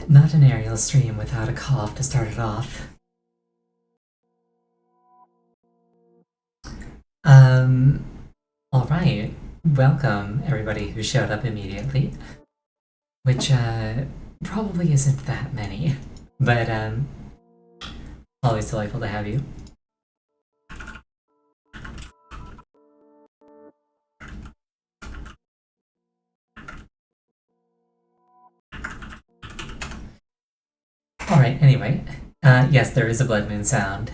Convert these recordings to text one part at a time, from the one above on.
Not an aerial stream without a cough to start it off. Alright. Welcome, everybody who showed up immediately. Which, probably isn't that many. But, always delightful to have you. Alright, anyway. Yes, there is a blood moon sound.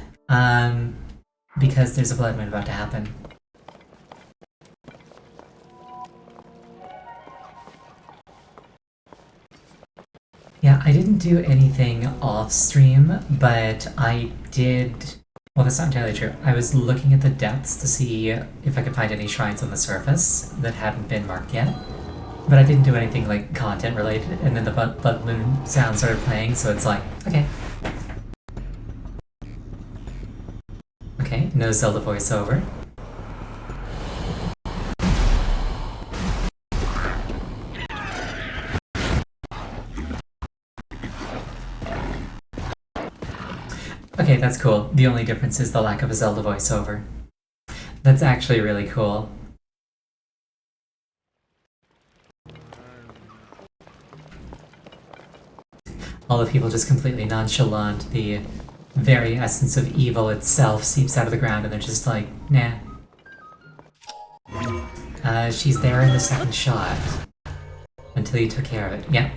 Because there's a blood moon about to happen. Yeah, I didn't do anything off stream, but I did. Well, that's not entirely true. I was looking at the depths to see if I could find any shrines on the surface that hadn't been marked yet. But I didn't do anything like content related, and then the blood moon sound started playing, so it's like, okay. Okay, no Zelda voiceover. Okay, that's cool. The only difference is the lack of a Zelda voiceover. That's actually really cool. All the people just completely nonchalant. The very essence of evil itself seeps out of the ground and they're just like, nah. She's there in the second shot. Until you took care of it. Yeah.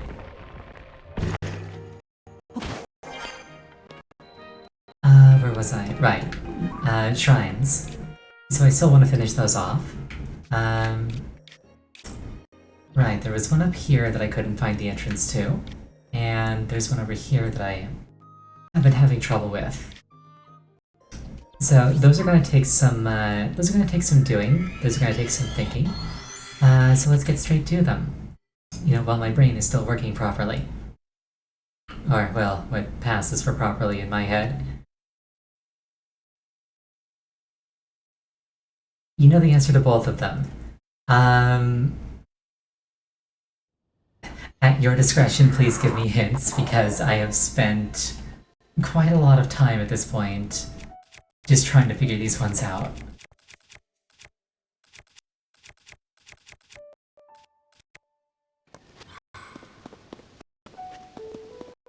Where was I? Right. Shrines. So I still want to finish those off. Right, there was one up here that I couldn't find the entrance to. And there's one over here that I have been having trouble with. So those are going to take some. Those are going to take some doing. Those are going to take some thinking. So let's get straight to them. You know, while my brain is still working properly. Or, well, what passes for properly in my head. You know the answer to both of them. At your discretion, please give me hints, because I have spent quite a lot of time at this point just trying to figure these ones out.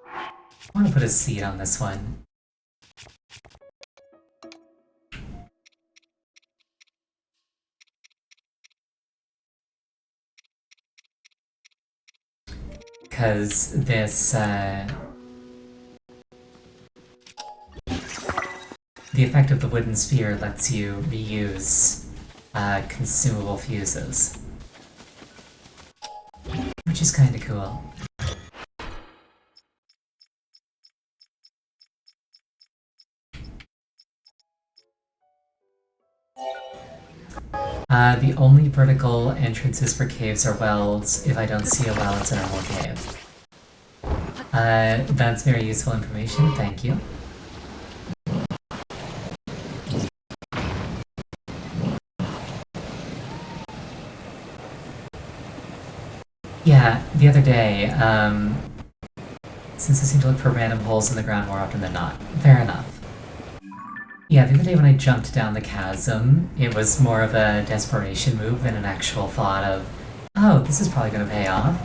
I want to put a seed on this one. Because this, the effect of the wooden spear lets you reuse consumable fuses. Which is kinda cool. The only vertical entrances for caves are wells. If I don't see a well, it's a normal cave. That's very useful information, thank you. Yeah, the other day, since I seem to look for random holes in the ground more often than not. Fair enough. Yeah, the other day when I jumped down the chasm, it was more of a desperation move than an actual thought of, oh, this is probably gonna pay off.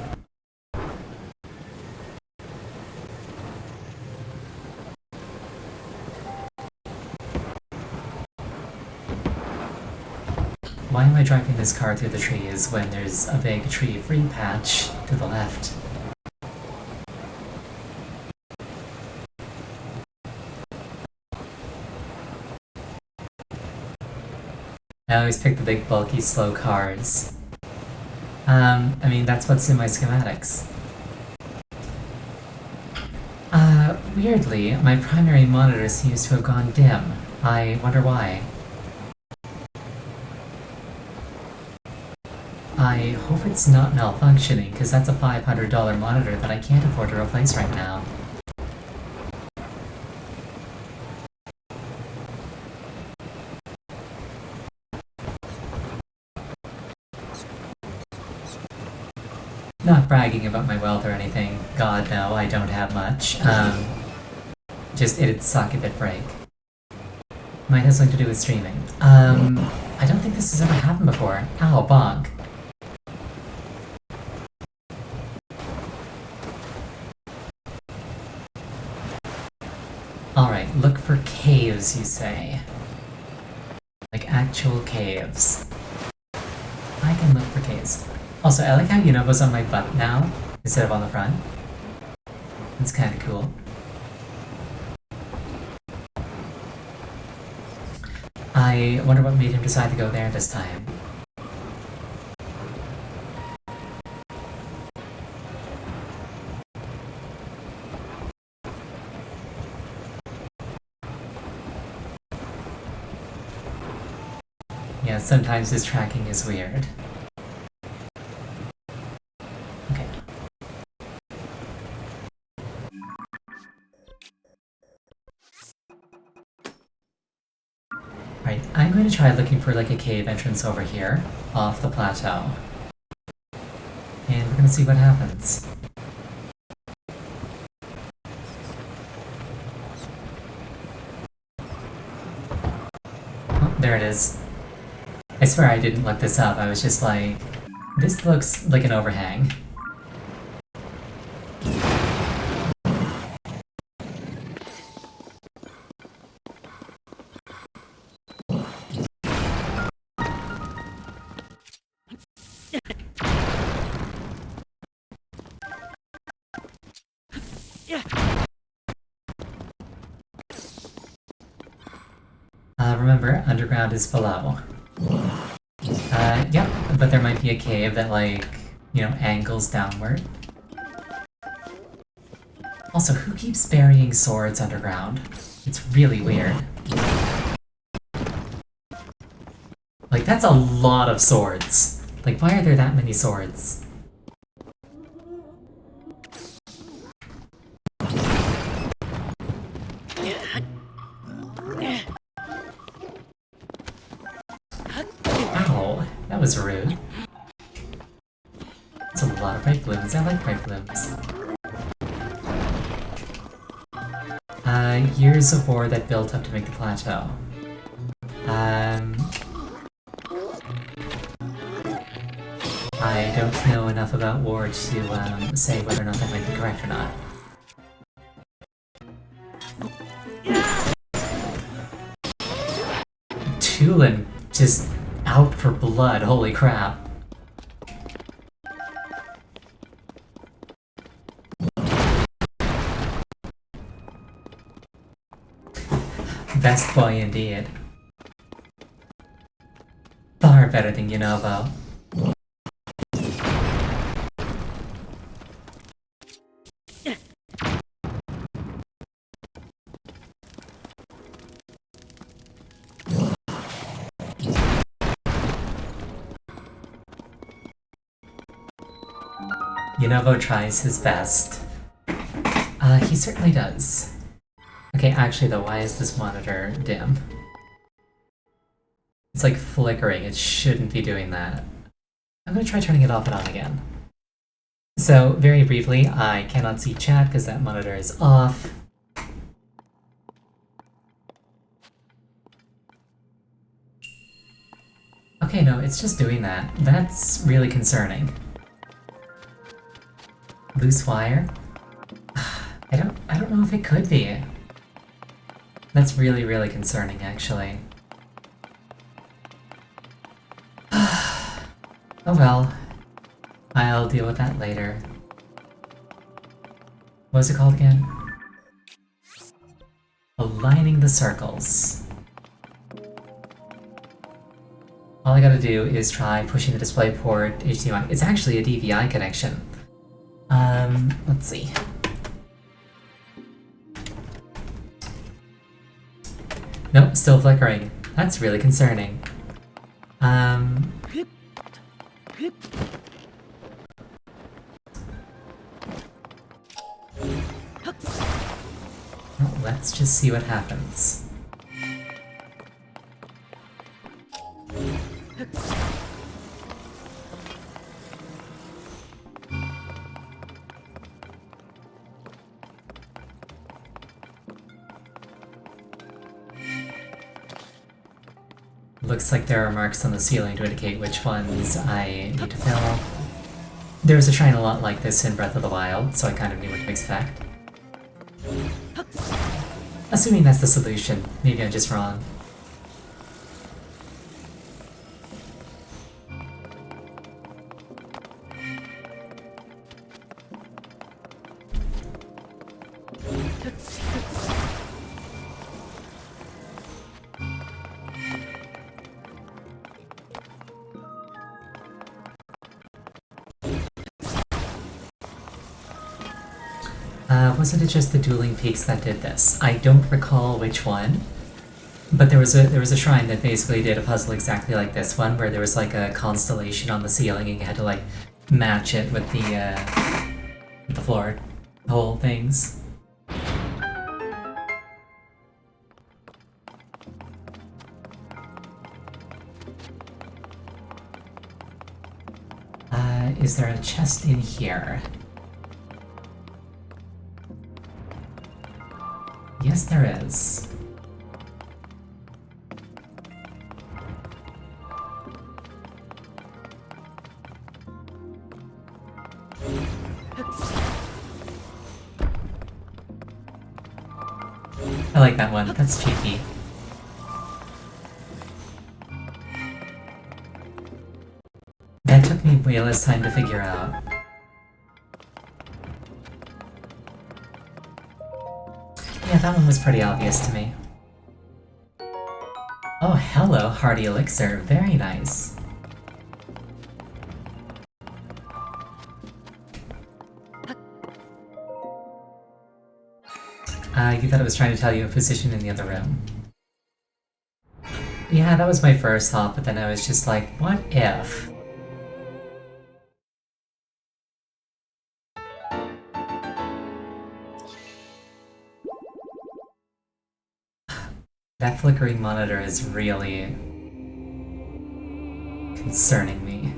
Why am I driving this car through the trees when there's a big tree-free patch to the left? I always pick the big, bulky, slow cars. I mean, that's what's in my schematics. Weirdly, my primary monitor seems to have gone dim. I wonder why. I hope it's not malfunctioning, because that's a $500 monitor that I can't afford to replace right now. Not bragging about my wealth or anything. God, no, I don't have much. Just it'd suck if it break. Might have something to do with streaming. I don't think this has ever happened before. Ow, bonk. Alright, look for caves, you say. Like actual caves. I can look for caves. Also, I like how Unovo's on my butt now, instead of on the front. It's kinda cool. I wonder what made him decide to go there this time. Yeah, sometimes his tracking is weird. Okay. Right, I'm going to try looking for like a cave entrance over here, off the plateau. And we're gonna see what happens. Oh, there it is. I swear I didn't look this up, I was just like, this looks like an overhang. Remember, underground is below. Yep, but there might be a cave that, like, you know, angles downward. Also, who keeps burying swords underground? It's really weird. Like, that's a lot of swords. Like, why are there that many swords? Ow, that was rude. That's a lot of bright blooms. I like bright blooms. Years of war that built up to make the plateau. I don't know enough about war to say whether or not that might be correct or not. Tulin just out for blood, holy crap. Best boy indeed. Far better than Unovo. Unovo tries his best. He certainly does. Okay, actually though, why is this monitor dim? It's like flickering, it shouldn't be doing that. I'm gonna try turning it off and on again. So, very briefly, I cannot see chat because that monitor is off. Okay, no, it's just doing that. That's really concerning. Loose wire? I don't know if it could be. That's really, really concerning, actually. Oh well. I'll deal with that later. What was it called again? Aligning the circles. All I gotta do is try pushing the DisplayPort HDMI. It's actually a DVI connection. Let's see. Nope, still flickering. That's really concerning. Well, let's just see what happens. looks like there are marks on the ceiling to indicate which ones I need to fill. There's a shrine a lot like this in Breath of the Wild, so I kind of knew what to expect. Assuming that's the solution, maybe I'm just wrong. Wasn't it just the Dueling Peaks that did this? I don't recall which one, but there was a shrine that basically did a puzzle exactly like this one, where there was like a constellation on the ceiling and you had to like match it with the floor hole things. Is there a chest in here? Yes, there is. I like that one. That's cheeky. That took me way less time to figure out. Yeah, that one was pretty obvious to me. Oh, hello, Hardy Elixir. Very nice. You thought I was trying to tell you a position in the other room. Yeah, that was my first thought, but then I was just like, what if? That flickering monitor is really concerning me.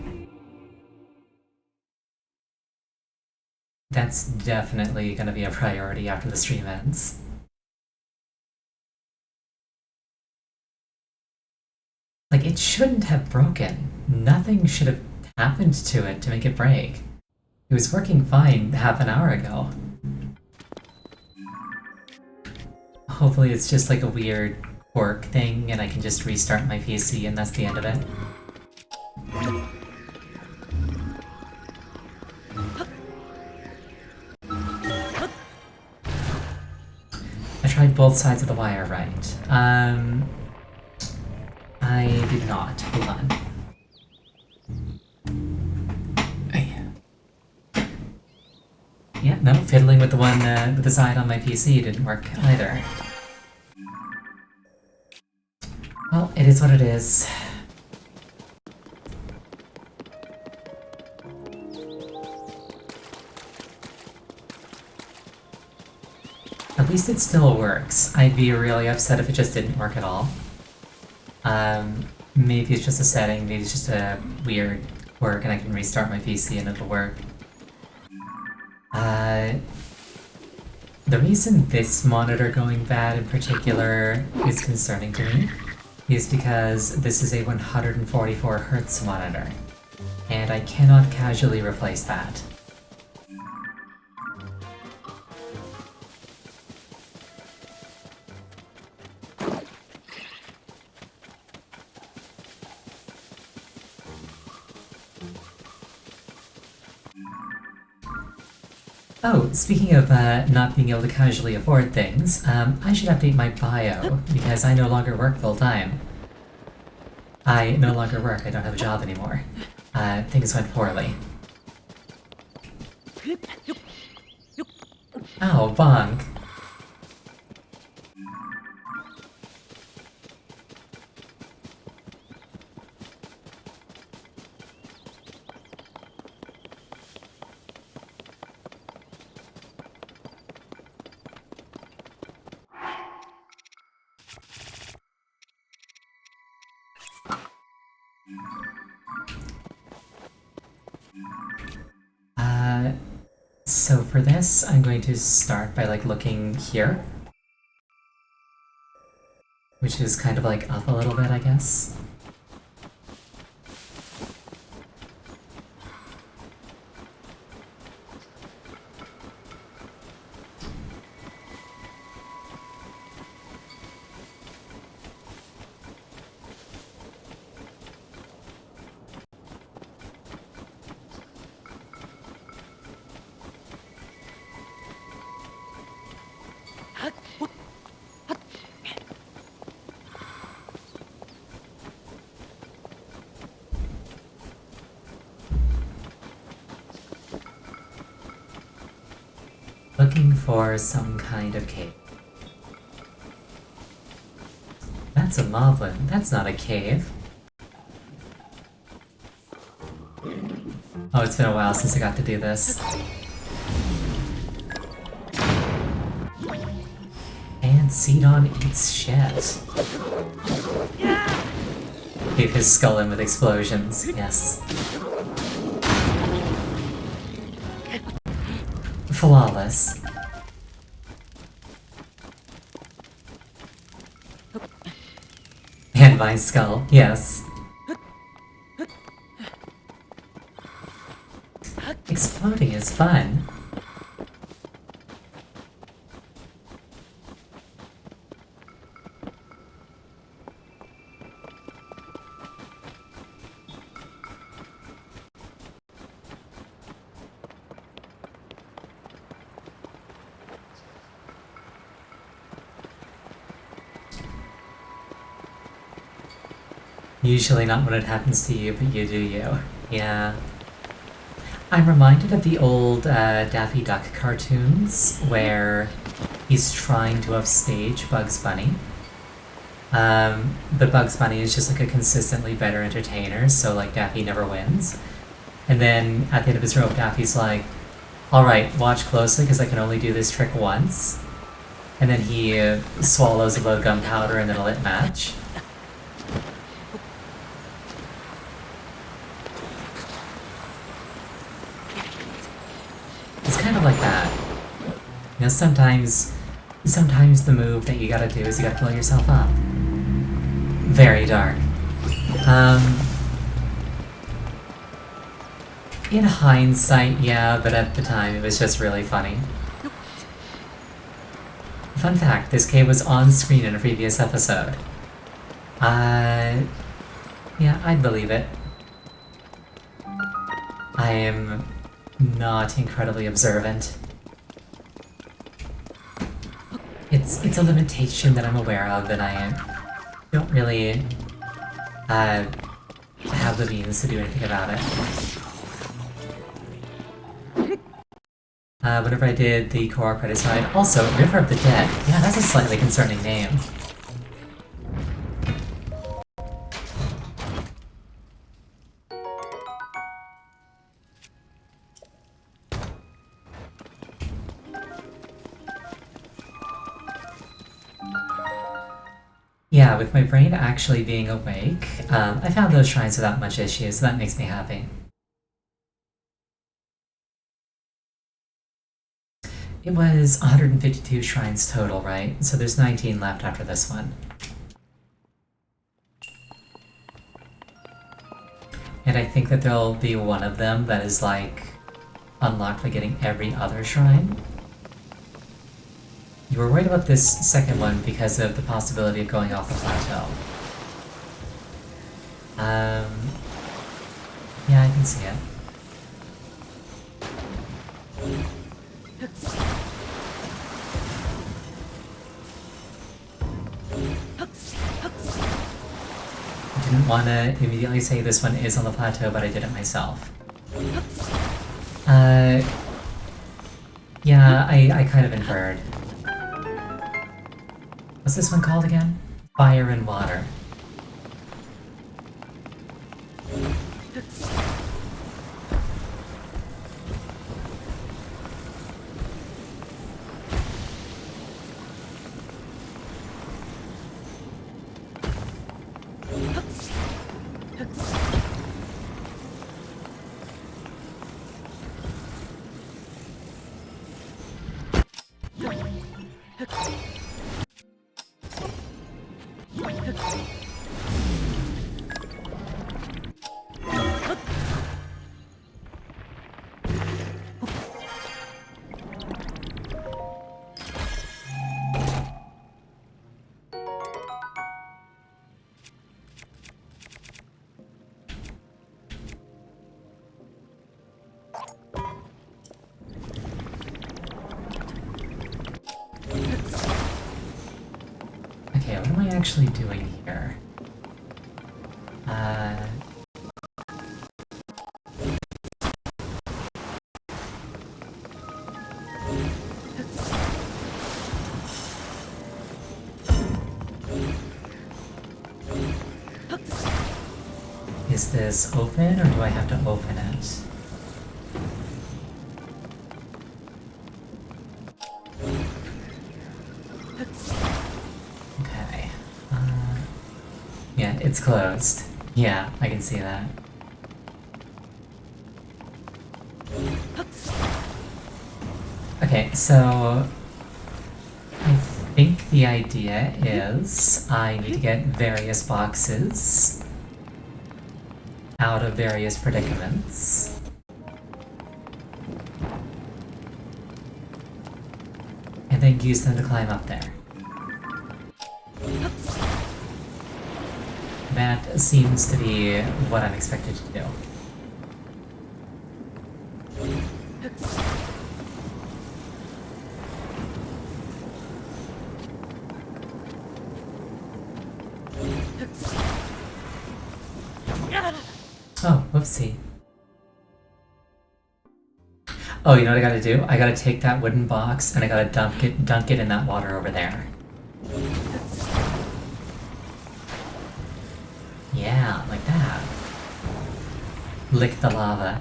That's definitely gonna be a priority after the stream ends. Like, it shouldn't have broken. Nothing should have happened to it to make it break. It was working fine half an hour ago. Hopefully it's just like a weird quirk thing and I can just restart my PC and that's the end of it. I tried both sides of the wire right. I did not. Hold on. Yeah, no, fiddling with the one with the side on my PC didn't work either. Well, it is what it is. At least it still works. I'd be really upset if it just didn't work at all. Maybe it's just a setting, maybe it's just a weird quirk and I can restart my PC and it'll work. The reason this monitor going bad in particular is concerning to me is because this is a 144 Hz monitor, and I cannot casually replace that. Oh, speaking of not being able to casually afford things, I should update my bio, because I no longer work full-time. I no longer work, I don't have a job anymore. Things went poorly. Ow, bonk. So for this, I'm going to start by like looking here. Which is kind of like up a little bit, I guess. looking for some kind of cave. That's a moblin. That's not a cave. Oh, it's been a while since I got to do this. And Sidon eats shit. Leave his skull in with explosions, yes. Flawless. And my skull, yes. Exploding is fun. Usually not when it happens to you, but you do you. Yeah. I'm reminded of the old Daffy Duck cartoons where he's trying to upstage Bugs Bunny. But Bugs Bunny is just like a consistently better entertainer, so like Daffy never wins. And then at the end of his rope, Daffy's like, alright, watch closely because I can only do this trick once. And then he swallows a load of gunpowder and then a lit match. Kind of like that. You know, sometimes the move that you gotta do is you gotta blow yourself up. Very dark. In hindsight, yeah, but at the time it was just really funny. Fun fact, this cave was on screen in a previous episode. Yeah, I'd believe it. I am not incredibly observant. It's a limitation that I'm aware of, and I don't really have the means to do anything about it. Whenever I did the core credit side, also River of the Dead. Yeah, that's a slightly concerning name. Yeah, with my brain actually being awake, I found those shrines without much issues, so that makes me happy. It was 152 shrines total, right? So there's 19 left after this one. And I think that there'll be one of them that is like unlocked by getting every other shrine. You were worried about this second one because of the possibility of going off the plateau. Yeah, I can see it. I didn't want to immediately say this one is on the plateau, but I did it myself. Yeah, I kind of inferred. What's this one called again? Fire and Water. Okay, what am I actually doing here? Is this open, or do I have to open it? Okay. Yeah, it's closed. Yeah, I can see that. Okay, so I think the idea is I need to get various boxes out of various predicaments. And then use them to climb up there. That seems to be what I'm expected to do. Oh, whoopsie. Oh, you know what I gotta do? I gotta take that wooden box and I gotta dunk it in that water over there. Yeah, like that. Lick the lava.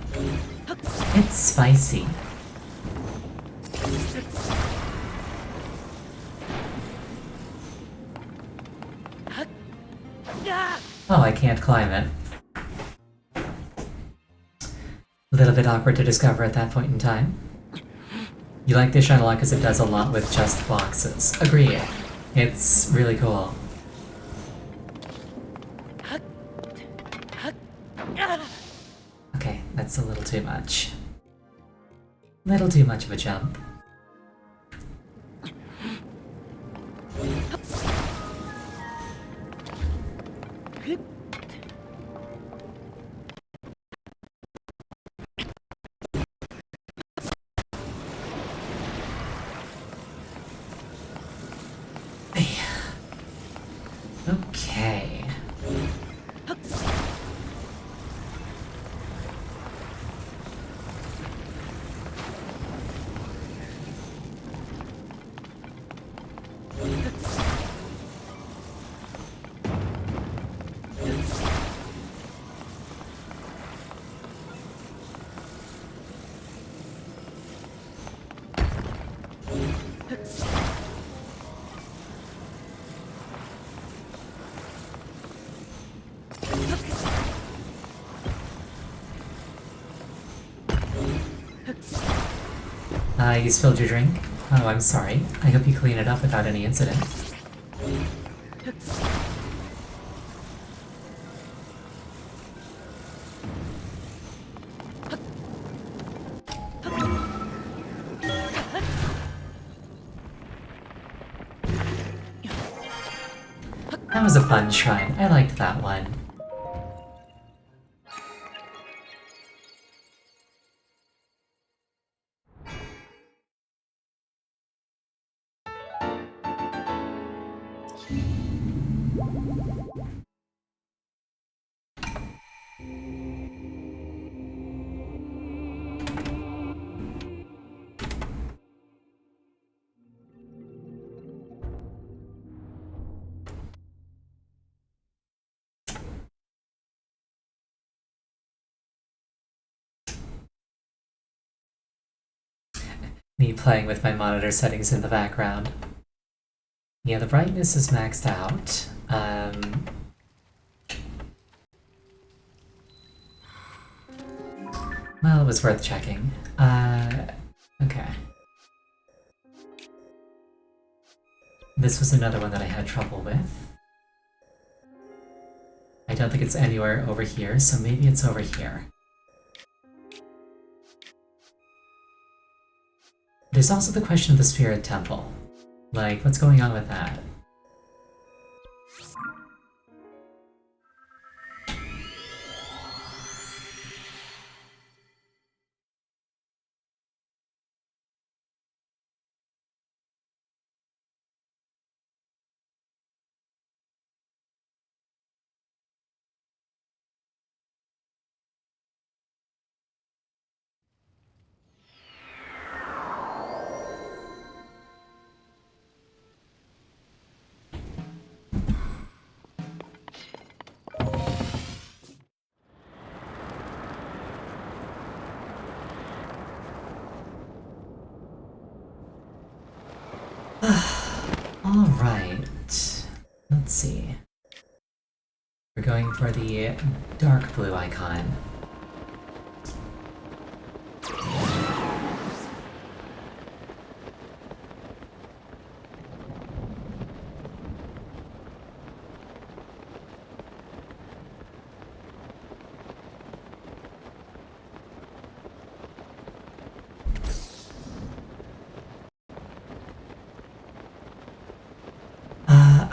It's spicy. Oh, I can't climb it. A little bit awkward to discover at that point in time. You like this shine a lot because it does a lot with just boxes. Agreed. It's really cool. Okay, that's a little too much. Little too much of a jump. Okay. You spilled your drink? Oh, I'm sorry. I hope you clean it up without any incident. That was a fun shrine. I liked that one. Me playing with my monitor settings in the background. Yeah, the brightness is maxed out. Well, it was worth checking. Okay. This was another one that I had trouble with. I don't think it's anywhere over here, so maybe it's over here. There's also the question of the Spirit Temple. Like, what's going on with that? Alright. Let's see. We're going for the dark blue icon.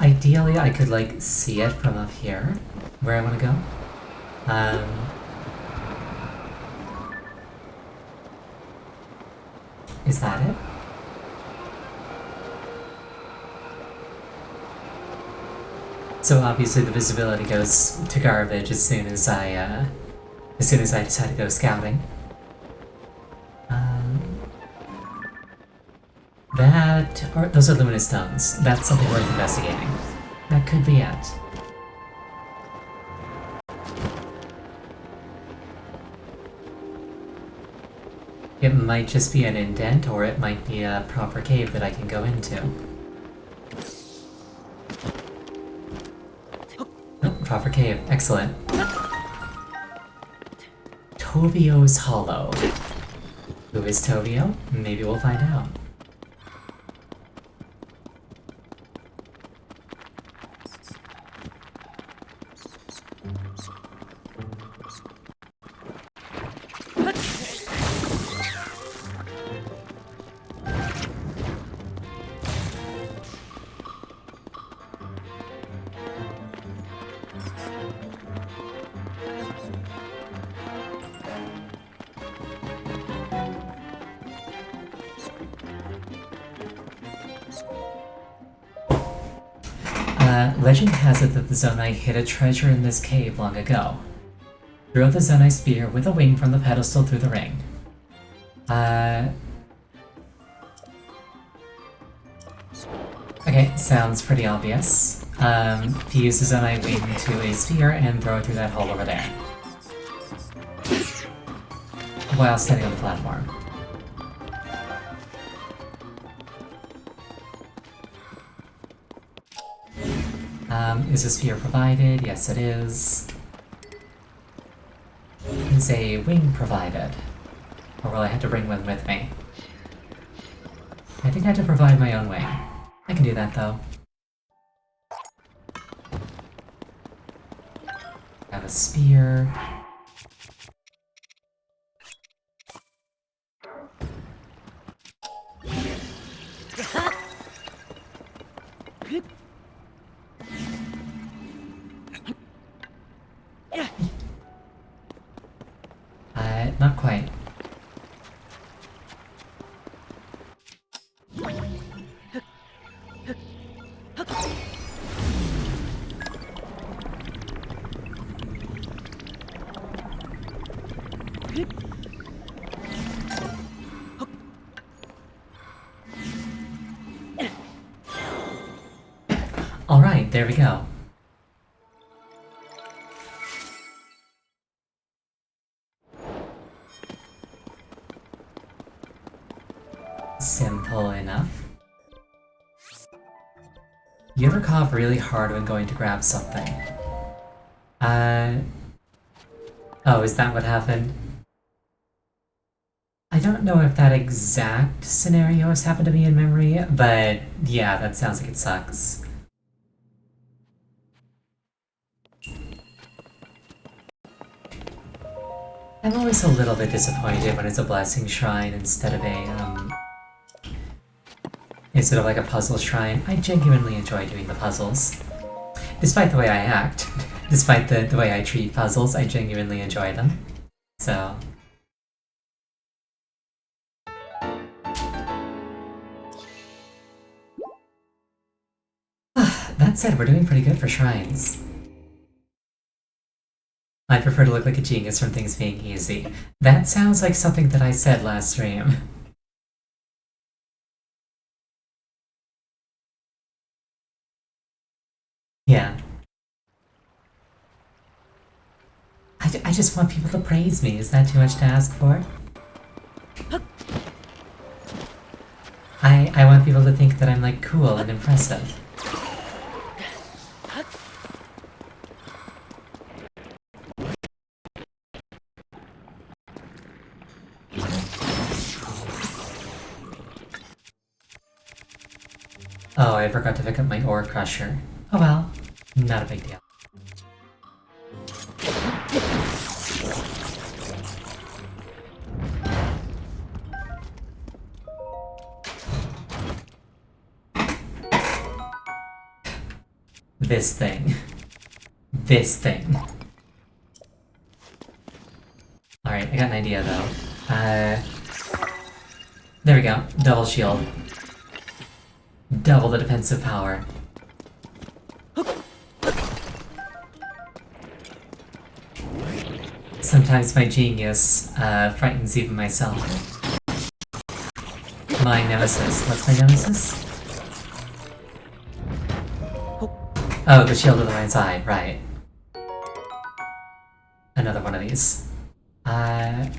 Ideally, I could, like, see it from up here, where I want to go. Is that it? So obviously the visibility goes to garbage as soon as I decide to go scouting. Those are luminous stones. That's something worth investigating. That could be it. It might just be an indent, or it might be a proper cave that I can go into. Nope, proper cave. Excellent. Tobio's Hollow. Who is Tobio? Maybe we'll find out. Legend has it that the Zonai hid a treasure in this cave long ago. Throw the Zonai spear with a wing from the pedestal through the ring. Okay, sounds pretty obvious. Fuse the Zonai wing to a spear and throw it through that hole over there. While standing on the platform. Is a spear provided? Yes, it is. Is a wing provided? Or will I have to bring one with me? I think I have to provide my own wing. I can do that, though. I have a spear. Not quite. Alright, there we go. Simple enough. You ever cough really hard when going to grab something? Oh, is that what happened? I don't know if that exact scenario has happened to me in memory, but yeah, that sounds like it sucks. I'm always a little bit disappointed when it's a blessing shrine instead of like a puzzle shrine. I genuinely enjoy doing the puzzles. Despite the way I act, despite the way I treat puzzles, I genuinely enjoy them. So... that said, we're doing pretty good for shrines. I prefer to look like a genius from things being easy. That sounds like something that I said last stream. Yeah. I just want people to praise me. Is that too much to ask for? I I want people to think that I'm like cool and impressive. Oh, I forgot to pick up my ore crusher. Oh well, not a big deal. This thing. This thing. Alright, I got an idea though. There we go. Double shield. Double the defensive power. Sometimes my genius frightens even myself. My nemesis. What's my nemesis? Oh, the shield of the right side, right. Another one of these. I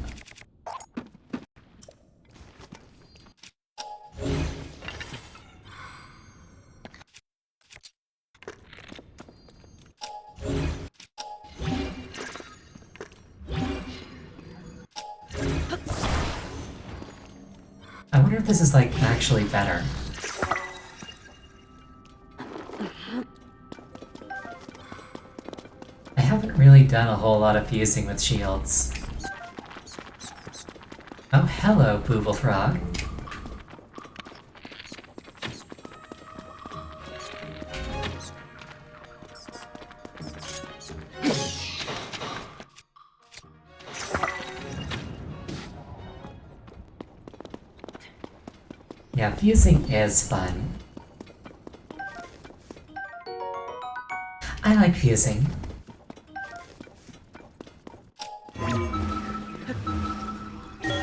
wonder if this is, like, actually better. I haven't really done a whole lot of fusing with shields. Oh, hello, Booble Frog. Yeah, fusing is fun. I like fusing.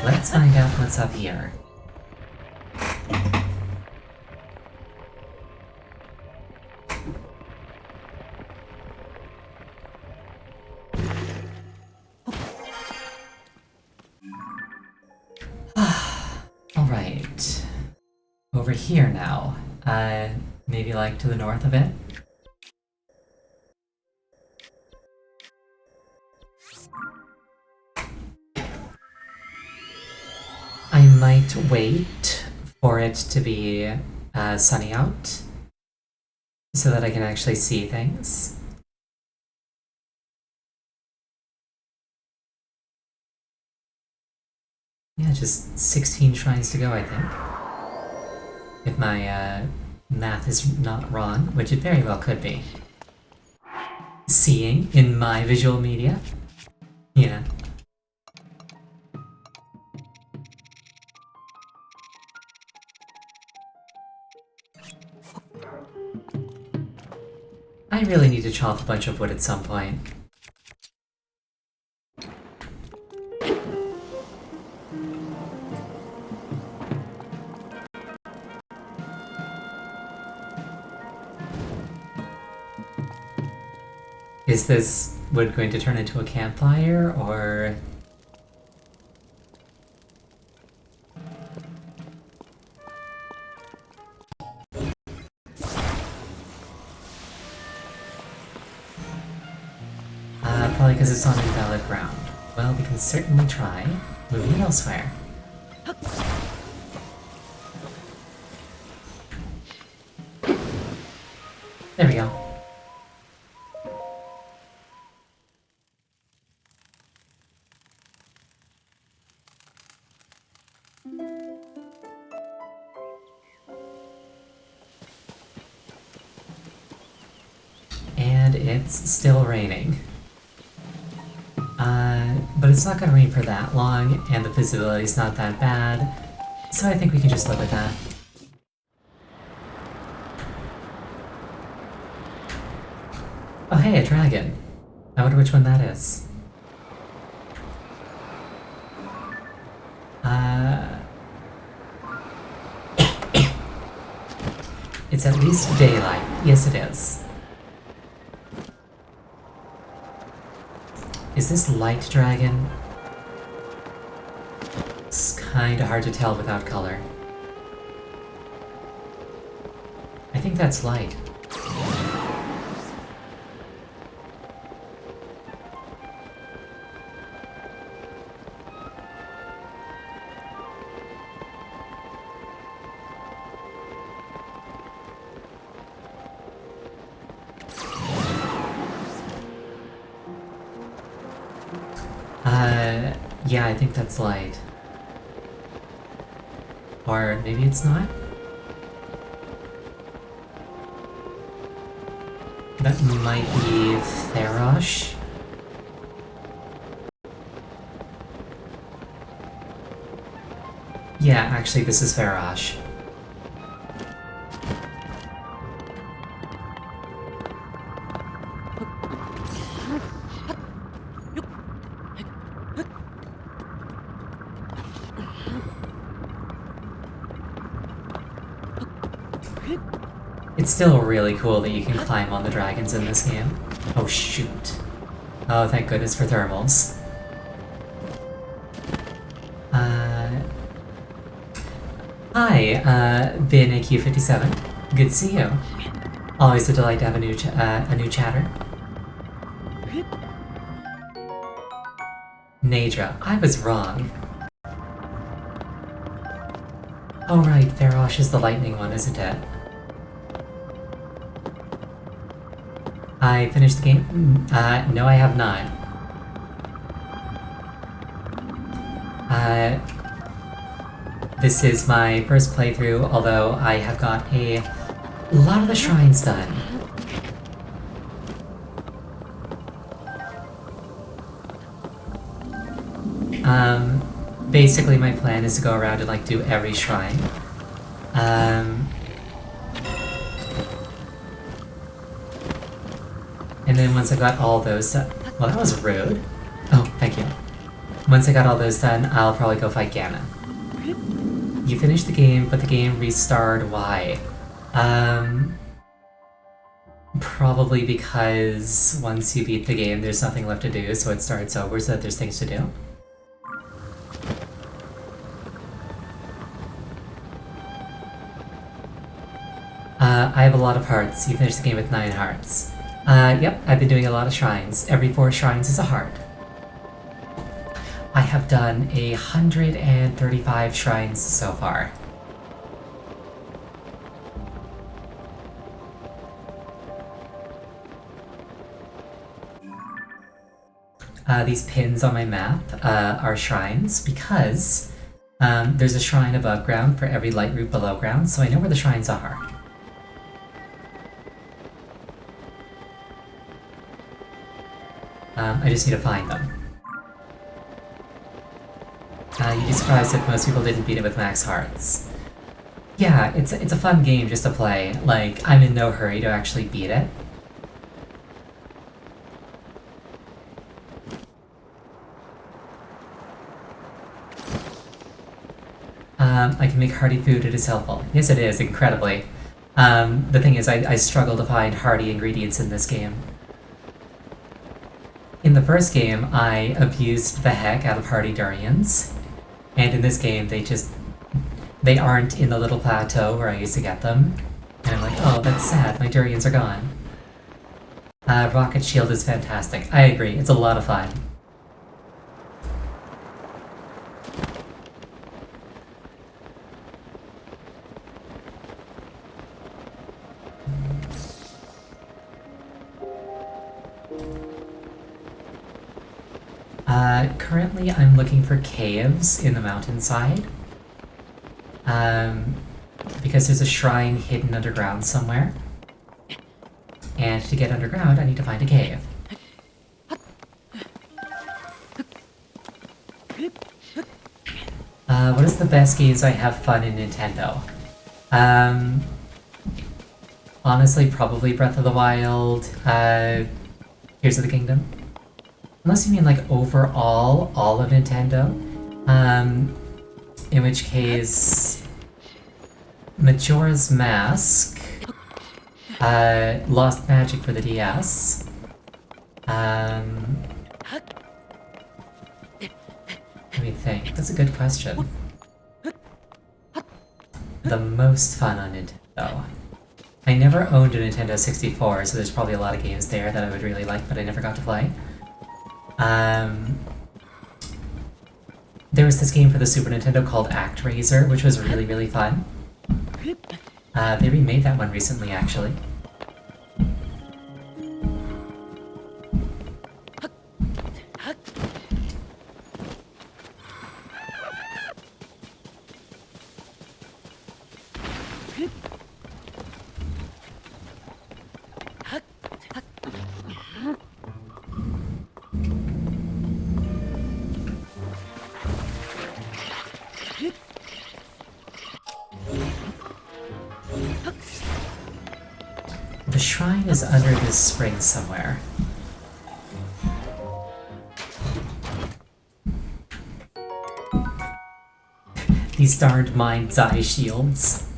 Let's find out what's up here. Alright. Over here now. Maybe like to the north of it? I might wait for it to be sunny out so that I can actually see things. Yeah, just 16 shrines to go, I think. If my math is not wrong, which it very well could be. Seeing in my visual media, you know. I really need to chop a bunch of wood at some point. Is this wood going to turn into a campfire, or...? Probably because it's on invalid ground. Well, we can certainly try moving it elsewhere. There we go. And it's still raining. But it's not gonna rain for that long, and the visibility's not that bad, so I think we can just live with that. Oh hey, a dragon. I wonder which one that is. It's at least daylight. Yes, it is. Is this light dragon? It's kinda hard to tell without color. think that's light. Yeah, I think that's light. Or maybe it's not? That might be Therosh. Yeah, actually this is Therosh. It's still really cool that you can climb on the dragons in this game. Oh shoot. Oh, thank goodness for thermals. Hi, BinAQ57. Good to see you. Always a delight to have a new chatter. Nadra, I was wrong. Oh right, Therosh is the lightning one, isn't it? I finished the game? No I have not. This is my first playthrough, although I have got a lot of the shrines done. Basically my plan is to go around and like do every shrine. And then once I got all those done... Well, that was rude. Oh, thank you. Once I got all those done, I'll probably go fight Ganon. You finished the game, but the game restarted. Why? Probably because once you beat the game, there's nothing left to do, so it starts over so that there's things to do. I have a lot of hearts. You finished the game with 9 hearts. Yep, I've been doing a lot of shrines. Every 4 shrines is a heart. I have done 135 shrines so far. These pins on my map are shrines because there's a shrine above ground for every light root below ground, so I know where the shrines are. I just need to find them. You'd be surprised if most people didn't beat it with max hearts. Yeah, it's a fun game just to play. Like, I'm in no hurry to actually beat it. I can make hearty food, it is helpful. Yes, it is, incredibly. The thing is, I struggle to find hearty ingredients in this game. In the first game, I abused the heck out of hearty durians. And in this game, they aren't in the little plateau where I used to get them. And I'm like, oh, that's sad, my durians are gone. Rocket Shield is fantastic. I agree, it's a lot of fun. Currently I'm looking for caves in the mountainside. Because there's a shrine hidden underground somewhere. And to get underground, I need to find a cave. What is the best games I have fun in Nintendo? Honestly, probably Breath of the Wild, Tears of the Kingdom. Unless you mean like overall, all of Nintendo. In which case... Majora's Mask, Lost Magic for the DS, let me think, that's a good question. The most fun on Nintendo. I never owned a Nintendo 64, so there's probably a lot of games there that I would really like, but I never got to play. There was this game for the Super Nintendo called ActRaiser, which was really, really fun. They remade that one recently, actually. The shrine is under this spring somewhere. These darned mind's eye shields.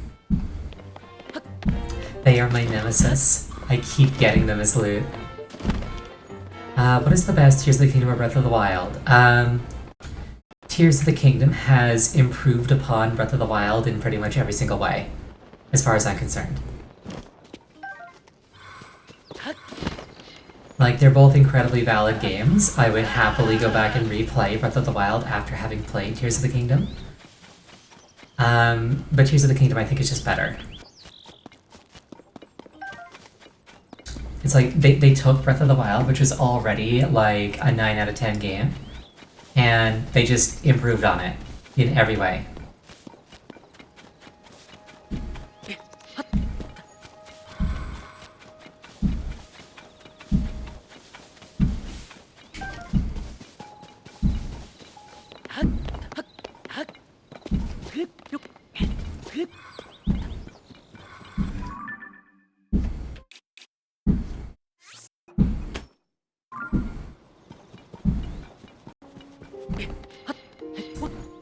They are my nemesis. I keep getting them as loot. What is the best Tears of the Kingdom or Breath of the Wild? Tears of the Kingdom has improved upon Breath of the Wild in pretty much every single way, as far as I'm concerned. Like, they're both incredibly valid games. I would happily go back and replay Breath of the Wild after having played Tears of the Kingdom. But Tears of the Kingdom I think is just better. It's like, they took Breath of the Wild, which was already like a 9 out of 10 game, and they just improved on it in every way.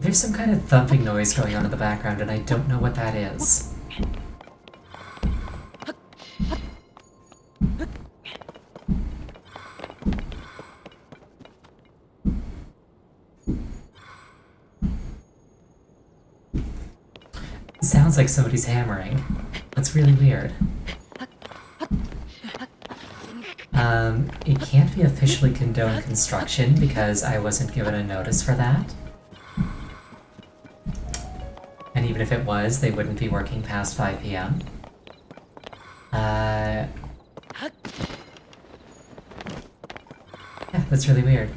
There's some kind of thumping noise going on in the background, and I don't know what that is. It sounds like somebody's hammering. That's really weird. It can't be officially condoned construction because I wasn't given a notice for that. And even if it was, they wouldn't be working past 5 p.m. Yeah, that's really weird.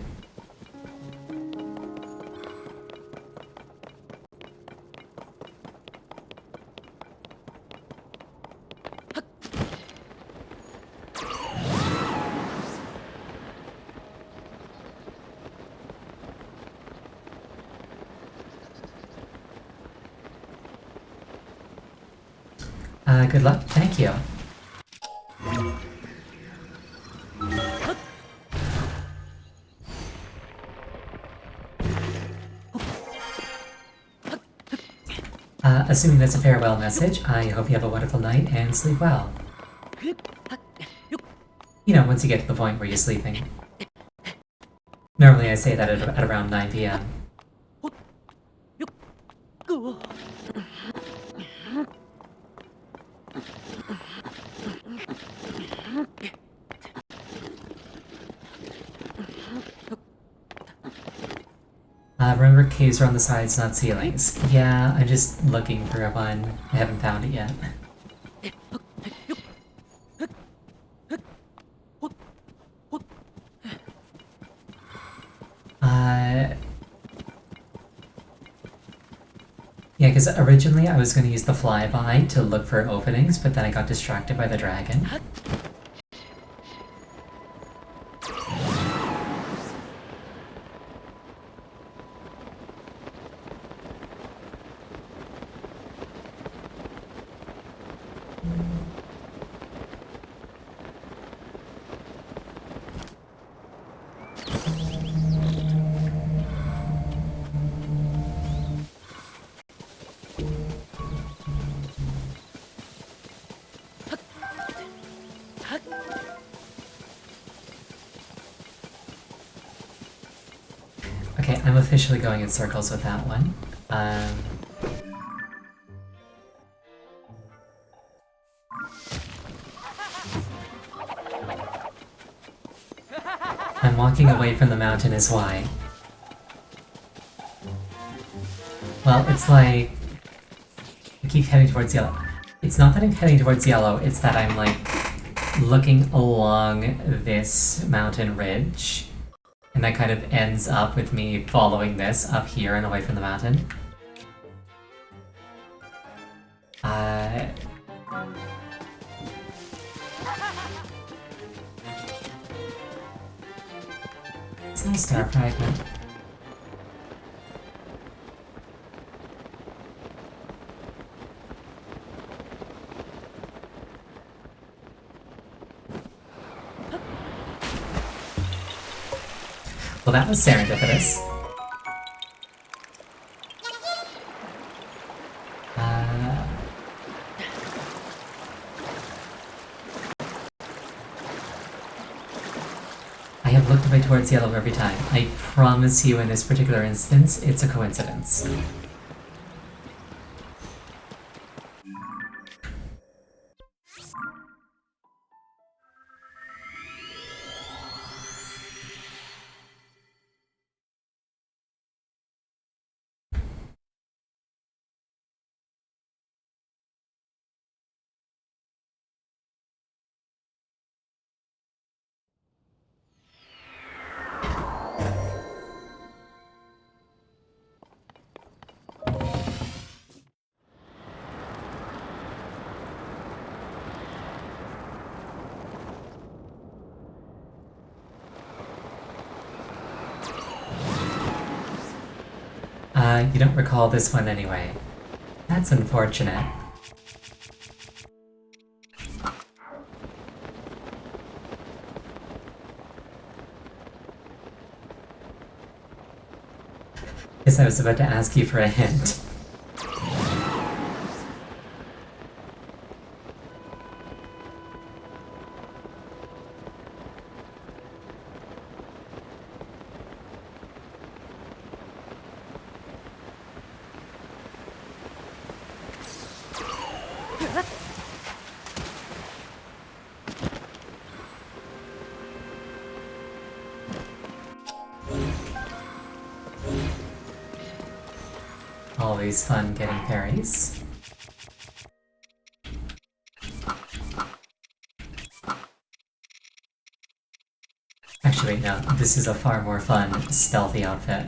Good luck. Thank you. Assuming that's a farewell message, I hope you have a wonderful night and sleep well. You know, once you get to the point where you're sleeping. Normally I say that at around 9 p.m. Remember, caves are on the sides, not ceilings. Yeah, I'm just looking for one. I haven't found it yet. Yeah, because originally I was going to use the flyby to look for openings, but then I got distracted by the dragon. Okay, I'm officially going in circles with that one. walking away from the mountain is why. Well, it's like... I keep heading towards yellow. It's not that I'm heading towards yellow, it's that I'm like looking along this mountain ridge. And that kind of ends up with me following this up here and away from the mountain. It's not a star fragment. Well, that was serendipitous. I have looked away towards yellow every time. I promise you in this particular instance, it's a coincidence. You don't recall this one anyway. That's unfortunate. Guess I was about to ask you for a hint. Always fun getting parries. Actually, wait, no. This is a far more fun, stealthy outfit.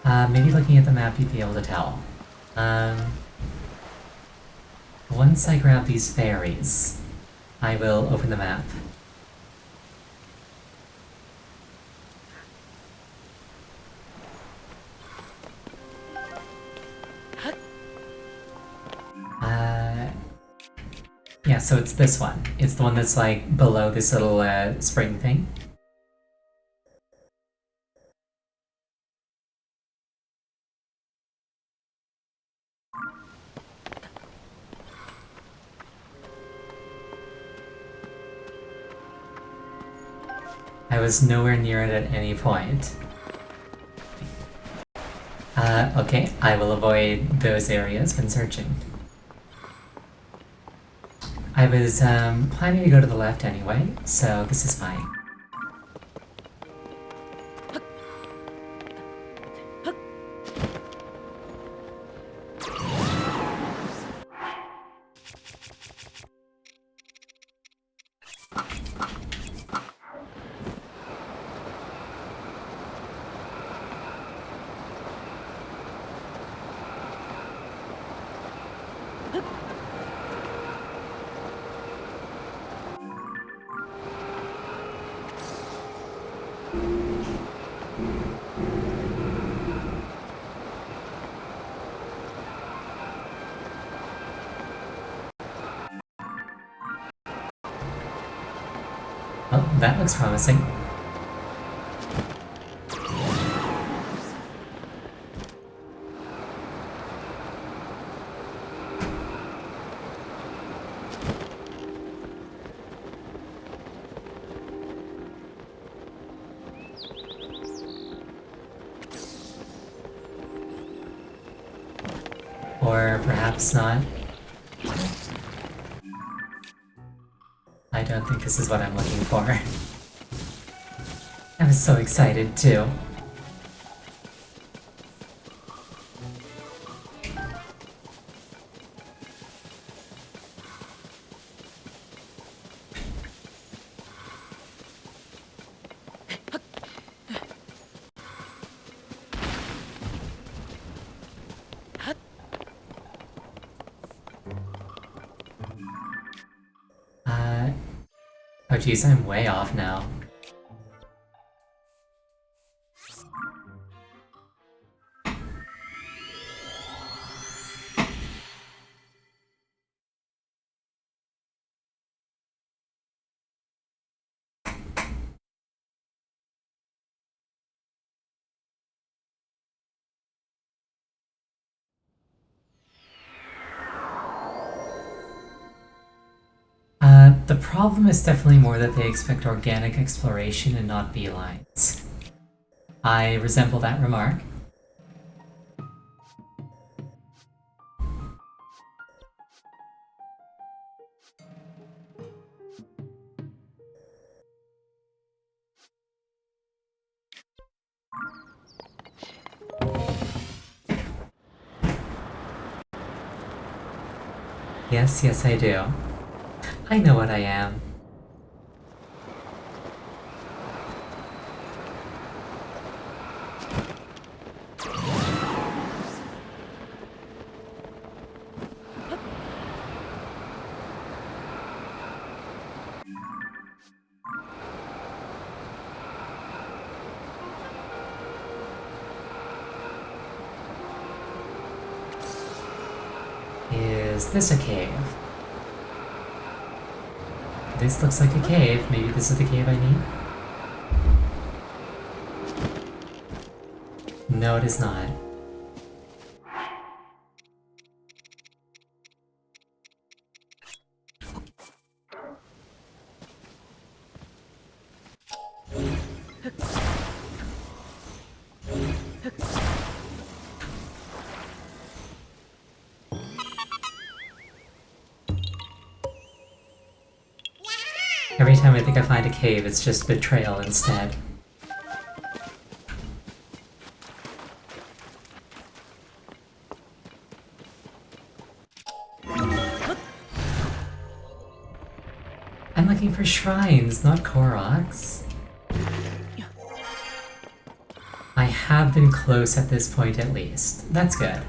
Maybe looking at the map you'd be able to tell. Once I grab these fairies, I will open the map. Yeah, so it's this one. It's the one that's like below this little spring thing. I was nowhere near it at any point. Okay, I will avoid those areas when searching. I was planning to go to the left anyway, so this is fine. Oh, that looks promising. Or perhaps not. don't think this is what I'm looking for. I was so excited too. Oh geez, I'm way off now. The problem is definitely more that they expect organic exploration and not beelines. I resemble that remark. Yes, yes, I do. I know what I am. Is this a cave? This looks like a cave. Maybe this is the cave I need? No, it is not. Every time I think I find a cave, it's just betrayal instead. I'm looking for shrines, not Koroks. I have been close at this point at least. That's good.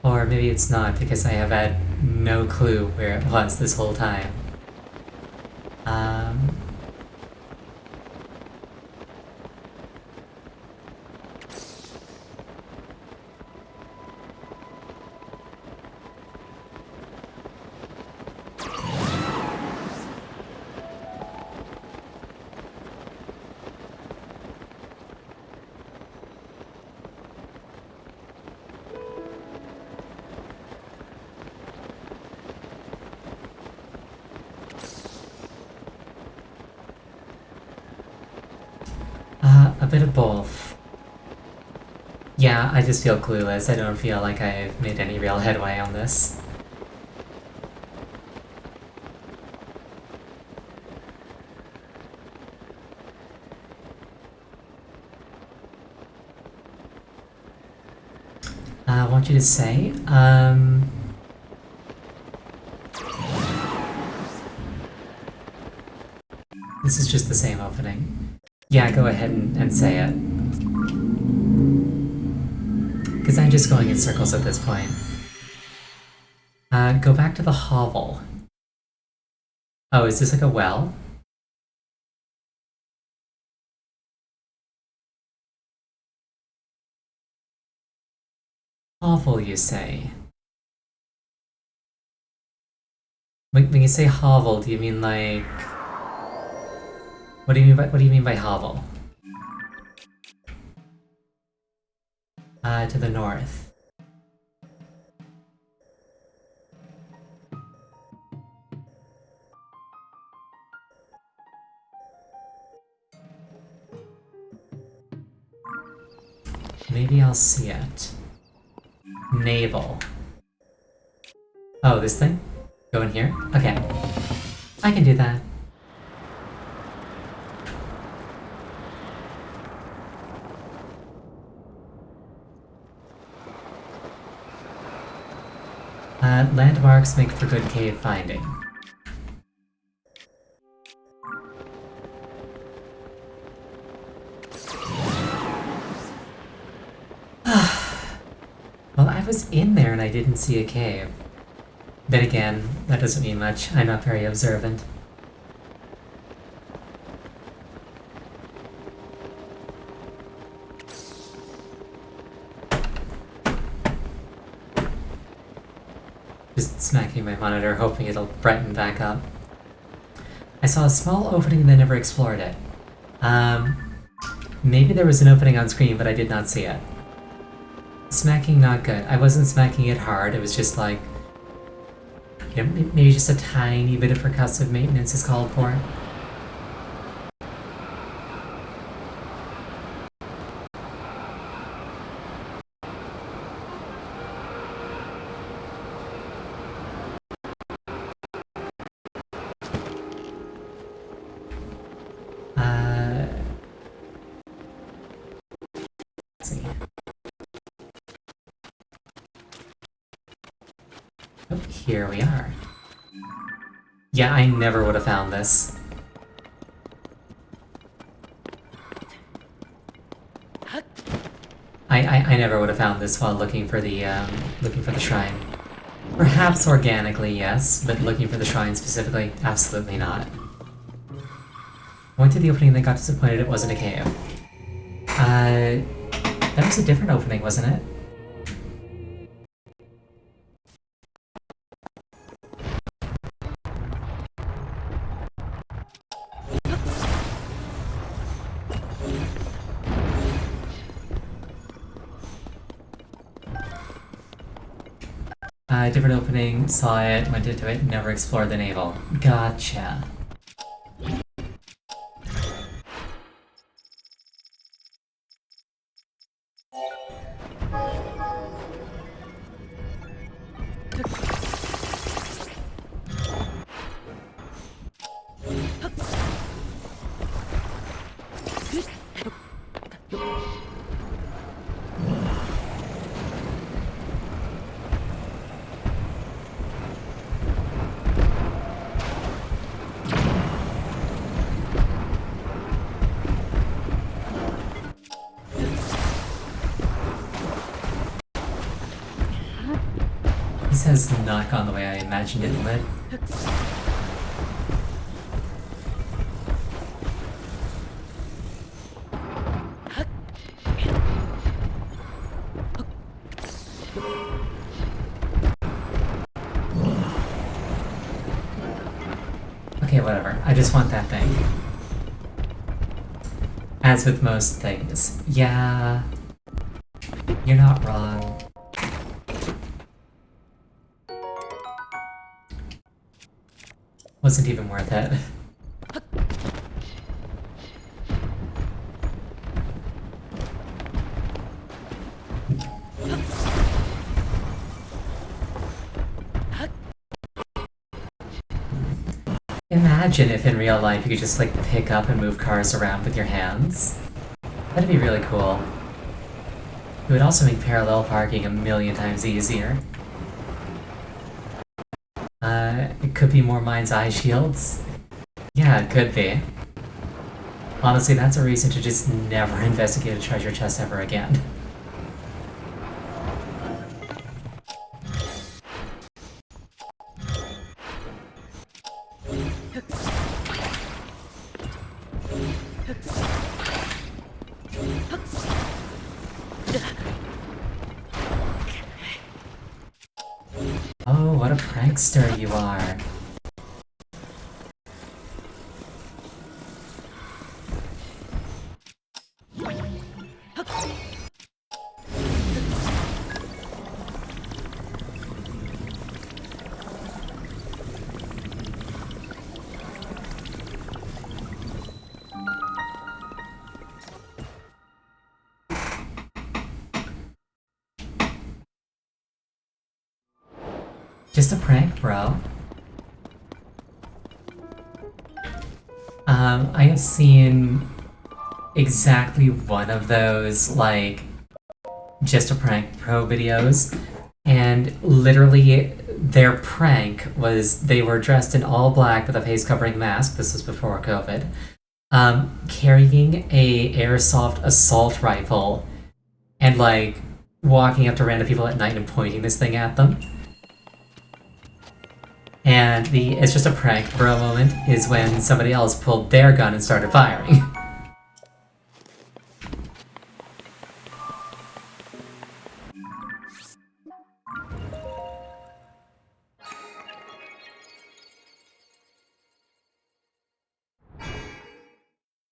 Or maybe it's not, because I have had no clue where it was this whole time. A bit of both. Yeah, I just feel clueless. I don't feel like I've made any real headway on this. I want you to say, this is just the same opening. Yeah, go ahead and say it. Because I'm just going in circles at this point. Go back to the hovel. Oh, is this like a well? Hovel, you say? When you say hovel, do you mean like... What do you mean by hovel? To the north. Maybe I'll see it. Navel. Oh, this thing? Go in here? Okay. I can do that. Landmarks make for good cave finding. Well, I was in there and I didn't see a cave. Then again, that doesn't mean much. I'm not very observant. Just smacking my monitor, hoping it'll brighten back up. I saw a small opening and then never explored it. Maybe there was an opening on screen, but I did not see it. Smacking not good. I wasn't smacking it hard, it was just like... You know, maybe just a tiny bit of percussive maintenance is called for. Let's see. Oh, here we are. Yeah, I never would have found this. I never would have found this while looking for the shrine. Perhaps organically, yes, but looking for the shrine specifically, absolutely not. I went to the opening and then got disappointed it wasn't a cave. That was a different opening, wasn't it? Different opening, saw it, went into it, never explored the navel. Gotcha. This has not gone the way I imagined it would. Okay, whatever. I just want that thing. As with most things. Yeah. You're not wrong. Wasn't even worth it. Imagine if in real life you could just like pick up and move cars around with your hands. That'd be really cool. It would also make parallel parking a million times easier. It could be more mind's eye shields. Yeah, it could be. Honestly, that's a reason to just never investigate a treasure chest ever again. Oh, what a prankster you are. Just a prank, bro. I have seen exactly one of those, like, just a prank pro videos, and literally their prank was they were dressed in all black with a face covering mask. This was before COVID. Carrying a airsoft assault rifle and like walking up to random people at night and pointing this thing at them. And the it's just a prank bro moment is when somebody else pulled their gun and started firing.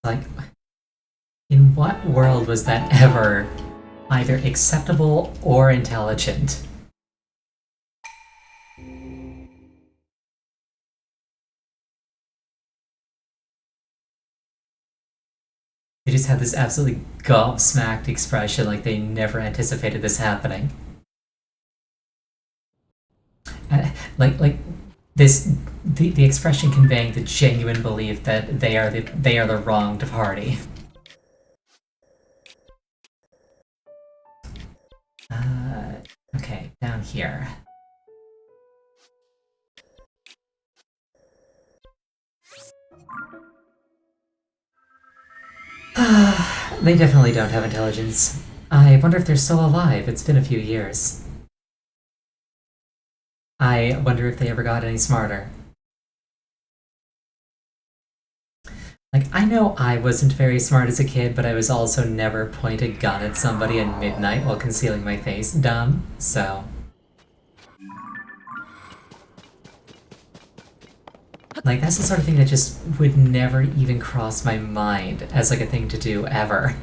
Like, in what world was that ever either acceptable or intelligent? They just had this absolutely gobsmacked expression like they never anticipated this happening. Like this the expression conveying the genuine belief that they are the wronged party. Okay, down here. They definitely don't have intelligence. I wonder if they're still alive. It's been a few years. I wonder if they ever got any smarter. Like, I know I wasn't very smart as a kid, but I was also never point a gun at somebody at midnight while concealing my face dumb, so... Like, that's the sort of thing that just would never even cross my mind as, like, a thing to do, ever.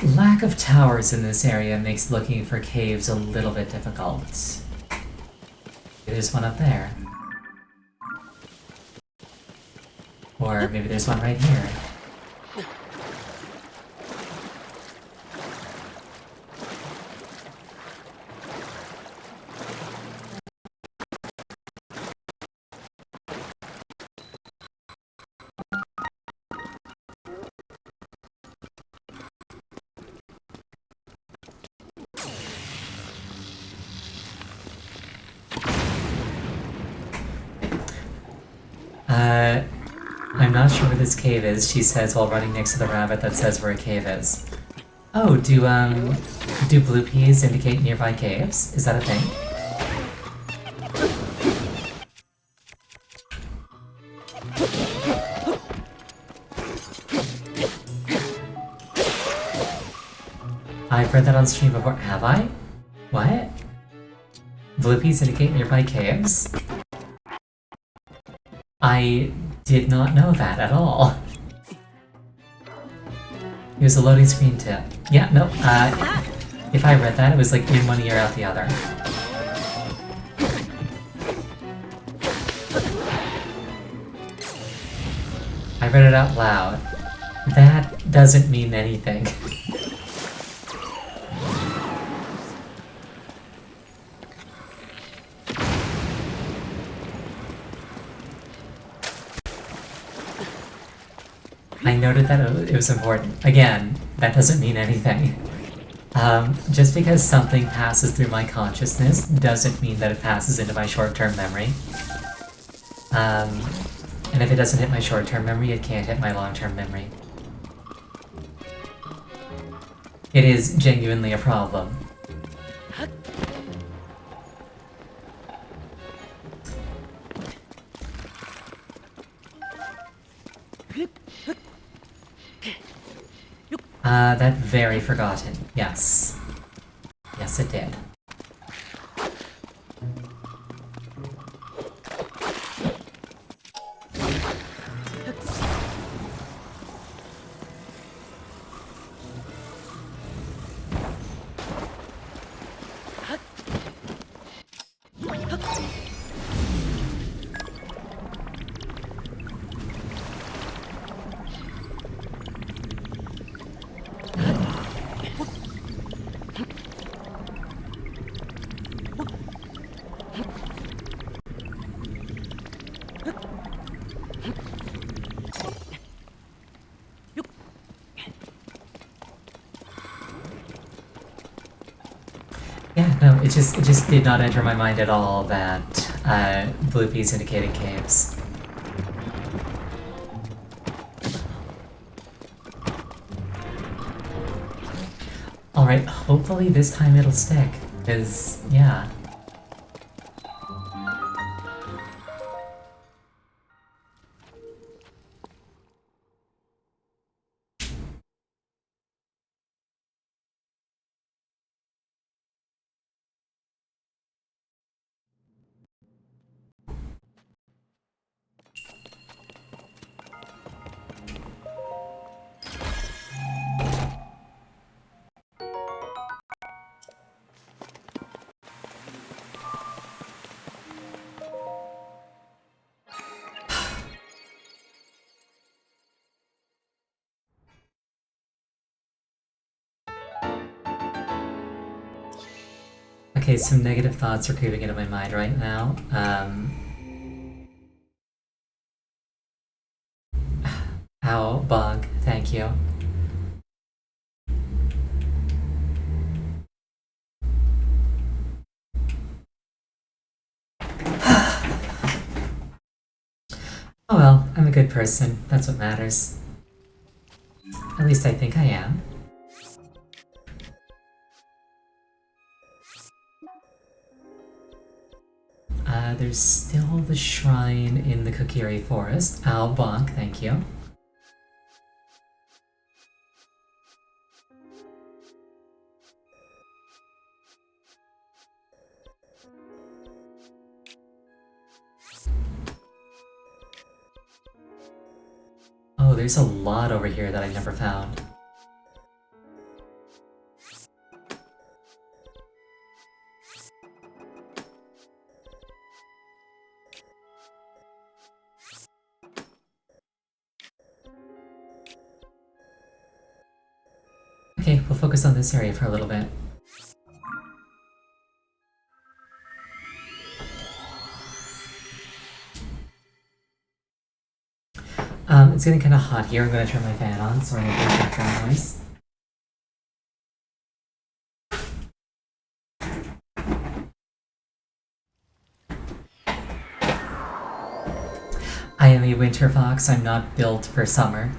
Lack of towers in this area makes looking for caves a little bit difficult. There's one up there. Or maybe there's one right here. I'm not sure where this cave is, she says while running next to the rabbit that says where a cave is. Oh, do blue peas indicate nearby caves? Is that a thing? I've read that on stream before. Have I? What? Blue peas indicate nearby caves? I did not know that at all. It was a loading screen too. Yeah, no, if I read that, it was like in one ear, out the other. I read it out loud. That doesn't mean anything. I noted that it was important. Again, that doesn't mean anything. Just because something passes through my consciousness doesn't mean that it passes into my short-term memory. And if it doesn't hit my short-term memory, it can't hit my long-term memory. It is genuinely a problem. That very forgotten. Yes. Yes, it did. Yeah, no, it just did not enter my mind at all that Blue Peas indicated caves. Alright, hopefully this time it'll stick. Because, yeah. Okay, some negative thoughts are creeping into my mind right now. Ow, bug, thank you. Oh well, I'm a good person. That's what matters. At least I think I am. There's still the shrine in the Kokiri Forest. Ow, bonk, thank you. Oh, there's a lot over here that I never found. Okay, we'll focus on this area for a little bit. It's getting kind of hot here. I'm gonna turn my fan on so I don't get background noise. I am a winter fox. I'm not built for summer.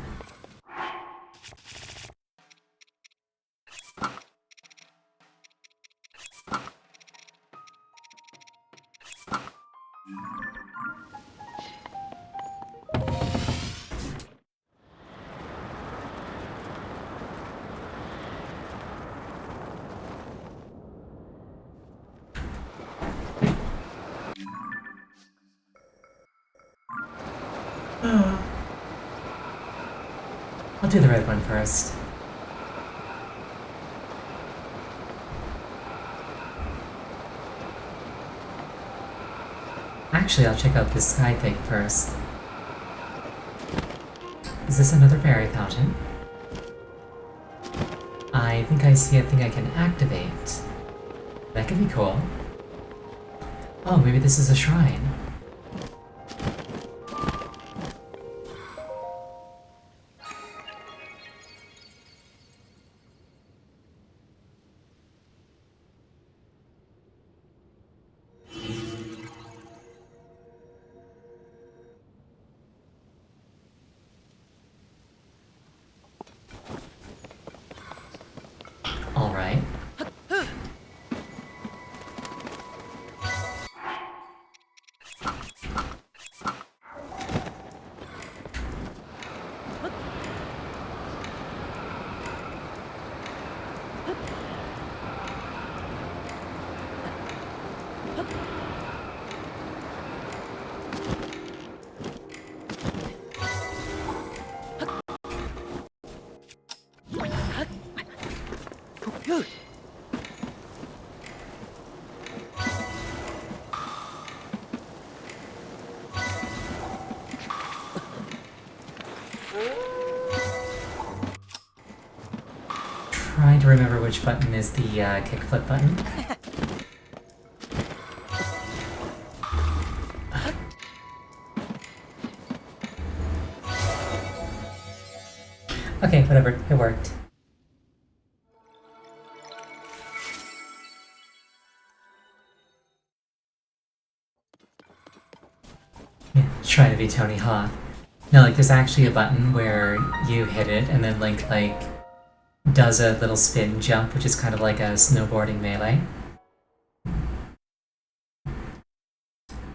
I'll do the red one first. Actually, I'll check out this sky thing first. Is this another fairy fountain? I think I see a thing I can activate. That could be cool. Oh, maybe this is a shrine. to remember which button is the kickflip button. Okay, whatever, it worked. Yeah, try to be Tony Hawk. No, like there's actually a button where you hit it and then Link like does a little spin jump, which is kind of like a snowboarding melee.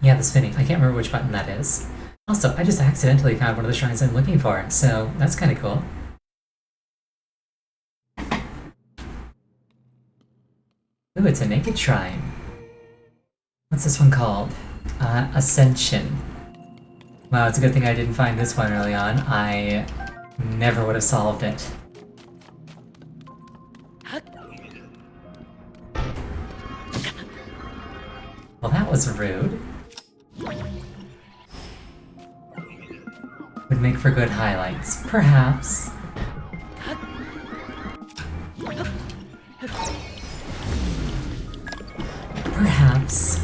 Yeah, the spinning. I can't remember which button that is. Also, I just accidentally found one of the shrines I'm looking for, so that's kind of cool. Ooh, it's a naked shrine. What's this one called? Ascension. Wow, it's a good thing I didn't find this one early on. I never would have solved it. Well, that was rude. Would make for good highlights. Perhaps. Perhaps.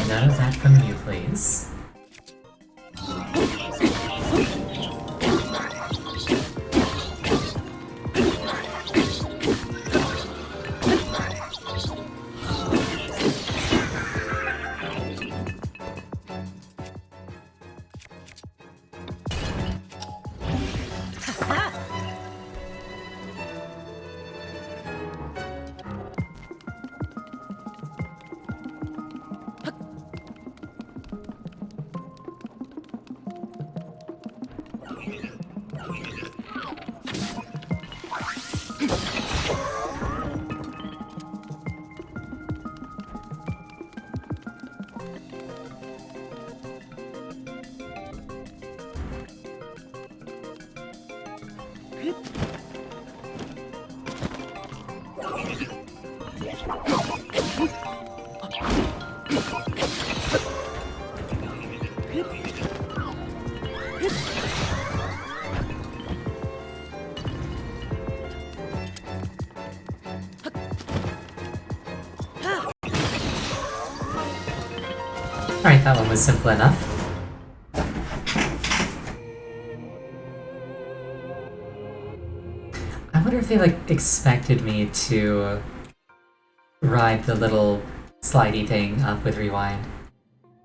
None of that from you, please. Alright, that one was simple enough. I wonder if they, like, expected me to ride the little slidey thing up with rewind.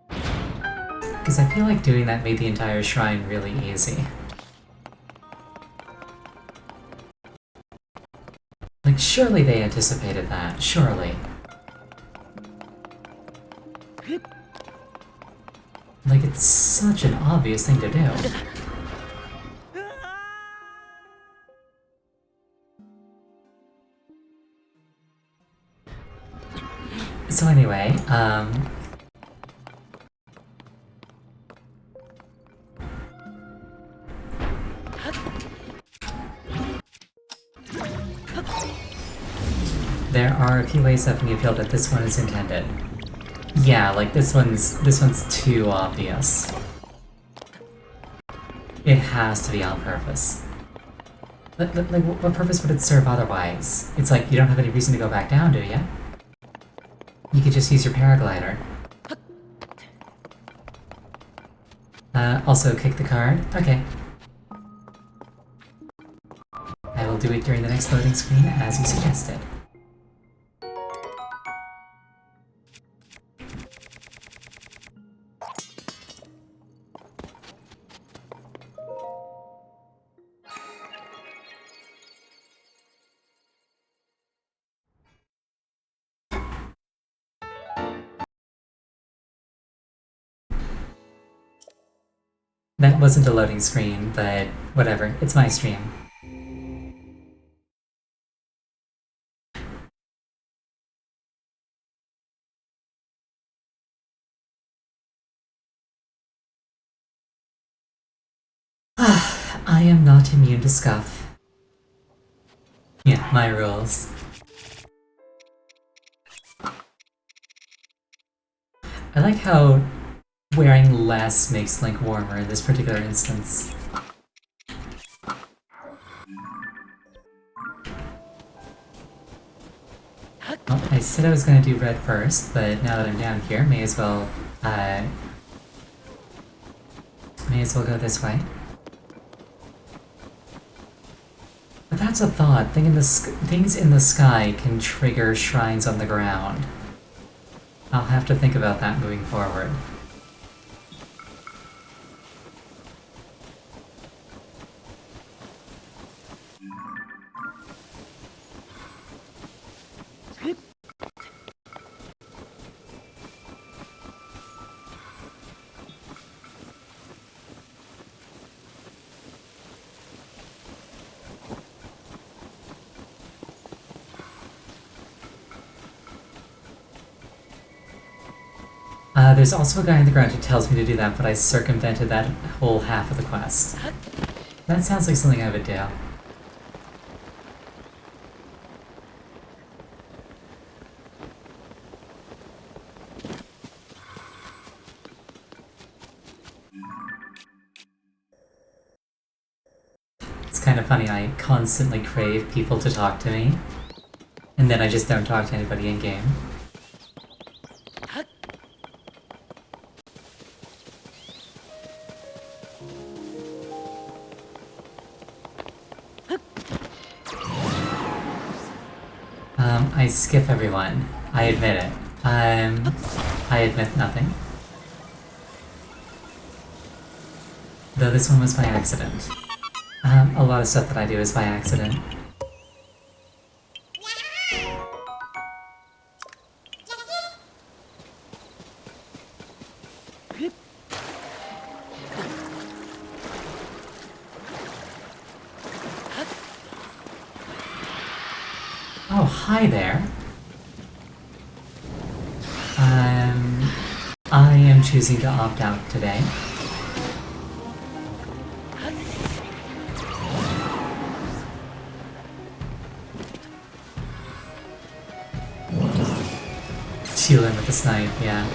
Because I feel like doing that made the entire shrine really easy. Like, surely they anticipated that, surely. Like, it's such an obvious thing to do. So anyway, there are a few ways that me feel that this one is intended. Yeah, like this one's too obvious. It has to be on purpose. Like, what purpose would it serve otherwise? It's like, you don't have any reason to go back down, do you? You could just use your paraglider. Also kick the card? Okay. I will do it during the next loading screen as you suggested. That wasn't a loading screen, but whatever, it's my stream. I am not immune to scuff. Yeah, my rules. I like how wearing less makes Link warmer in this particular instance. Well, I said I was going to do red first, but now that I'm down here, may as well go this way. But that's a thought. Things in the sky can trigger shrines on the ground. I'll have to think about that moving forward. There's also a guy on the ground who tells me to do that, but I circumvented that whole half of the quest. That sounds like something I would do. It's kind of funny, I constantly crave people to talk to me, and then I just don't talk to anybody in-game. I skip everyone. I admit it. I admit nothing. Though this one was by accident. A lot of stuff that I do is by accident. Oh, hi there. I am choosing to opt out today. Chilling with the snipe, yeah.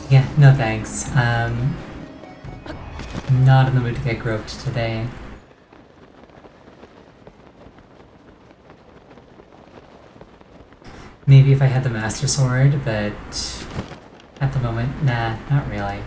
Yeah, no thanks. Not in the mood to get groped today. Maybe if I had the Master Sword, but at the moment, nah, not really.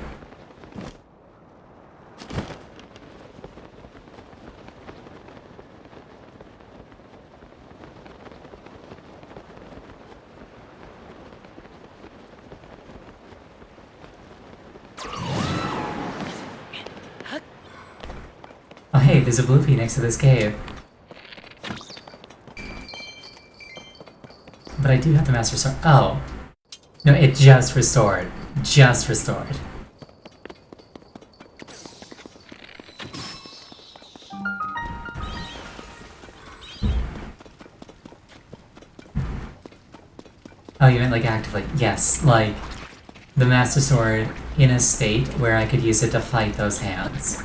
Oh hey, there's a Blupee next to this cave. But I do have the Master Sword. Oh. No, it just restored. Just restored. Oh, you meant like actively? Yes, like the Master Sword in a state where I could use it to fight those hands.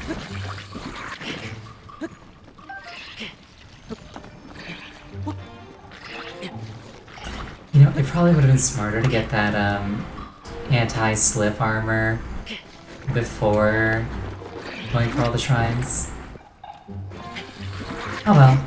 You know, it probably would have been smarter to get that anti-slip armor before going for all the shrines. Oh well.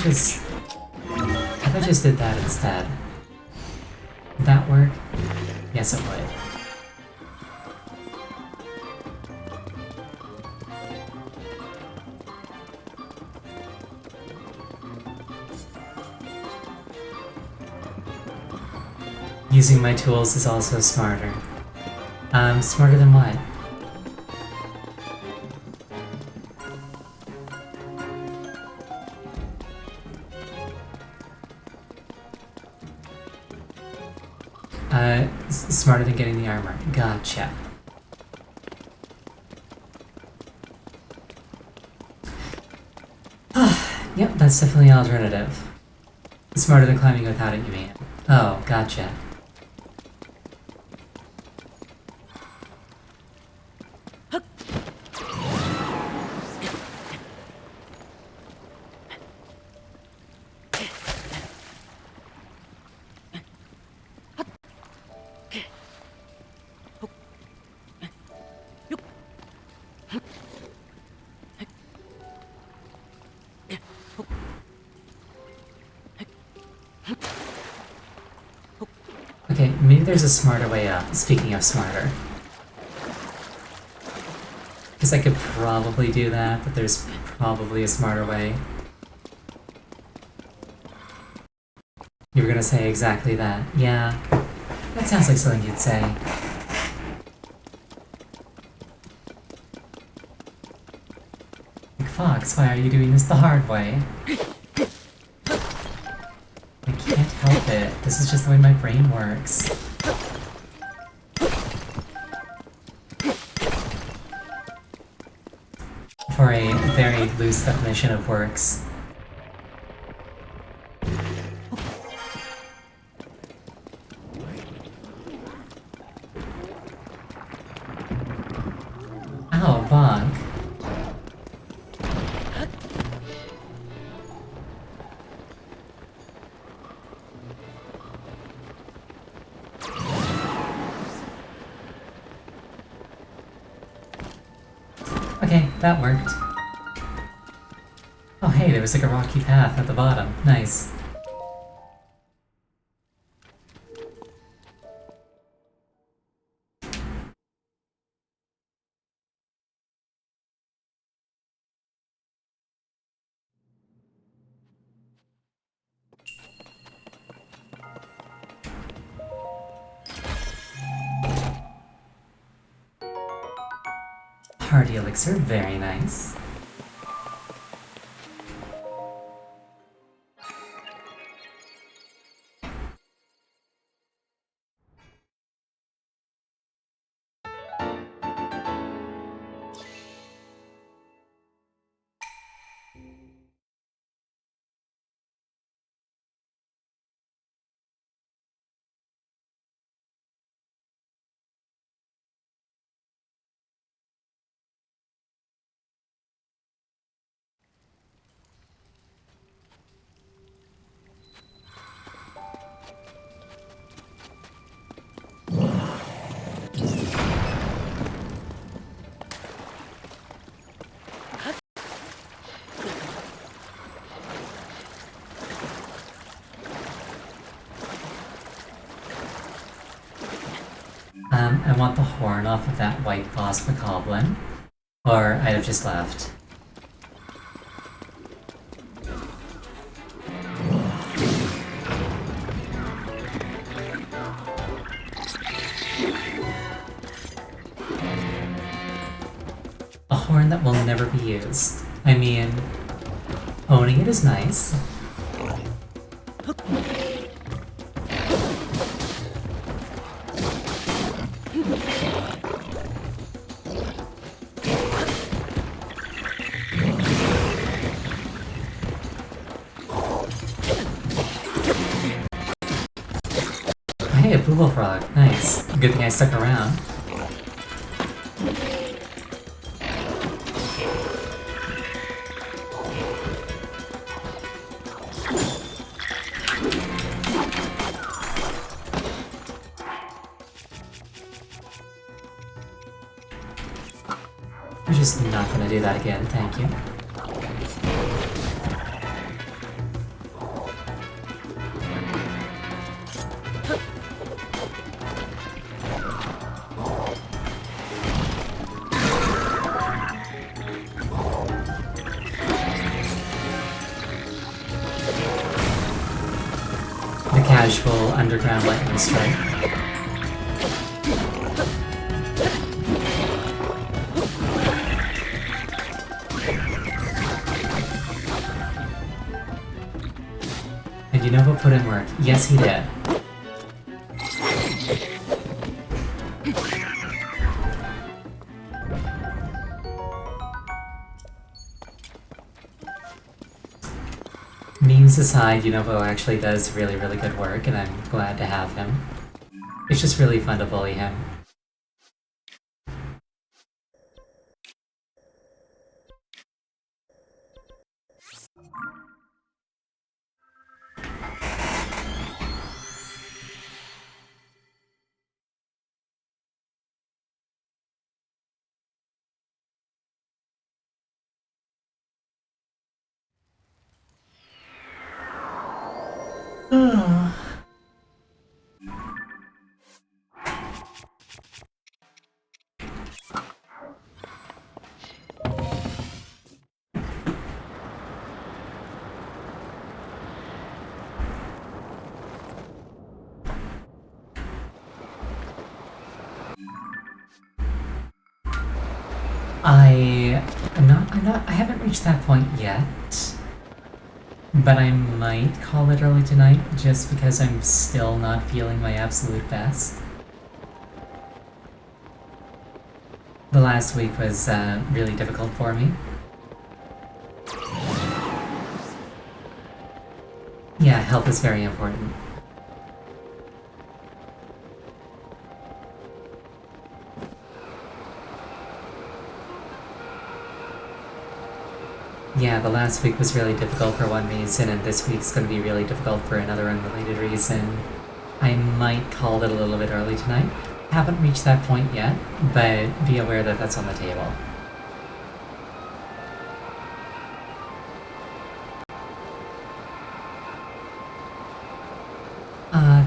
If I just did that instead, would that work? Yes, it would. Using my tools is also smarter. Smarter than what? Smarter than getting the armor. Gotcha. Yep, that's definitely an alternative. Smarter than climbing without it, you mean? Oh, gotcha. Okay, maybe there's a smarter way up, speaking of smarter. Because I could probably do that, but there's probably a smarter way. You were gonna say exactly that. Yeah, that sounds like something you'd say. Like, Fox, why are you doing this the hard way? I can't help it. This is just the way my brain works. For a very loose definition of works. Ow, bonk. Okay, that worked. Oh hey, there was like a rocky path at the bottom. Nice. Hardy elixir, very nice. I want the horn off of that white Phosphogoblin, or I'd have just left. A horn that will never be used. I mean, owning it is nice. Hey, a Booble Frog. Nice. Good thing I stuck around. We're just not gonna do that again, thank you. The casual underground lightning strike. And Unova put in work. Yes, he did. Memes aside, Unova actually does really, really good work, and I'm glad to have him. It's just really fun to bully him. I haven't reached that point yet, but I might call it early tonight just because I'm still not feeling my absolute best. The last week was really difficult for me. Yeah, health is very important. Yeah, the last week was really difficult for one reason, and this week's going to be really difficult for another unrelated reason. I might call it a little bit early tonight. Haven't reached that point yet, but be aware that that's on the table.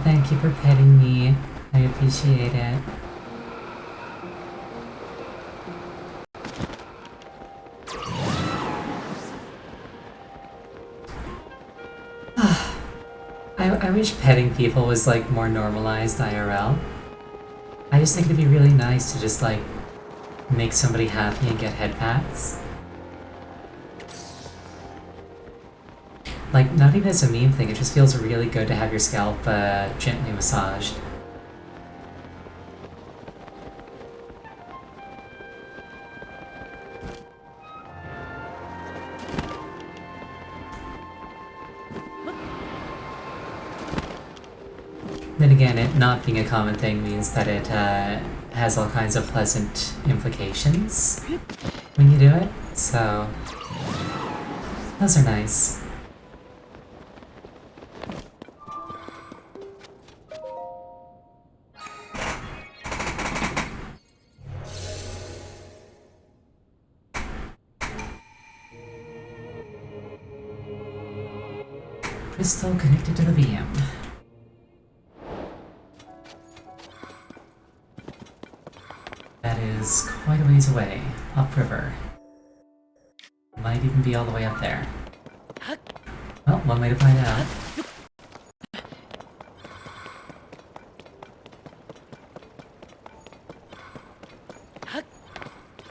Thank you for petting me. I appreciate it. I wish petting people was like more normalized IRL. I just think it'd be really nice to just like make somebody happy and get head pats. Like, not even as a meme thing, it just feels really good to have your scalp gently massaged. Then again, it not being a common thing means that it has all kinds of pleasant implications when you do it, so those are nice. Crystal connected to the VM. That is quite a ways away, upriver. Might even be all the way up there. Well, one way to find out.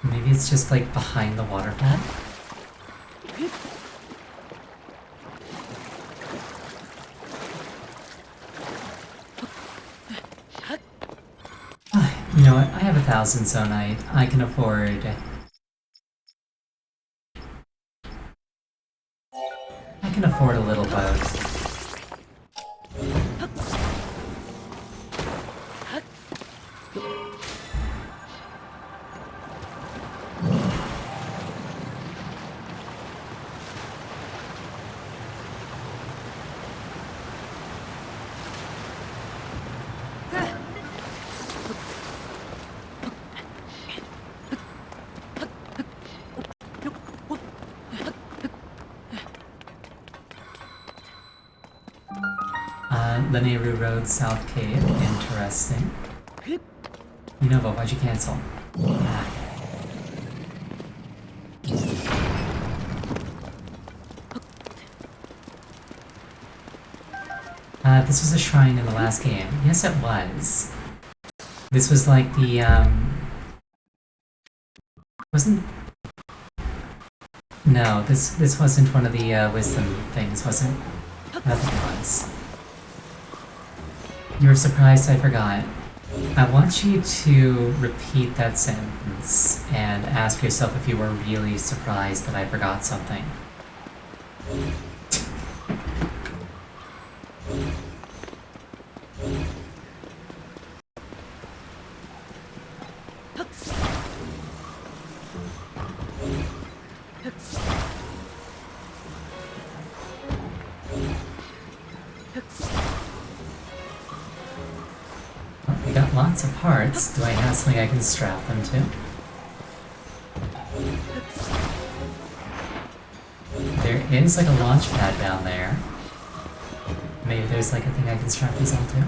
Maybe it's just like behind the waterfall? You know what, I have 1,000 Zonite. I can afford... I can afford a little boat. Lanayru Road, South Cave. Interesting. Unova, why'd you cancel? This was a shrine in the last game. Yes, it was. This was like the, wasn't... No, this wasn't one of the, wisdom things, was it? I think it was. You were surprised I forgot. I want you to repeat that sentence and ask yourself if you were really surprised that I forgot something. We got lots of parts. Do I have something I can strap them to? There is like a launch pad down there. Maybe there's like a thing I can strap these all to?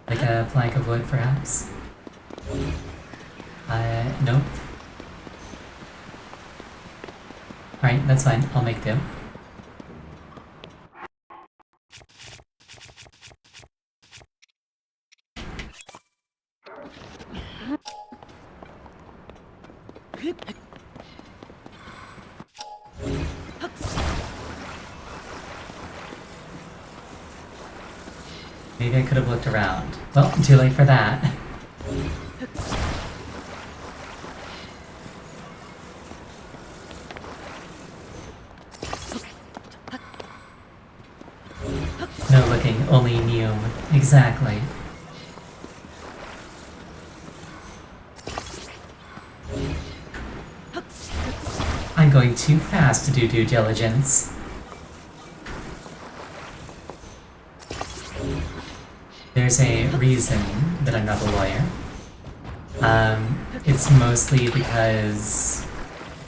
Like a plank of wood, perhaps? Nope. Alright, that's fine. I'll make do. Maybe I could have looked around. Well, too late for that. No looking, only Neum. Exactly. I'm going too fast to do due diligence. There's a reason that I'm not a lawyer. It's mostly because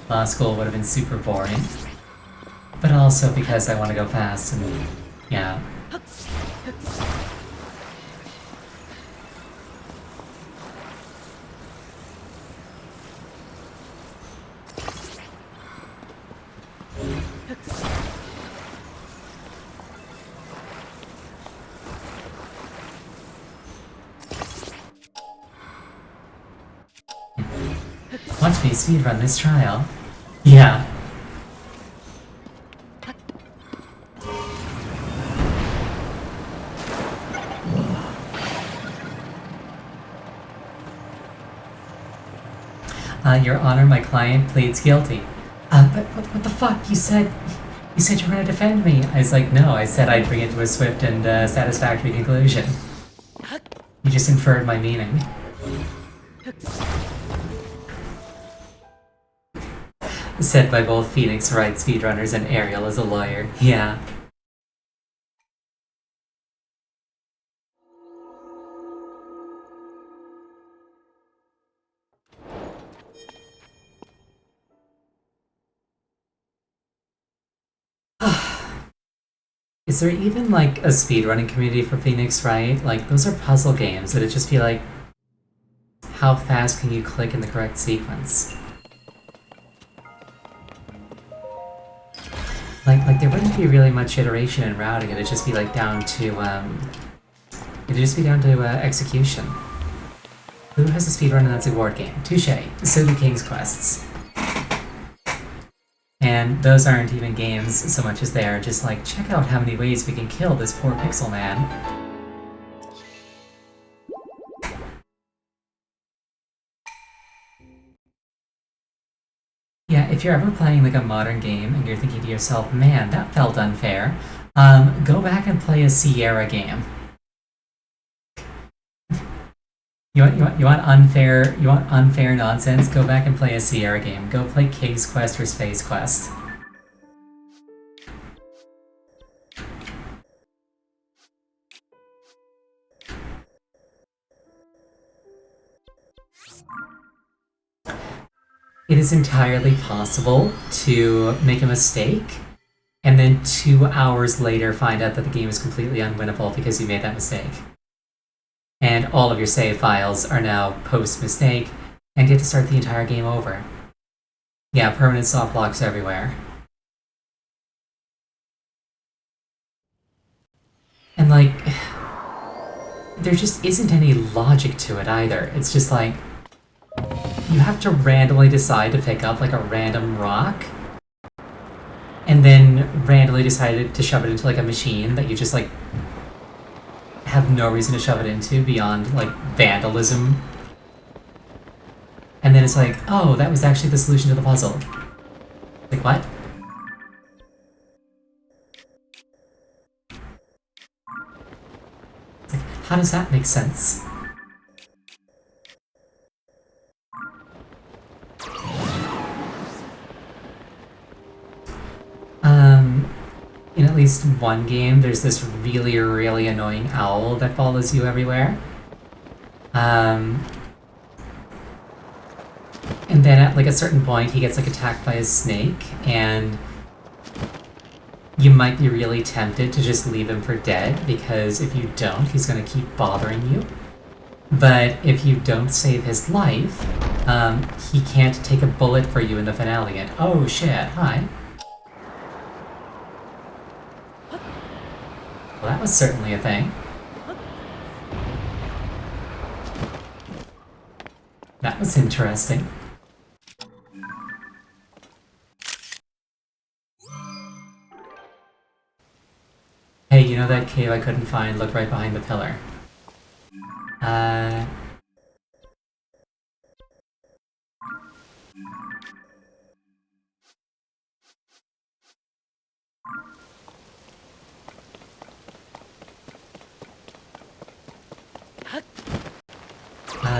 law school would have been super boring, but also because I want to go fast and, yeah. Watch me speedrun this trial. Yeah. Your Honor, my client pleads guilty. But what the fuck? You said you were gonna defend me. I was like, no, I said I'd bring it to a swift and satisfactory conclusion. You just inferred my meaning. Said by both Phoenix Wright speedrunners and Ariel as a lawyer. Yeah. Is there even like a speedrunning community for Phoenix Wright? Like, those are puzzle games. It'd just be like, how fast can you click in the correct sequence? Like there wouldn't be really much iteration in routing. It'd just be like down to execution. Who has a speedrun and that's a board game? Touche. So do King's Quests. And those aren't even games so much as they are just like, check out how many ways we can kill this poor pixel man. Yeah, if you're ever playing like a modern game and you're thinking to yourself, man, that felt unfair, go back and play a Sierra game. You want unfair nonsense? Go back and play a Sierra game. Go play King's Quest or Space Quest. It is entirely possible to make a mistake and then 2 hours later find out that the game is completely unwinnable because you made that mistake. And all of your save files are now post-mistake, and you have to start the entire game over. Yeah, permanent soft locks everywhere. there just isn't any logic to it either. It's just like, you have to randomly decide to pick up like a random rock, and then randomly decided to shove it into like a machine that you just like have no reason to shove it into beyond like vandalism. And then it's like, oh, that was actually the solution to the puzzle. Like, what? Like, how does that make sense? In at least one game, there's this really, really annoying owl that follows you everywhere. And then at like a certain point, he gets like attacked by a snake, and you might be really tempted to just leave him for dead, because if you don't, he's gonna keep bothering you. But if you don't save his life, he can't take a bullet for you in the finale, and oh shit, hi. Well, that was certainly a thing. That was interesting. Hey, you know that cave I couldn't find? Look right behind the pillar.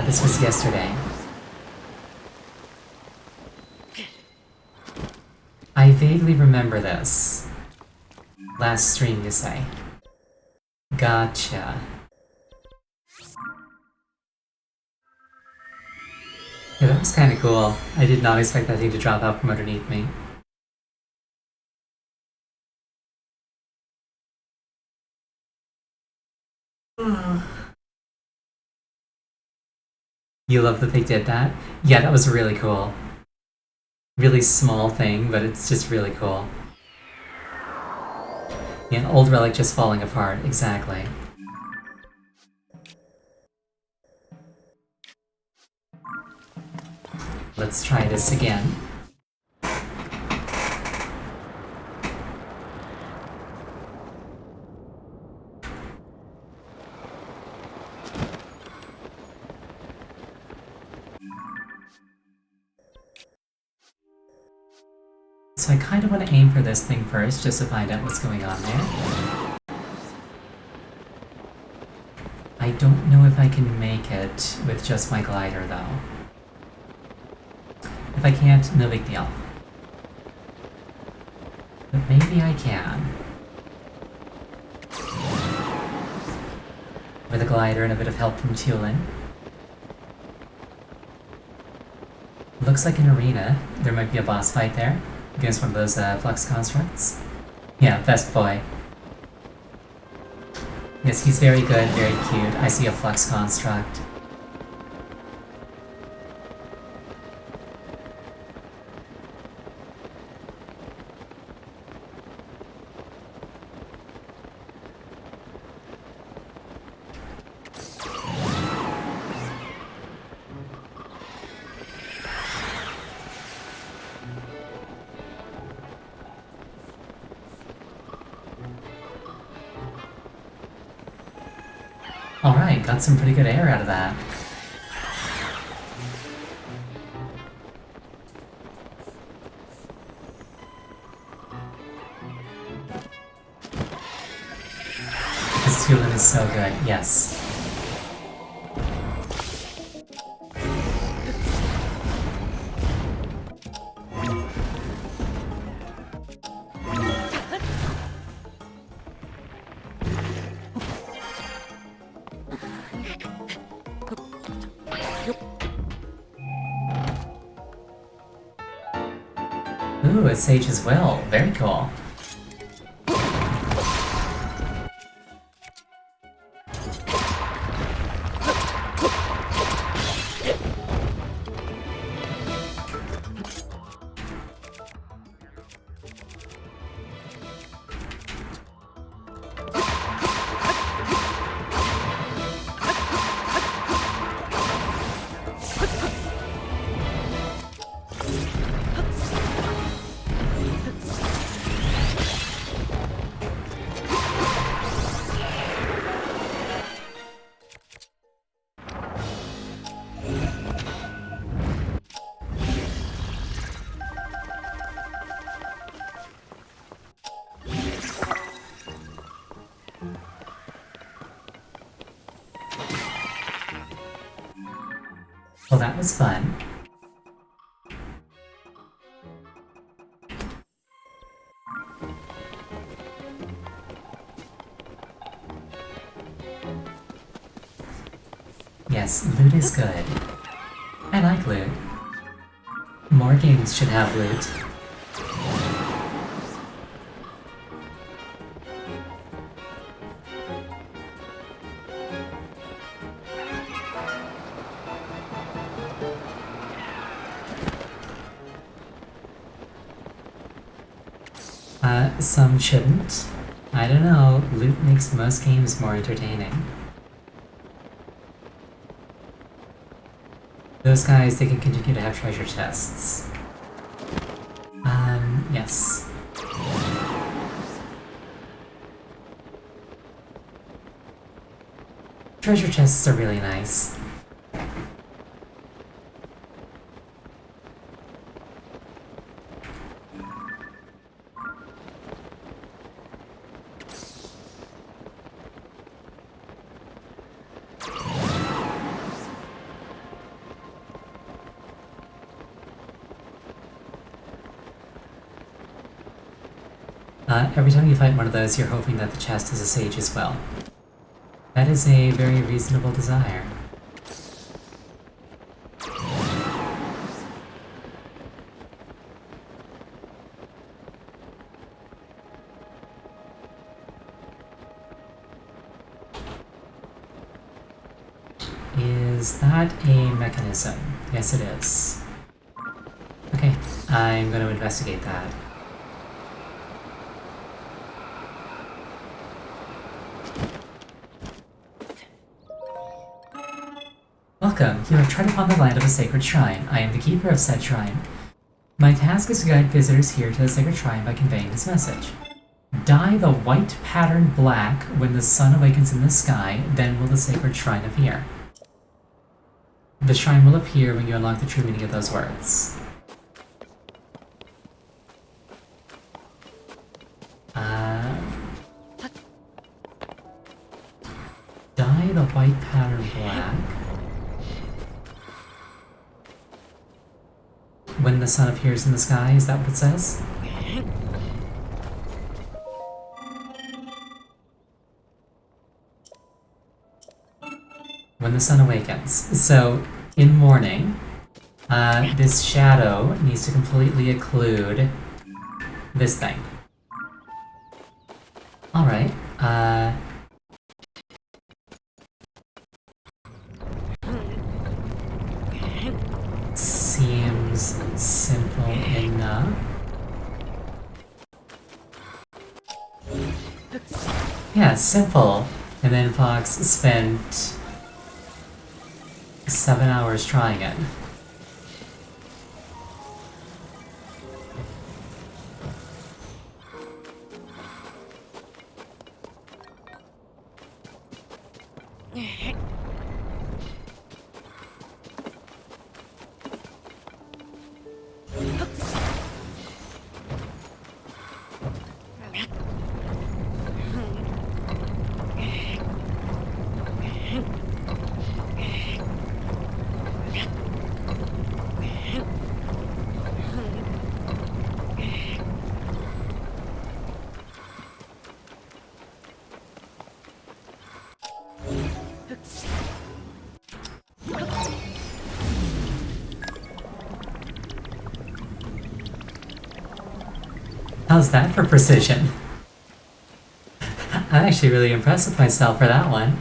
This was yesterday. I vaguely remember this. Last stream, you say? Gotcha. Yeah, that was kinda cool. I did not expect that thing to drop out from underneath me. You love that they did that? Yeah, that was really cool. Really small thing, but it's just really cool. Yeah, an old relic just falling apart, exactly. Let's try this again. So I kind of want to aim for this thing first, just to find out what's going on there. I don't know if I can make it with just my glider, though. If I can't, no big deal. But maybe I can. With a glider and a bit of help from Tulin. Looks like an arena. There might be a boss fight there. Against one of those flux constructs. Yeah, best boy. Yes, he's very good, very cute. I see a flux construct. Alright, got some pretty good air out of that. This Tulin is so good, yes. Ooh, a sage as well. Very cool. that was fun. Yes, loot is good. I like loot. More games should have loot. Some shouldn't. I don't know, loot makes most games more entertaining. Those guys, they can continue to have treasure chests. Yes. Treasure chests are really nice. Every time you fight one of those, you're hoping that the chest is a sage as well. That is a very reasonable desire. Is that a mechanism? Yes, it is. Okay, I'm going to investigate that. Welcome, you have tread upon the land of a sacred shrine. I am the keeper of said shrine. My task is to guide visitors here to the sacred shrine by conveying this message. Dye the white pattern black when the sun awakens in the sky, then will the sacred shrine appear. The shrine will appear when you unlock the true meaning of those words. Dye the white pattern black when the sun appears in the sky, is that what it says? When the sun awakens. So, in morning, this shadow needs to completely occlude this thing. Alright, seems simple enough. Yeah, simple. And then Fox spent 7 hours trying it. How's that for precision? I'm actually really impressed with myself for that one.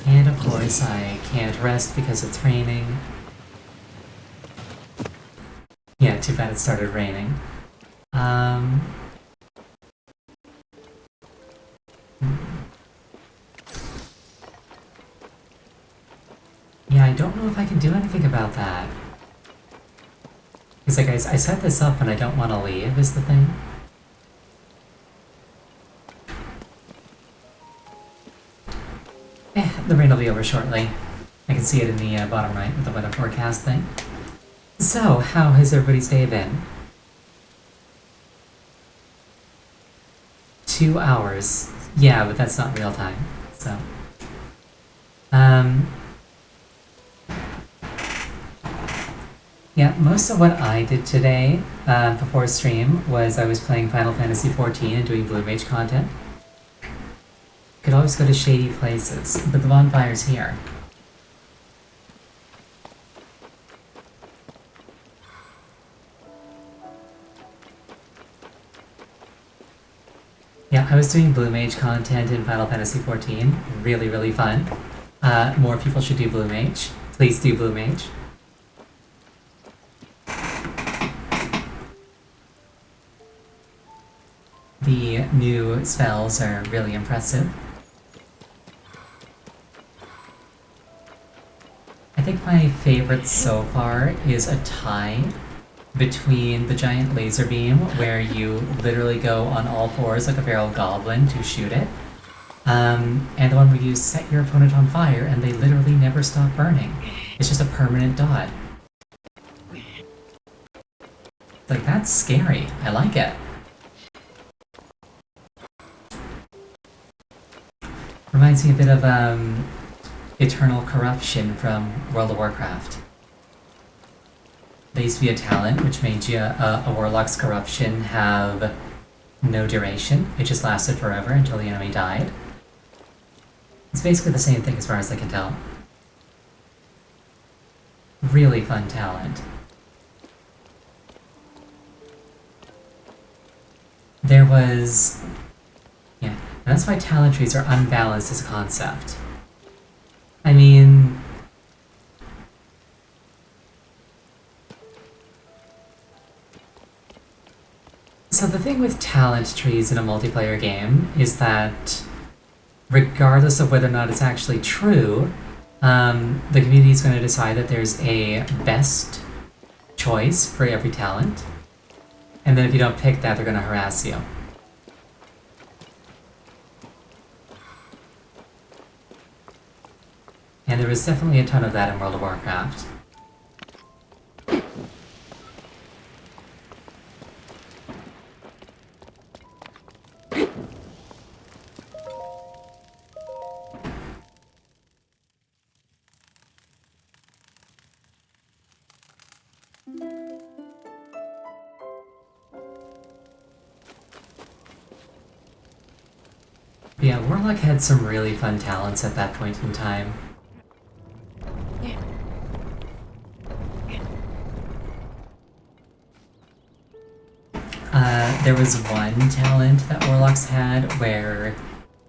And of course I can't rest because it's raining. Yeah, too bad it started raining. Yeah, I don't know if I can do anything about that. Because like I set this up and I don't want to leave is the thing. The rain will be over shortly. I can see it in the bottom right with the weather forecast thing. So, how has everybody's day been? 2 hours. Yeah, but that's not real time. So, yeah, most of what I did today before stream was I was playing Final Fantasy XIV and doing Blue Mage content. Could always go to shady places, but the bonfire's here. Yeah, I was doing Blue Mage content in Final Fantasy XIV. Really, really fun. More people should do Blue Mage. Please do Blue Mage. The new spells are really impressive. I think my favorite so far is a tie between the giant laser beam, where you literally go on all fours like a feral goblin to shoot it, and the one where you set your opponent on fire and they literally never stop burning. It's just a permanent dot. Like, that's scary. I like it. Reminds me a bit of Eternal Corruption from World of Warcraft. There used to be a talent which made you a Warlock's Corruption have no duration. It just lasted forever until the enemy died. It's basically the same thing as far as I can tell. Really fun talent. There was... yeah, and that's why talent trees are unbalanced as a concept. I mean... so the thing with talent trees in a multiplayer game is that regardless of whether or not it's actually true, the community is going to decide that there's a best choice for every talent, and then if you don't pick that, they're going to harass you. And there was definitely a ton of that in World of Warcraft. Yeah, Warlock had some really fun talents at that point in time. There was one talent that Warlocks had where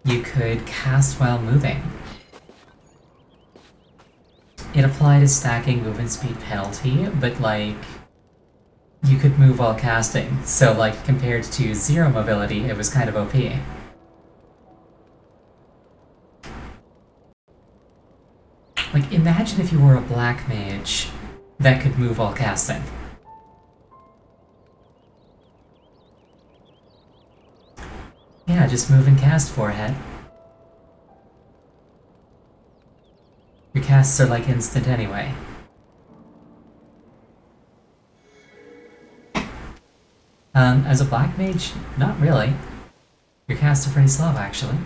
you could cast while moving. It applied a stacking movement speed penalty, but like, you could move while casting. So like, compared to zero mobility, it was kind of OP. Like, imagine if you were a black mage that could move while casting. Yeah, just move and cast, forehead. Your casts are like instant anyway. As a black mage, not really. Your casts are pretty slow, actually.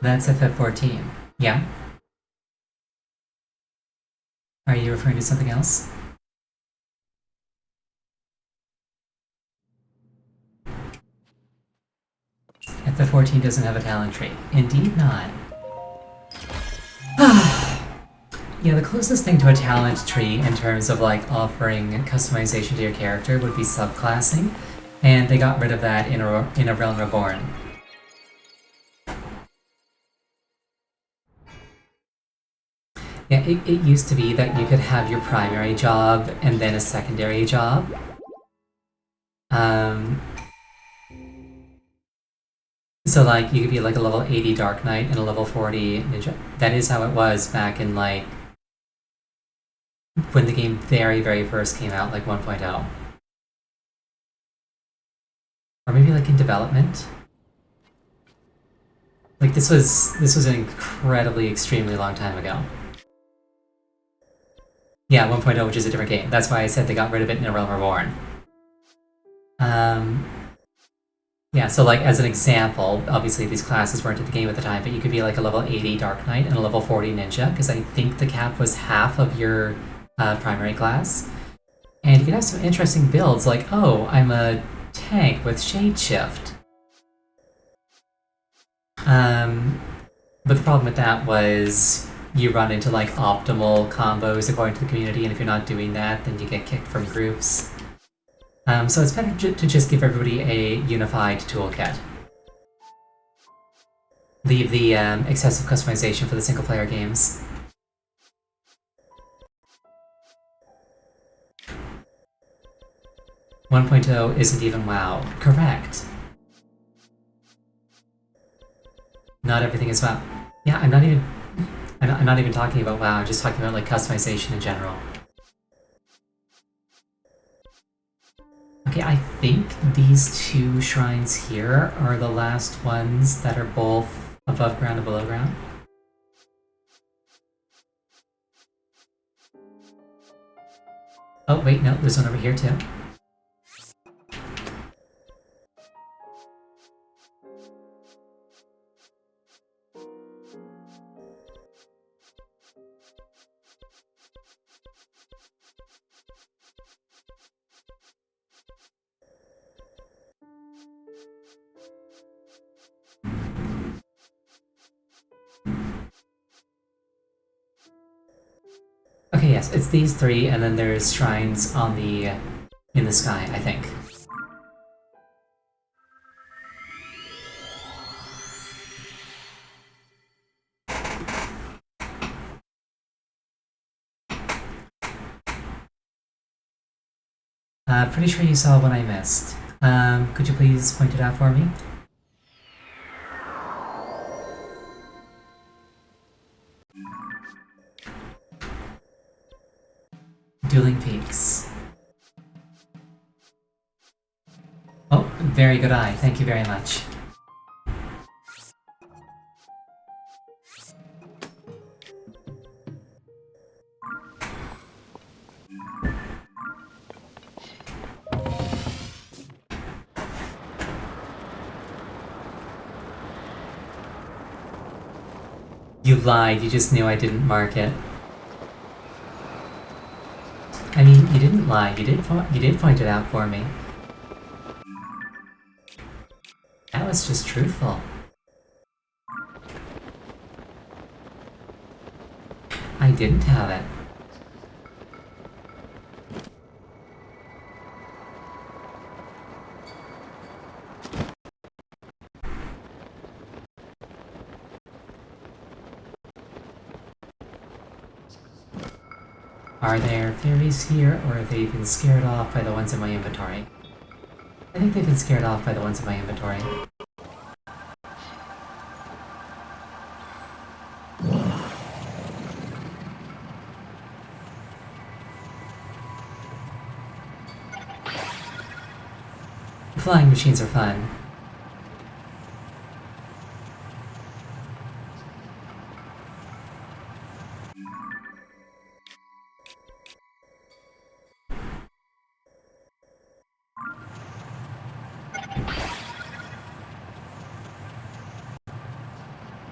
That's FF14. Yeah? Are you referring to something else? FF14 doesn't have a talent tree. Indeed not. Yeah, the closest thing to a talent tree in terms of like offering customization to your character would be subclassing, and they got rid of that in a Realm Reborn. Yeah, it used to be that you could have your primary job and then a secondary job. So like, you could be like a level 80 Dark Knight and a level 40 Ninja. That is how it was back in like, when the game very, very first came out, like 1.0. Or maybe like in development. Like this was an incredibly, extremely long time ago. Yeah, 1.0, which is a different game. That's why I said they got rid of it in A Realm Reborn. Yeah, so like as an example, obviously these classes weren't in the game at the time, but you could be like a level 80 Dark Knight and a level 40 Ninja, because I think the cap was half of your primary class. And you could have some interesting builds, like, oh, I'm a tank with Shade Shift. But the problem with that was you run into like optimal combos according to the community, and if you're not doing that, then you get kicked from groups. So it's better to just give everybody a unified toolkit. Leave the excessive customization for the single-player games. One point oh isn't even WoW. Correct. Not everything is WoW. Yeah, I'm not even talking about WoW. I'm just talking about like customization in general. Okay, I think these two shrines here are the last ones that are both above ground and below ground. Oh, wait, no, there's one over here too. Okay, yes, it's these three, and then there's shrines on the in the sky, I think. Pretty sure you saw one I missed. Could you please point it out for me? Dueling Peaks. Oh, very good eye. Thank you very much. You lied, you just knew I didn't mark it. I mean, you didn't lie, you did point it out for me. That was just truthful. I didn't have it. Are there fairies here, or have they been scared off by the ones in my inventory? I think they've been scared off by the ones in my inventory. Flying machines are fun.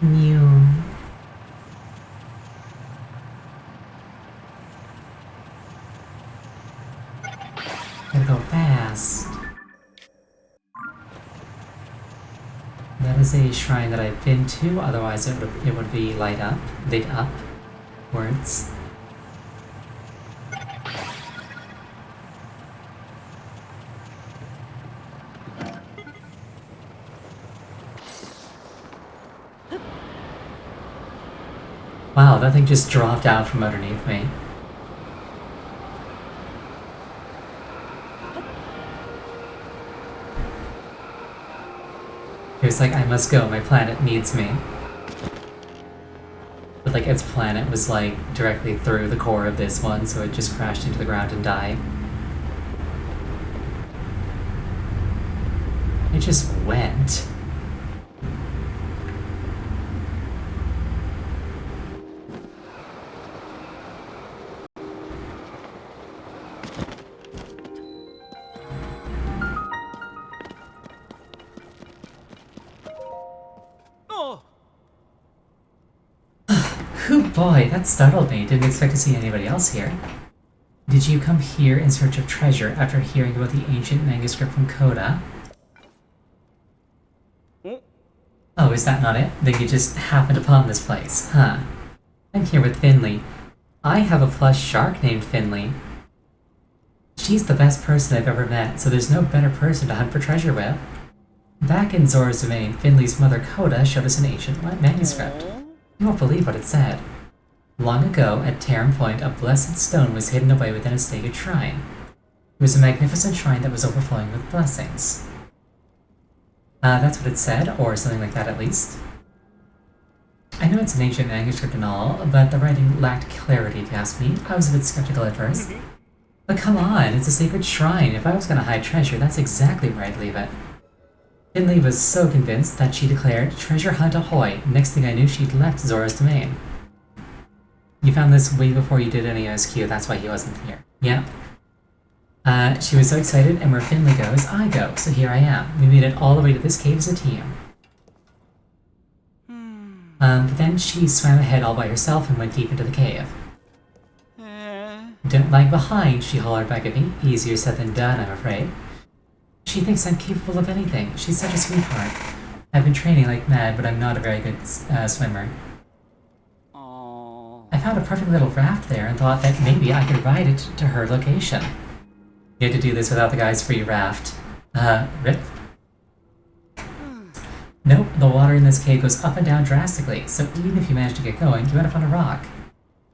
Mew. Gotta go fast. That is a shrine that I've been to, otherwise it would be lit up words. Wow, that thing just dropped out from underneath me. It was like, I must go, my planet needs me. But like, its planet was like directly through the core of this one, so it just crashed into the ground and died. just went? Oh boy, that startled me. Didn't expect to see anybody else here. Did you come here in search of treasure after hearing about the ancient manuscript from Coda? Oh, is that not it? Then you just happened upon this place, huh? I'm here with Finley. I have a plush shark named Finley. She's the best person I've ever met, so there's no better person to hunt for treasure with. Back in Zora's domain, Finley's mother Coda showed us an ancient manuscript. You won't believe what it said. Long ago, at Tarim Point, a blessed stone was hidden away within a sacred shrine. It was a magnificent shrine that was overflowing with blessings. That's what it said, or something like that at least. I know it's an ancient manuscript and all, but the writing lacked clarity if you ask me. I was a bit skeptical at first. But come on, it's a sacred shrine. If I was gonna hide treasure, that's exactly where I'd leave it. Finley was so convinced that she declared, "Treasure hunt ahoy!" Next thing I knew, she'd left Zora's domain. You found this way before you did any OSQ, that's why he wasn't here. Yep. She was so excited, and where Finley goes, I go, so here I am. We made it all the way to this cave as a team. But then she swam ahead all by herself and went deep into the cave. Don't lag behind, she hollered back at me. Easier said than done, I'm afraid. She thinks I'm capable of anything. She's such a sweetheart. I've been training like mad, but I'm not a very good swimmer. I found a perfect little raft there and thought that maybe I could ride it to her location. You had to do this without the guy's free raft. Rip? Nope, the water in this cave goes up and down drastically, so even if you manage to get going, you end up on a rock.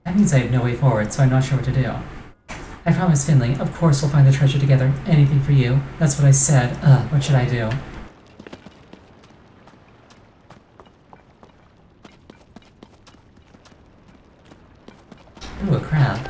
That means I have no way forward, so I'm not sure what to do. I promised Finley, of course we'll find the treasure together. Anything for you. That's what I said. What should I do? Ooh, a crab.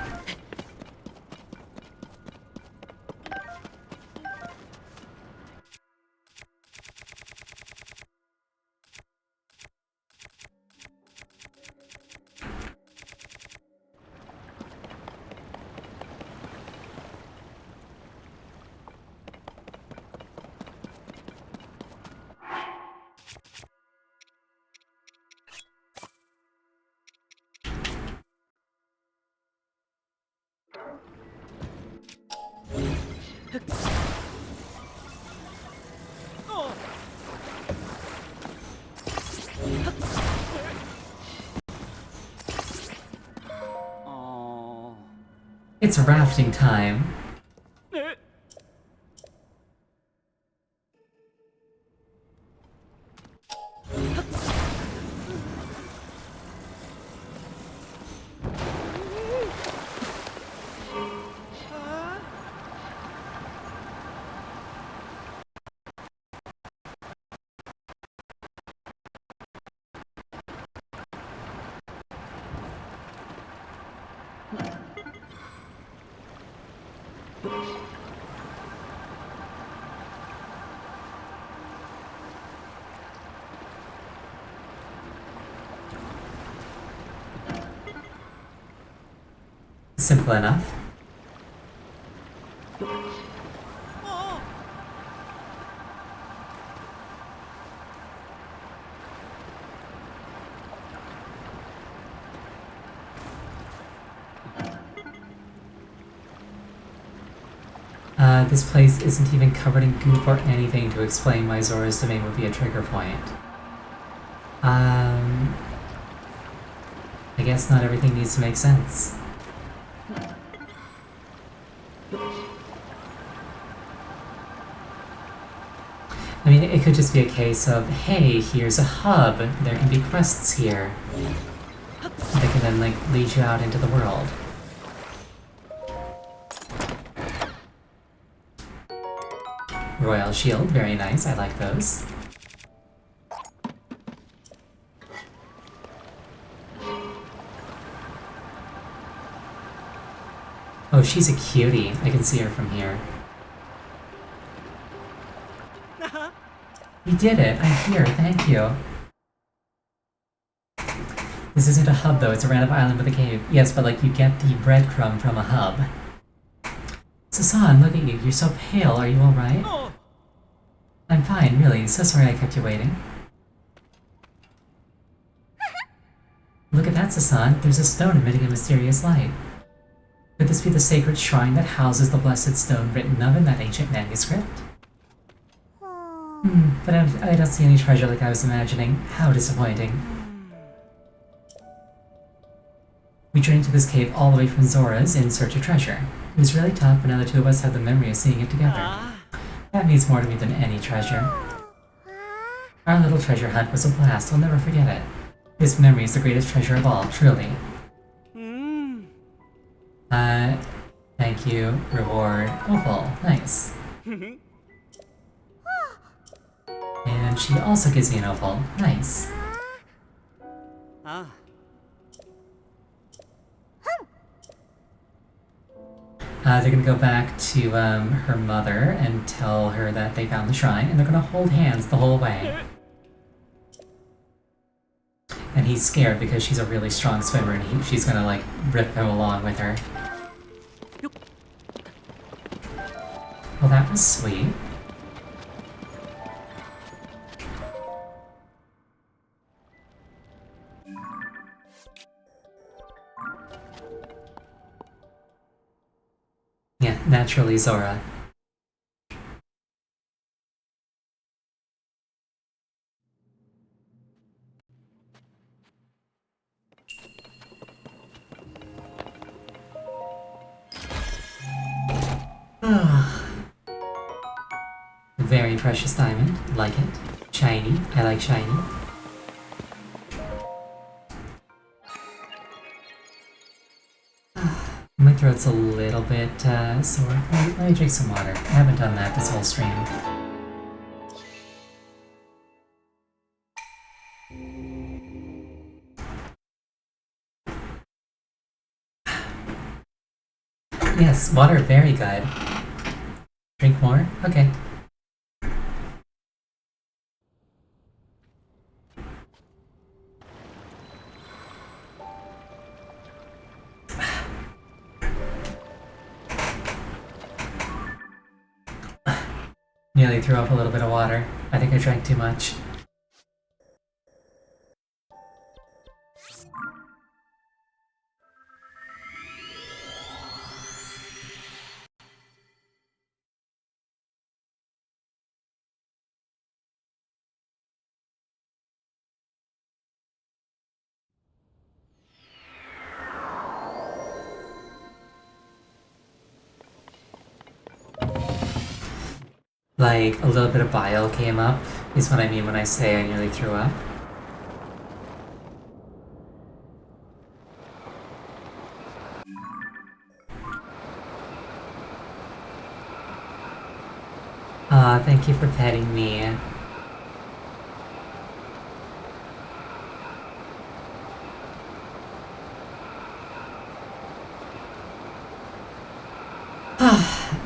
It's rafting time. Simple enough. This place isn't even covered in goop or anything to explain why Zora's domain would be a trigger point. I guess not everything needs to make sense. I mean, it could just be a case of, hey, here's a hub, there can be quests here. That can then, like, lead you out into the world. Royal Shield, very nice, I like those. Oh, she's a cutie. I can see her from here. You did it! I'm here, thank you. This isn't a hub though, it's a random island with a cave. Yes, but like you get the breadcrumb from a hub. Sasan, look at you, you're so pale, are you alright? I'm fine, really, so sorry I kept you waiting. Look at that, Sasan, there's a stone emitting a mysterious light. Could this be the sacred shrine that houses the blessed stone written of in that ancient manuscript? But I don't see any treasure like I was imagining. How disappointing. We journeyed to this cave all the way from Zora's in search of treasure. It was really tough, but now the two of us have the memory of seeing it together. That means more to me than any treasure. Our little treasure hunt was a blast, I'll never forget it. This memory is the greatest treasure of all, truly. Thank you. Reward. Opal. Nice. And she also gives me an opal. Nice. They're gonna go back to her mother and tell her that they found the shrine, and they're gonna hold hands the whole way. And he's scared because she's a really strong swimmer, and she's gonna like rip him along with her. Well, that was sweet. Yeah, naturally Zora. Very precious diamond. Like it. Shiny. I like shiny. My throat's a little bit sore. Let me drink some water. I haven't done that this whole stream. Yes, water very good. Drink more? Okay. Nearly threw up a little bit of water. I think I drank too much. Like, a little bit of bile came up, is what I mean when I say I nearly threw up. Aw, thank you for petting me.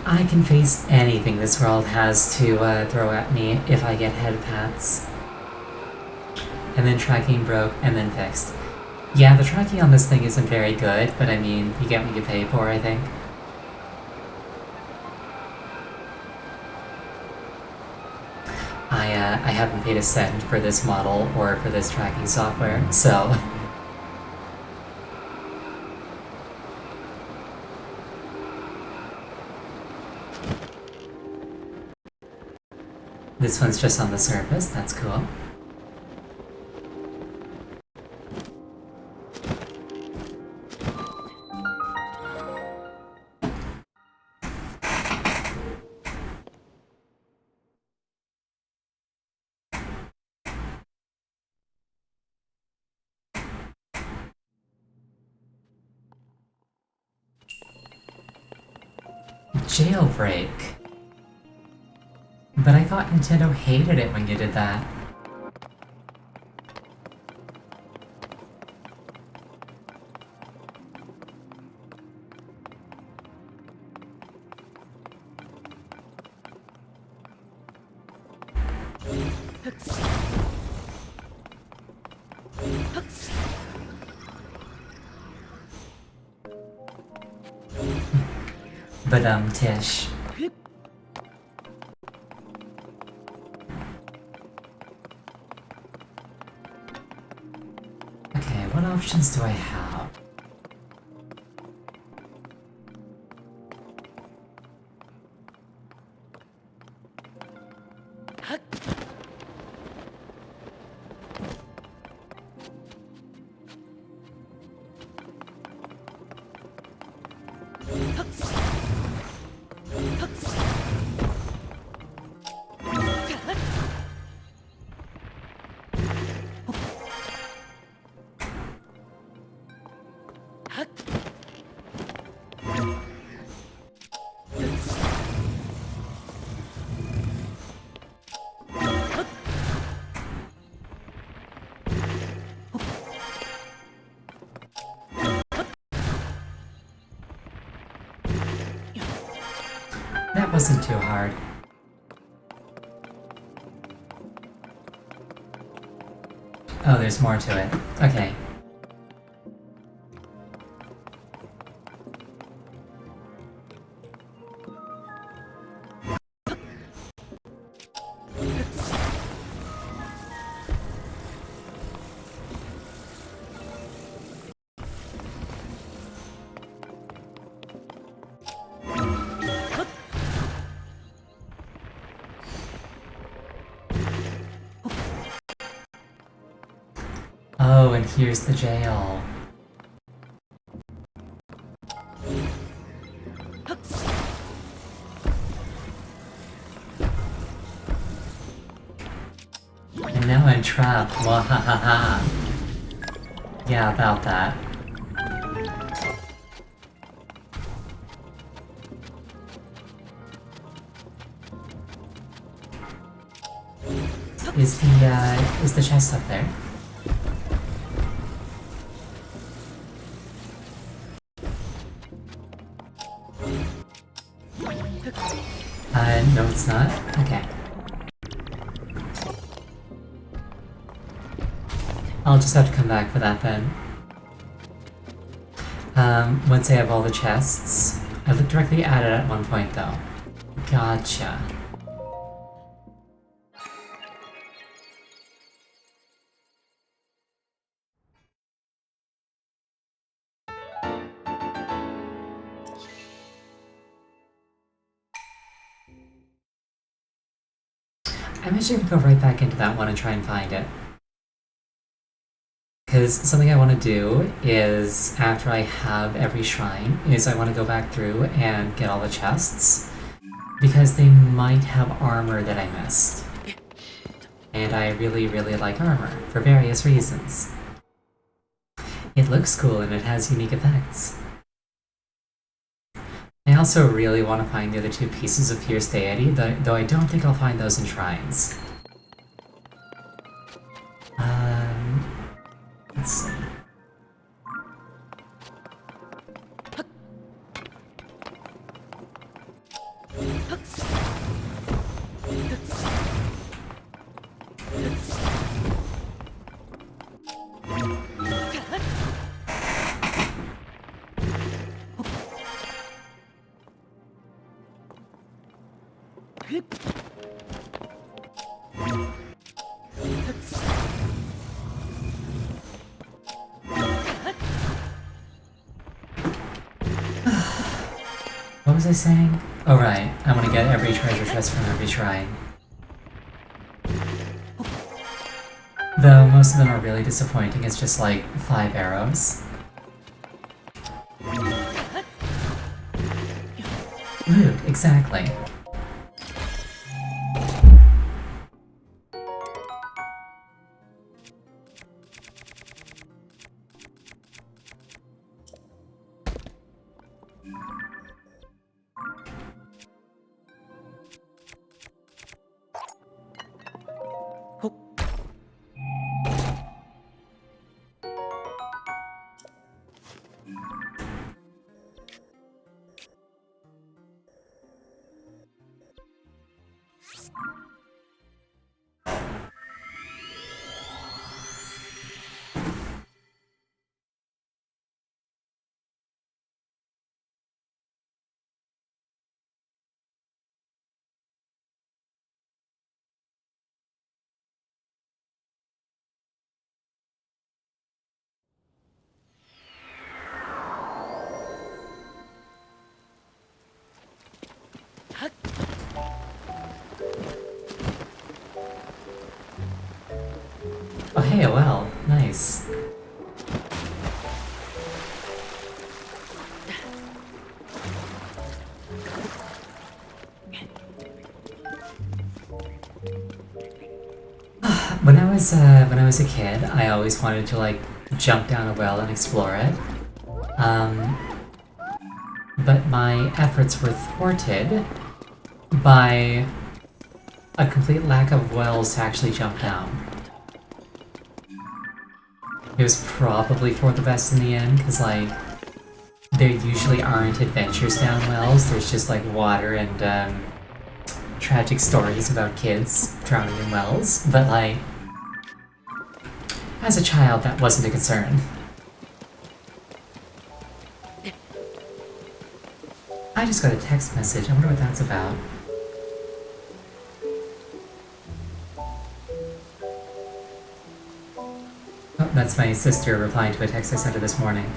I can face anything this world has to throw at me if I get head pats. And then tracking broke, and then fixed. Yeah, the tracking on this thing isn't very good, but I mean, you get what you pay for, I think. I haven't paid a cent for this model or for this tracking software, so... This one's just on the surface, that's cool. Jailbreak. But I thought Nintendo hated it when you did that. But Tish. Okay, what options do I have? That wasn't too hard. Oh, there's more to it. Okay. Oh, and here's the jail. And now I'm trapped. Wahahaha. Yeah, about that. Is the chest up there? No it's not? Okay. I'll just have to come back for that then. Once I have all the chests. I looked directly at it at one point though. Gotcha. I'm actually gonna go right back into that one and try and find it. Because something I want to do is, after I have every shrine, is I want to go back through and get all the chests. Because they might have armor that I missed. And I really, really like armor, for various reasons. It looks cool and it has unique effects. I also really want to find the other two pieces of Fierce Deity, though I don't think I'll find those in shrines. Let's see. What was I saying? Oh right, I want to get every treasure chest from every shrine. Though most of them are really disappointing, it's just like 5 arrows. Luke, exactly. a well. Nice. When I was a kid, I always wanted to like jump down a well and explore it. But my efforts were thwarted by a complete lack of wells to actually jump down. It was probably for the best in the end, because like, there usually aren't adventures down wells, there's just like water and tragic stories about kids drowning in wells, but like, as a child that wasn't a concern. I just got a text message, I wonder what that's about. Oh, that's my sister replying to a text I sent her this morning.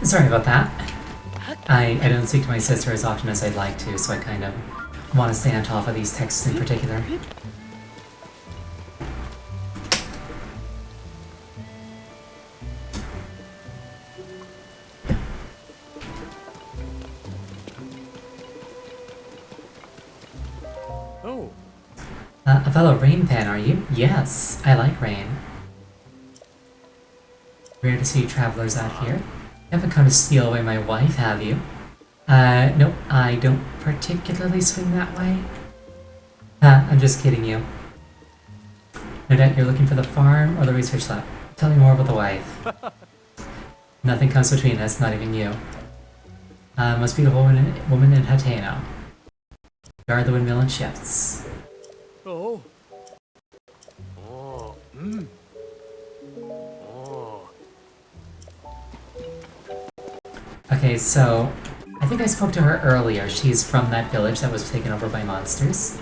Sorry about that. I don't speak to my sister as often as I'd like to, so I kind of want to stay on top of these texts in particular. Oh. A fellow Rain fan, are you? Yes, I like rain. Rare to see travelers out here. You haven't come to steal away my wife, have you? Nope, I don't particularly swing that way. I'm just kidding you. No doubt you're looking for the farm or the research lab. Tell me more about the wife. Nothing comes between us, not even you. Most beautiful woman in Hateno. Guard the windmill and shifts. Oh. Oh. Oh. Okay, so I think I spoke to her earlier. She's from that village that was taken over by monsters.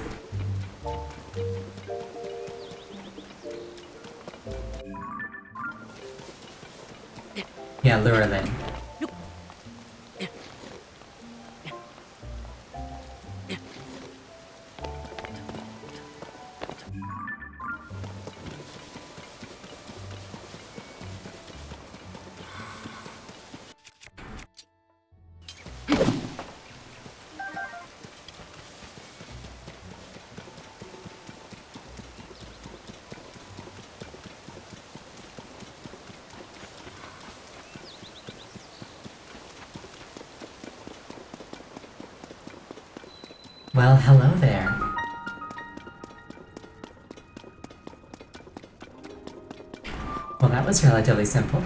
Yeah, Lurelin. Well, hello there. Well, that was relatively simple.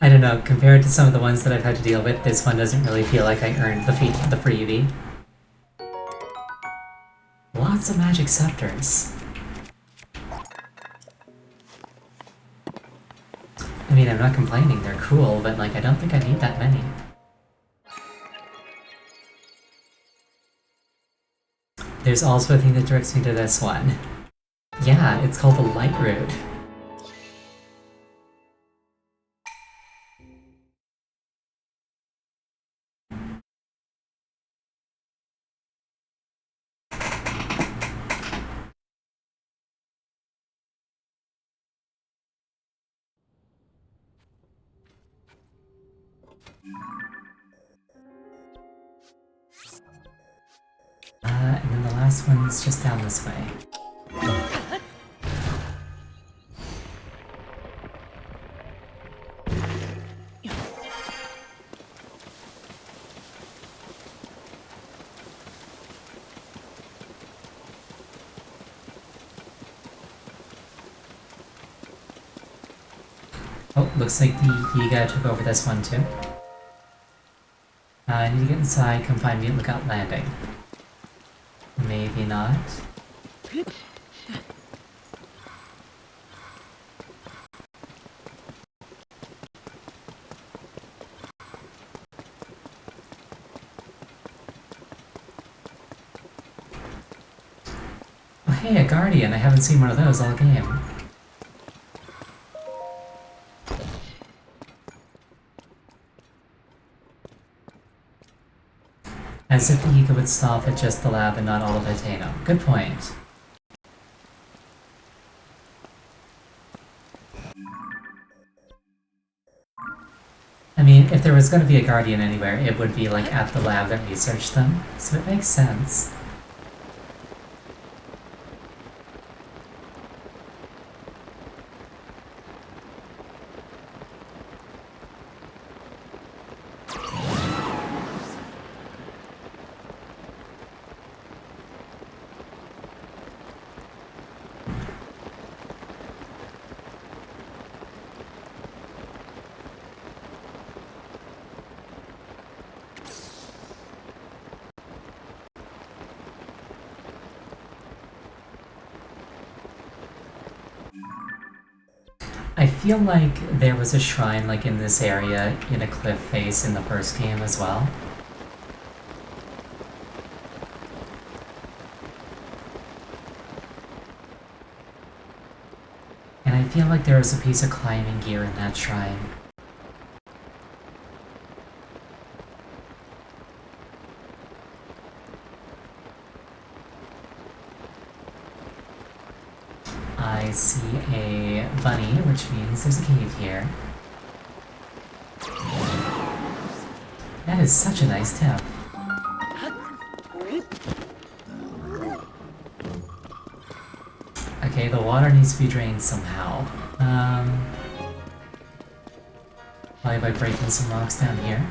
I don't know, compared to some of the ones that I've had to deal with, this one doesn't really feel like I earned the freebie. Lots of magic scepters. I mean, I'm not complaining, they're cool, but like, I don't think I need that many. There's also a thing that directs me to this one. Yeah, it's called the Light Route. And then the last one's just down this way. Oh, looks like the Yiga took over this one too. I need to get inside, come find me at Lookout Landing. Maybe not. Oh hey, a Guardian! I haven't seen one of those all game. As if the Yiga would stop at just the lab and not all of Hateno. Good point. I mean, if there was going to be a Guardian anywhere, it would be like at the lab that researched them, so it makes sense. I feel like there was a shrine like in this area in a cliff face in the first game as well. And I feel like there was a piece of climbing gear in that shrine. I see a bunny, which means there's a cave here. That is such a nice tip. Okay, the water needs to be drained somehow. Probably by breaking some rocks down here.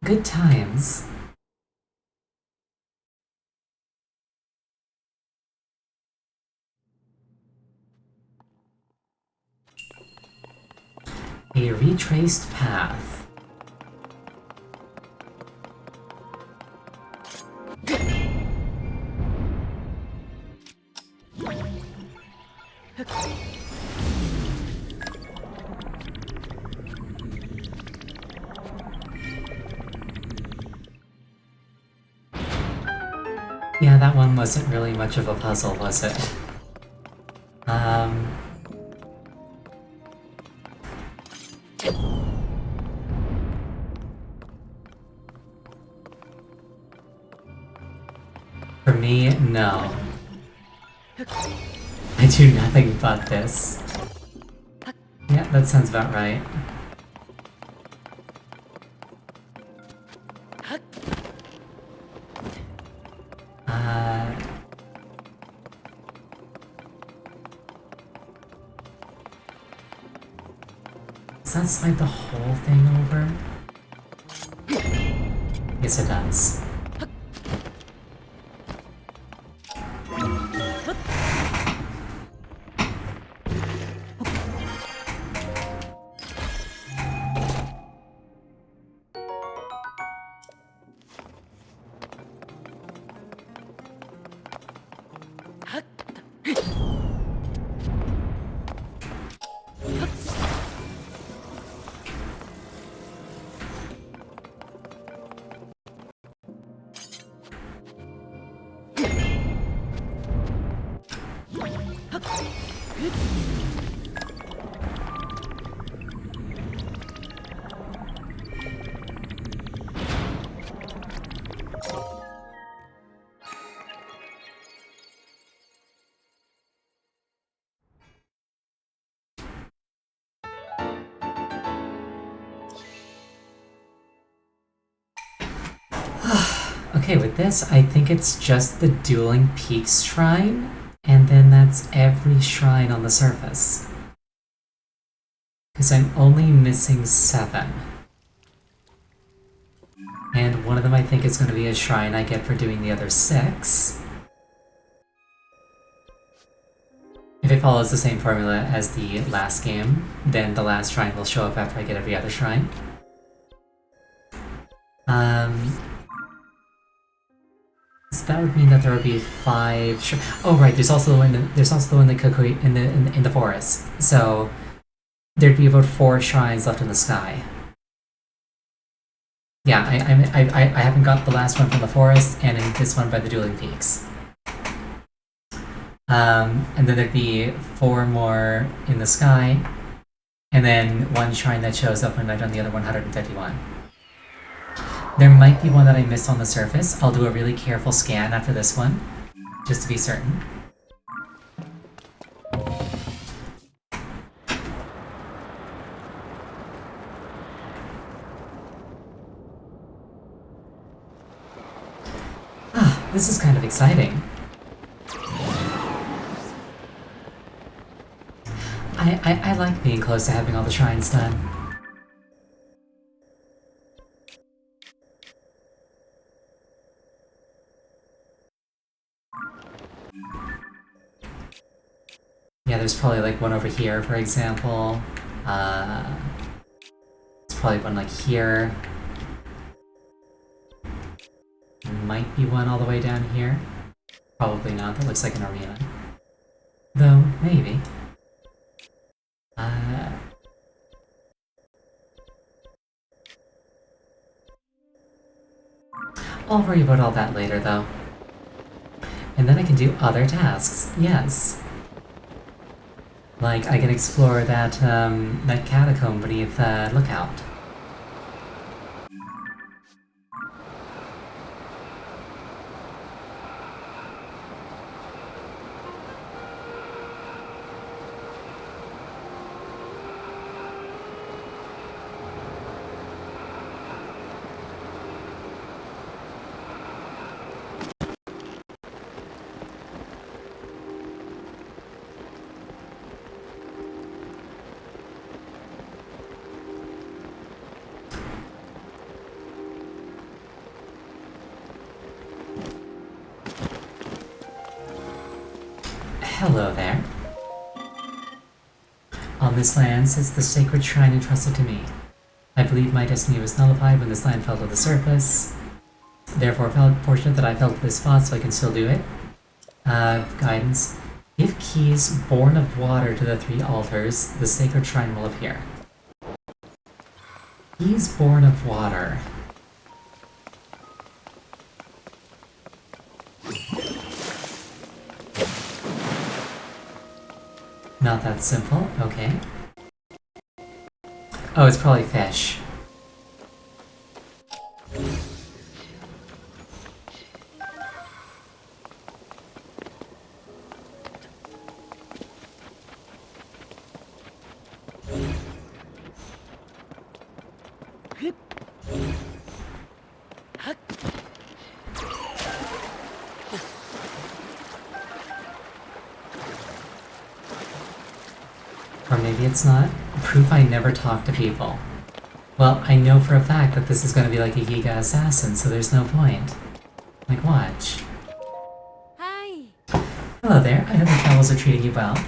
Good times. A retraced path. Yeah, that one wasn't really much of a puzzle, was it? For me, no. I do nothing but this. Yeah, that sounds about right. Does that slide the whole thing over? Yes, it does. Okay, with this, I think it's just the Dueling Peaks shrine, and then that's every shrine on the surface. Because I'm only missing 7. And one of them I think is going to be a shrine I get for doing the other 6. If it follows the same formula as the last game, then the last shrine will show up after I get every other shrine. So that would mean that there would be 5. Oh right, there's also the one in the Kukui in the forest. So there'd be about 4 shrines left in the sky. Yeah, I haven't got the last one from the forest, and in this one by the Dueling Peaks. And then there'd be 4 more in the sky, and then 1 shrine that shows up when I've done the other 151. There might be one that I missed on the surface. I'll do a really careful scan after this one, just to be certain. Ah, this is kind of exciting. I like being close to having all the shrines done. Yeah, there's probably like one over here, for example. There's probably one like here. Might be one all the way down here. Probably not, that looks like an arena. Though, maybe. I'll worry about all that later, though. And then I can do other tasks, yes. Like, I can explore that, that catacomb beneath, Lookout. Hello there. On this land sits the sacred shrine entrusted to me. I believe my destiny was nullified when this land fell to the surface. Therefore, I felt fortunate that I fell to this spot so I can still do it. Guidance. Give keys born of water to the 3 altars, the sacred shrine will appear. Keys born of water. Not that simple, okay. Oh, it's probably fish. Or maybe it's not. Proof I never talk to people. Well, I know for a fact that this is gonna be like a Giga Assassin, so there's no point. Like, watch. Hi! Hello there, I hope your travels are treating you well.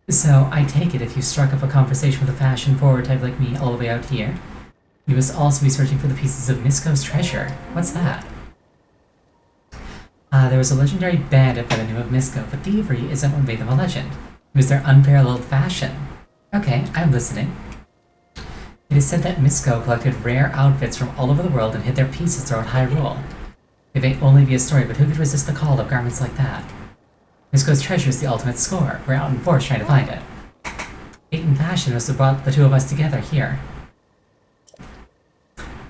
So, I take it if you struck up a conversation with a fashion-forward type like me all the way out here, you must also be searching for the pieces of Misko's treasure. What's that? There was a legendary bandit by the name of Misko, but thievery isn't what made them a legend. It was their unparalleled fashion. Okay, I'm listening. It is said that Misko collected rare outfits from all over the world and hid their pieces throughout Hyrule. It may only be a story, but who could resist the call of garments like that? Misko's treasure is the ultimate score. We're out in force trying to find it. Fate and fashion must have brought the 2 of us together here.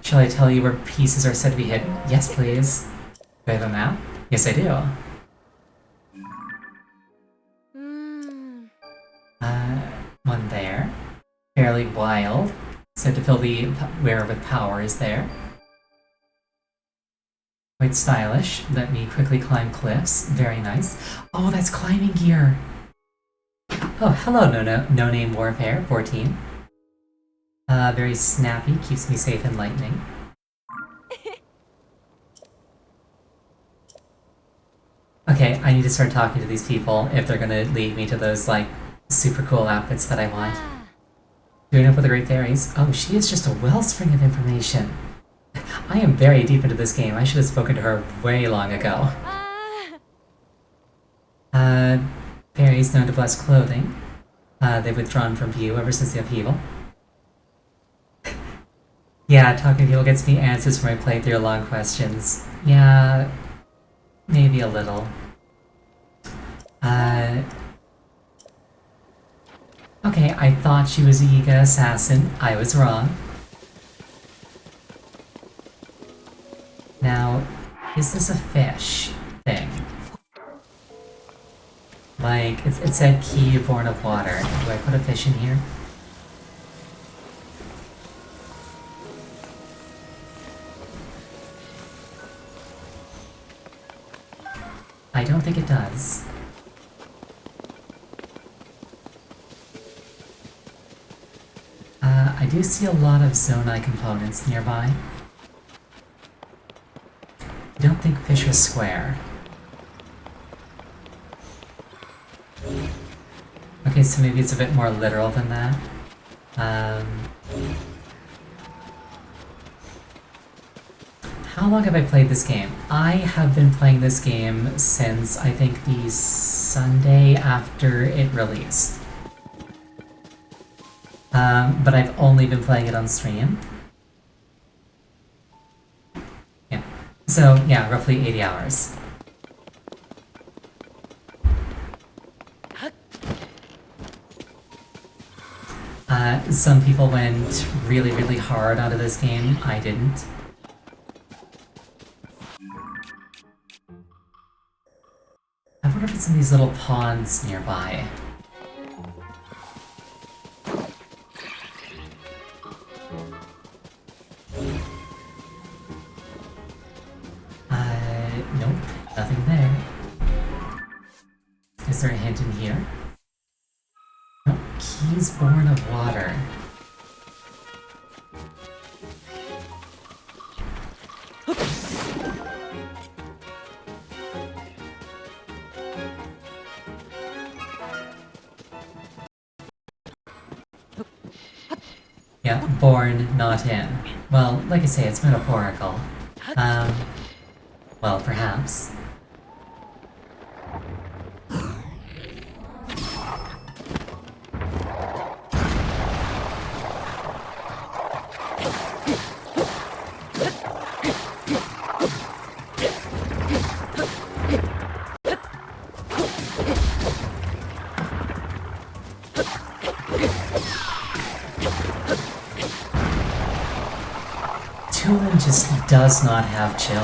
Shall I tell you where pieces are said to be hidden? Yes, please. Do I have a map? Yes, I do. One there. Fairly wild. Said to fill the wearer with power is there. Quite stylish. Let me quickly climb cliffs. Very nice. Oh, that's climbing gear. Oh, hello, no name warfare 14. Very snappy. Keeps me safe in lightning. Okay, I need to start talking to these people if they're gonna lead me to those, like, super cool outfits that I want. Ah. Doing up with the Great Fairies. Oh, she is just a wellspring of information. I am very deep into this game. I should have spoken to her way long ago. Ah. Fairies known to bless clothing. They've withdrawn from view ever since the upheaval. Yeah, talking to people gets me answers for my playthrough long questions. Yeah, maybe a little. Okay, I thought she was a Yiga assassin. I was wrong. Now, is this a fish thing? Like, it said key born of water. Do I put a fish in here? I don't think it does. I do see a lot of Zonai components nearby. I don't think fish are square. Okay, so maybe it's a bit more literal than that. How long have I played this game? I have been playing this game since, I think, the Sunday after it released. But I've only been playing it on stream. Yeah. So, yeah, roughly 80 hours. Some people went really, really hard onto this game. I didn't. I wonder if it's in these little ponds nearby. Nope, nothing there. Is there a hint in here? Nope, keys born of water. Yeah, born, not in. Well, like I say, it's metaphorical. Well, perhaps. Tulin just does not have chill.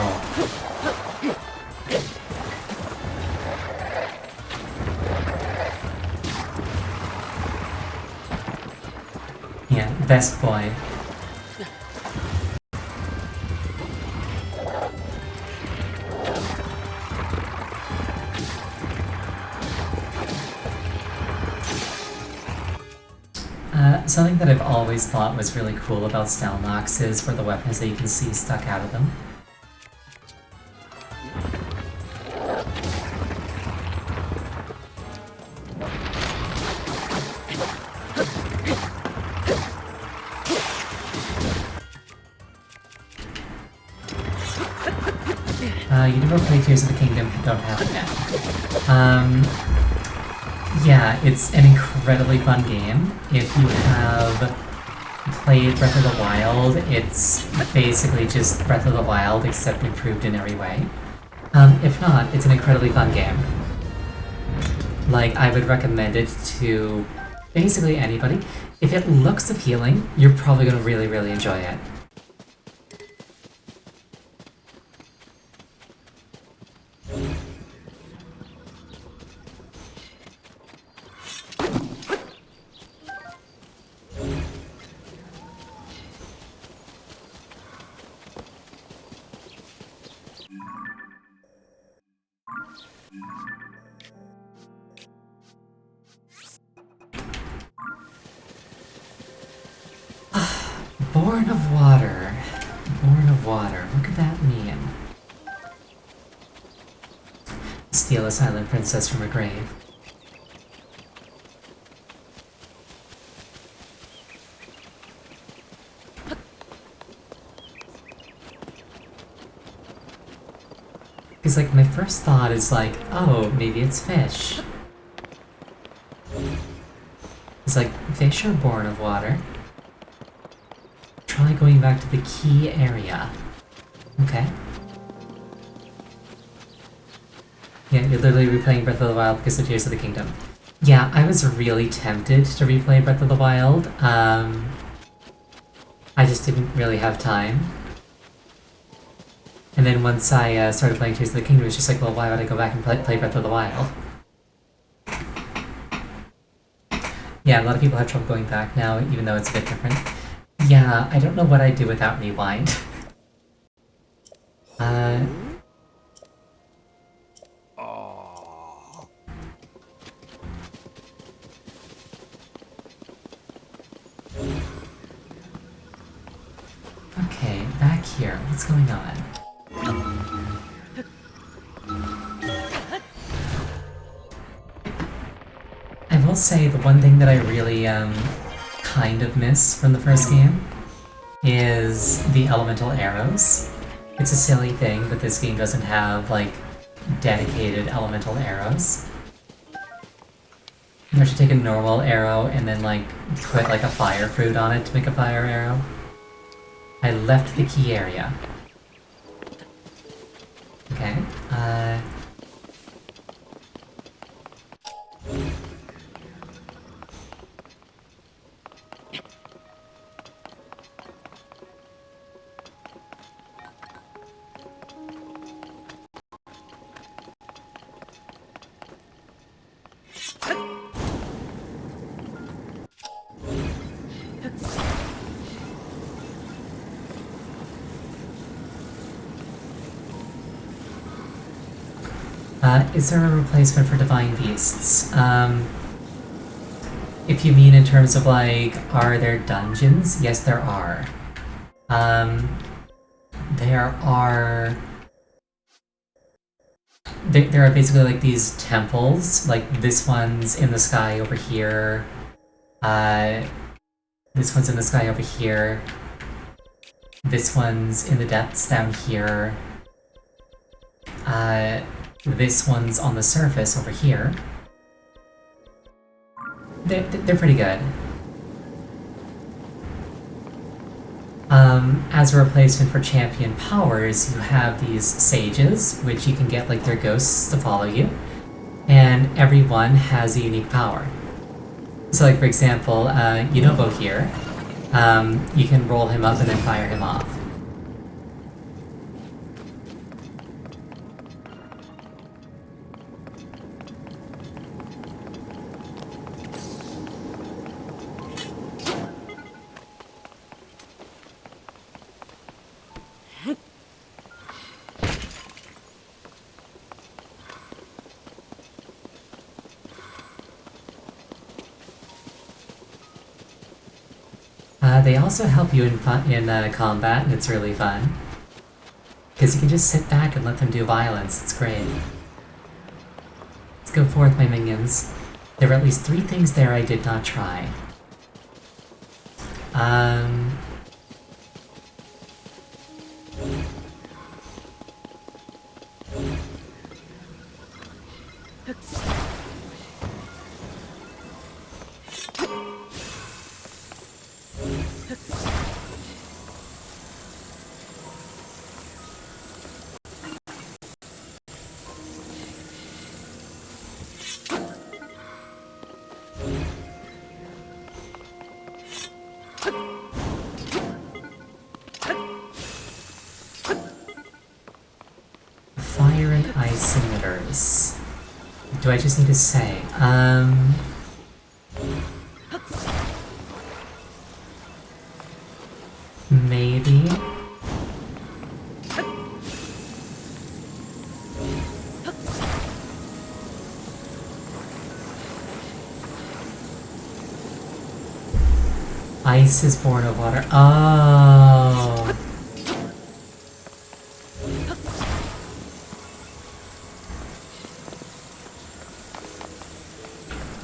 Yeah, best boy. Something that I've always thought was really cool about Stalnox is for the weapons that you can see stuck out of them. You never played Tears of the Kingdom, don't have it yet. Yeah, it's an incredibly fun game. If you have played Breath of the Wild, it's basically just Breath of the Wild, except improved in every way. If not, it's an incredibly fun game. Like, I would recommend it to basically anybody. If it looks appealing, you're probably going to really, really enjoy it. Born of water. Born of water. What could that mean? Steal a silent princess from her grave. Because, like, my first thought is like, oh, maybe it's fish. It's like, fish are born of water. Try going back to the key area. Okay. Yeah, you're literally replaying Breath of the Wild because of Tears of the Kingdom. Yeah, I was really tempted to replay Breath of the Wild. I just didn't really have time. And then once I started playing Tears of the Kingdom, it was just like, well, why would I go back and play Breath of the Wild? Yeah, a lot of people have trouble going back now, even though it's a bit different. Yeah, I don't know what I'd do without Rewind. Okay, back here. What's going on? I will say the one thing that I really, kind of miss from the first game is the elemental arrows. It's a silly thing, but this game doesn't have, like, dedicated elemental arrows. You have to take a normal arrow and then, like, put, like, a fire fruit on it to make a fire arrow. I left the key area. Okay, is there a replacement for Divine Beasts? If you mean in terms of, like, are there dungeons? Yes, there are. There are... There are basically, like, these temples. Like, this one's in the sky over here. This one's in the sky over here. This one's in the depths down here. This one's on the surface over here. They're pretty good. As a replacement for champion powers, you have these sages, which you can get, like, their ghosts to follow you. And every one has a unique power. So, like, for example, Yunobo here, you can roll him up and then fire him off. They also help you in combat, and it's really fun. Because you can just sit back and let them do violence, it's great. Let's go forth, my minions. There were at least 3 things there I did not try. Fire and ice emitters. Do I just need to say? Maybe? ice is born of water. Oh.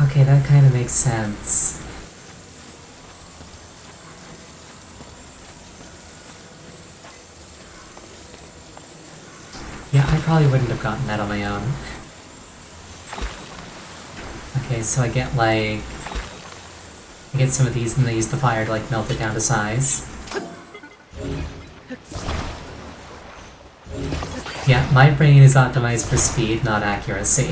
Okay, that kind of makes sense. Yeah, I probably wouldn't have gotten that on my own. Okay, so I get some of these and I use the fire to like melt it down to size. Yeah, my brain is optimized for speed, not accuracy.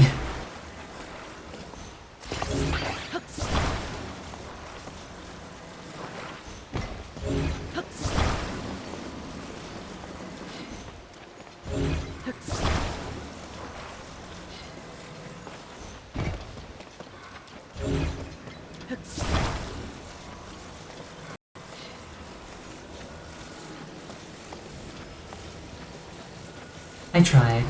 I tried.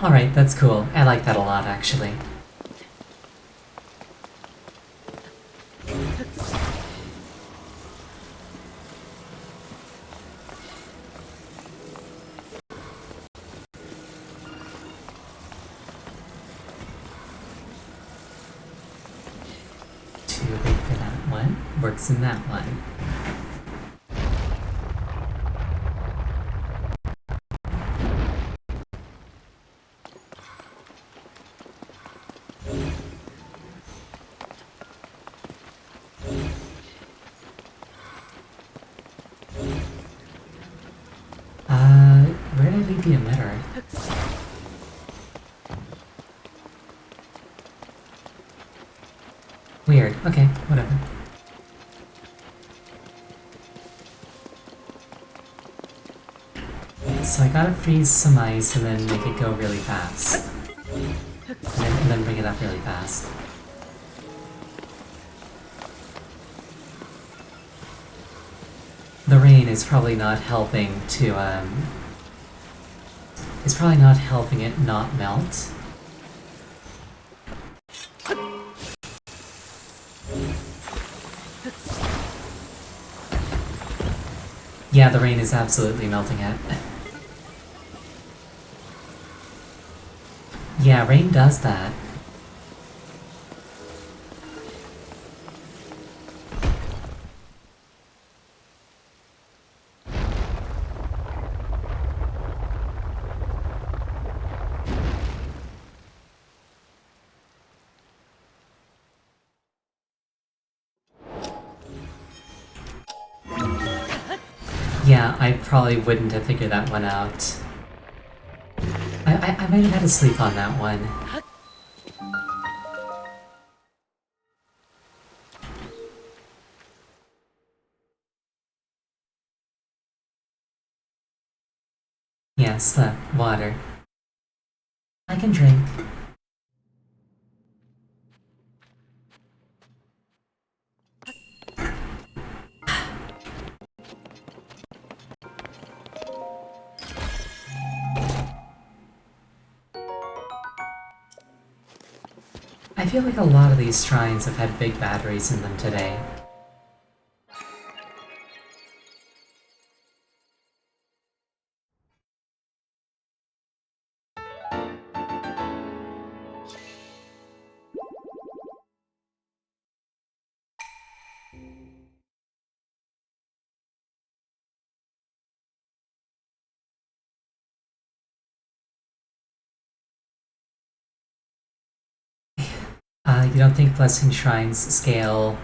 Alright, that's cool. I like that a lot, actually. Too late for that one. Works in that one. Where did I leave the emitter? Weird. Okay, whatever. Okay, so I gotta freeze some ice and then make it go really fast. And then bring it up really fast. The rain is probably not helping to, it's probably not helping it not melt. Yeah, the rain is absolutely melting it. Yeah, rain does that. Yeah, I probably wouldn't have figured that one out. I might have had to sleep on that one. Yeah, slept. Water. I can drink. I feel like a lot of these shrines have had big batteries in them today. You don't think blessing shrines scale,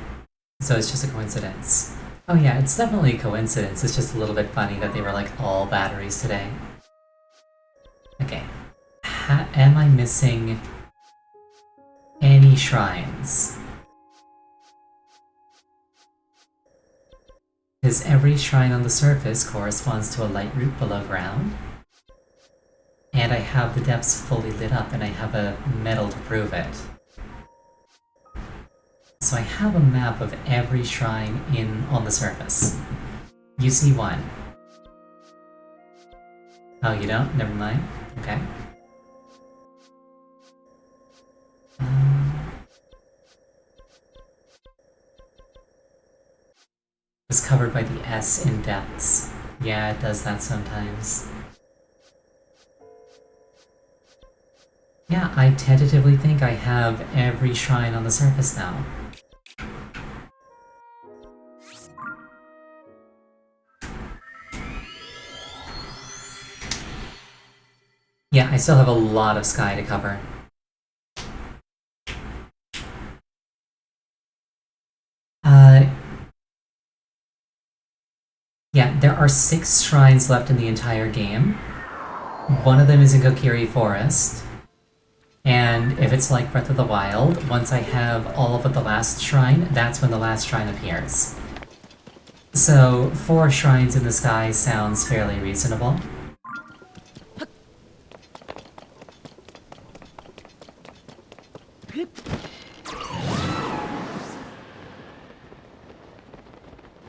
so it's just a coincidence? Oh yeah, it's definitely a coincidence. It's just a little bit funny that they were like all batteries today. Okay. Am I missing any shrines? Because every shrine on the surface corresponds to a light root below ground. And I have the depths fully lit up and I have a medal to prove it. So I have a map of every shrine on the surface. You see one. Oh, you don't? Never mind. Okay. It's covered by the S in depths. Yeah, it does that sometimes. Yeah, I tentatively think I have every shrine on the surface now. Yeah, I still have a lot of sky to cover. Yeah, there are 6 shrines left in the entire game. One of them is in Kokiri Forest. And if it's like Breath of the Wild, once I have all of the last shrine, that's when the last shrine appears. So, 4 shrines in the sky sounds fairly reasonable.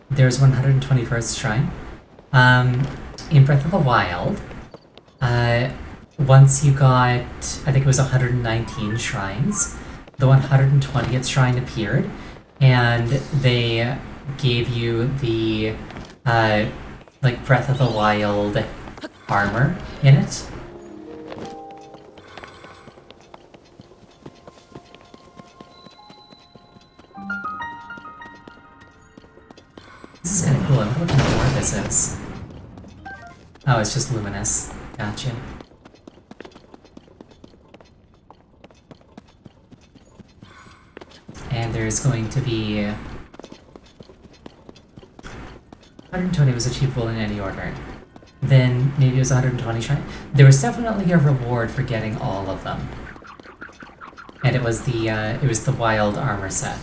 There's 121st Shrine. In Breath of the Wild, once you got, I think it was 119 shrines, the 120th shrine appeared, and they gave you the, like, Breath of the Wild armor in it. This is kind of cool. I wonder what kind of ore this is. Oh, it's just luminous. Gotcha. And there's going to be... 120 was achievable in any order. Then maybe it was 120 shrine. There was definitely a reward for getting all of them. And it was the wild armor set.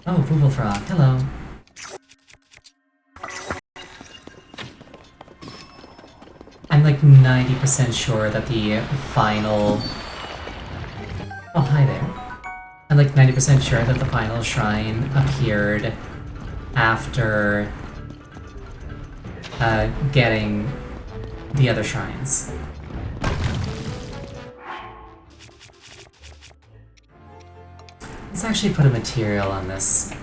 Oh, Booble Frog, hello. I'm like 90% sure that the final... Oh, hi there. I'm like 90% sure that the final shrine appeared after getting the other shrines. Let's actually put a material on this.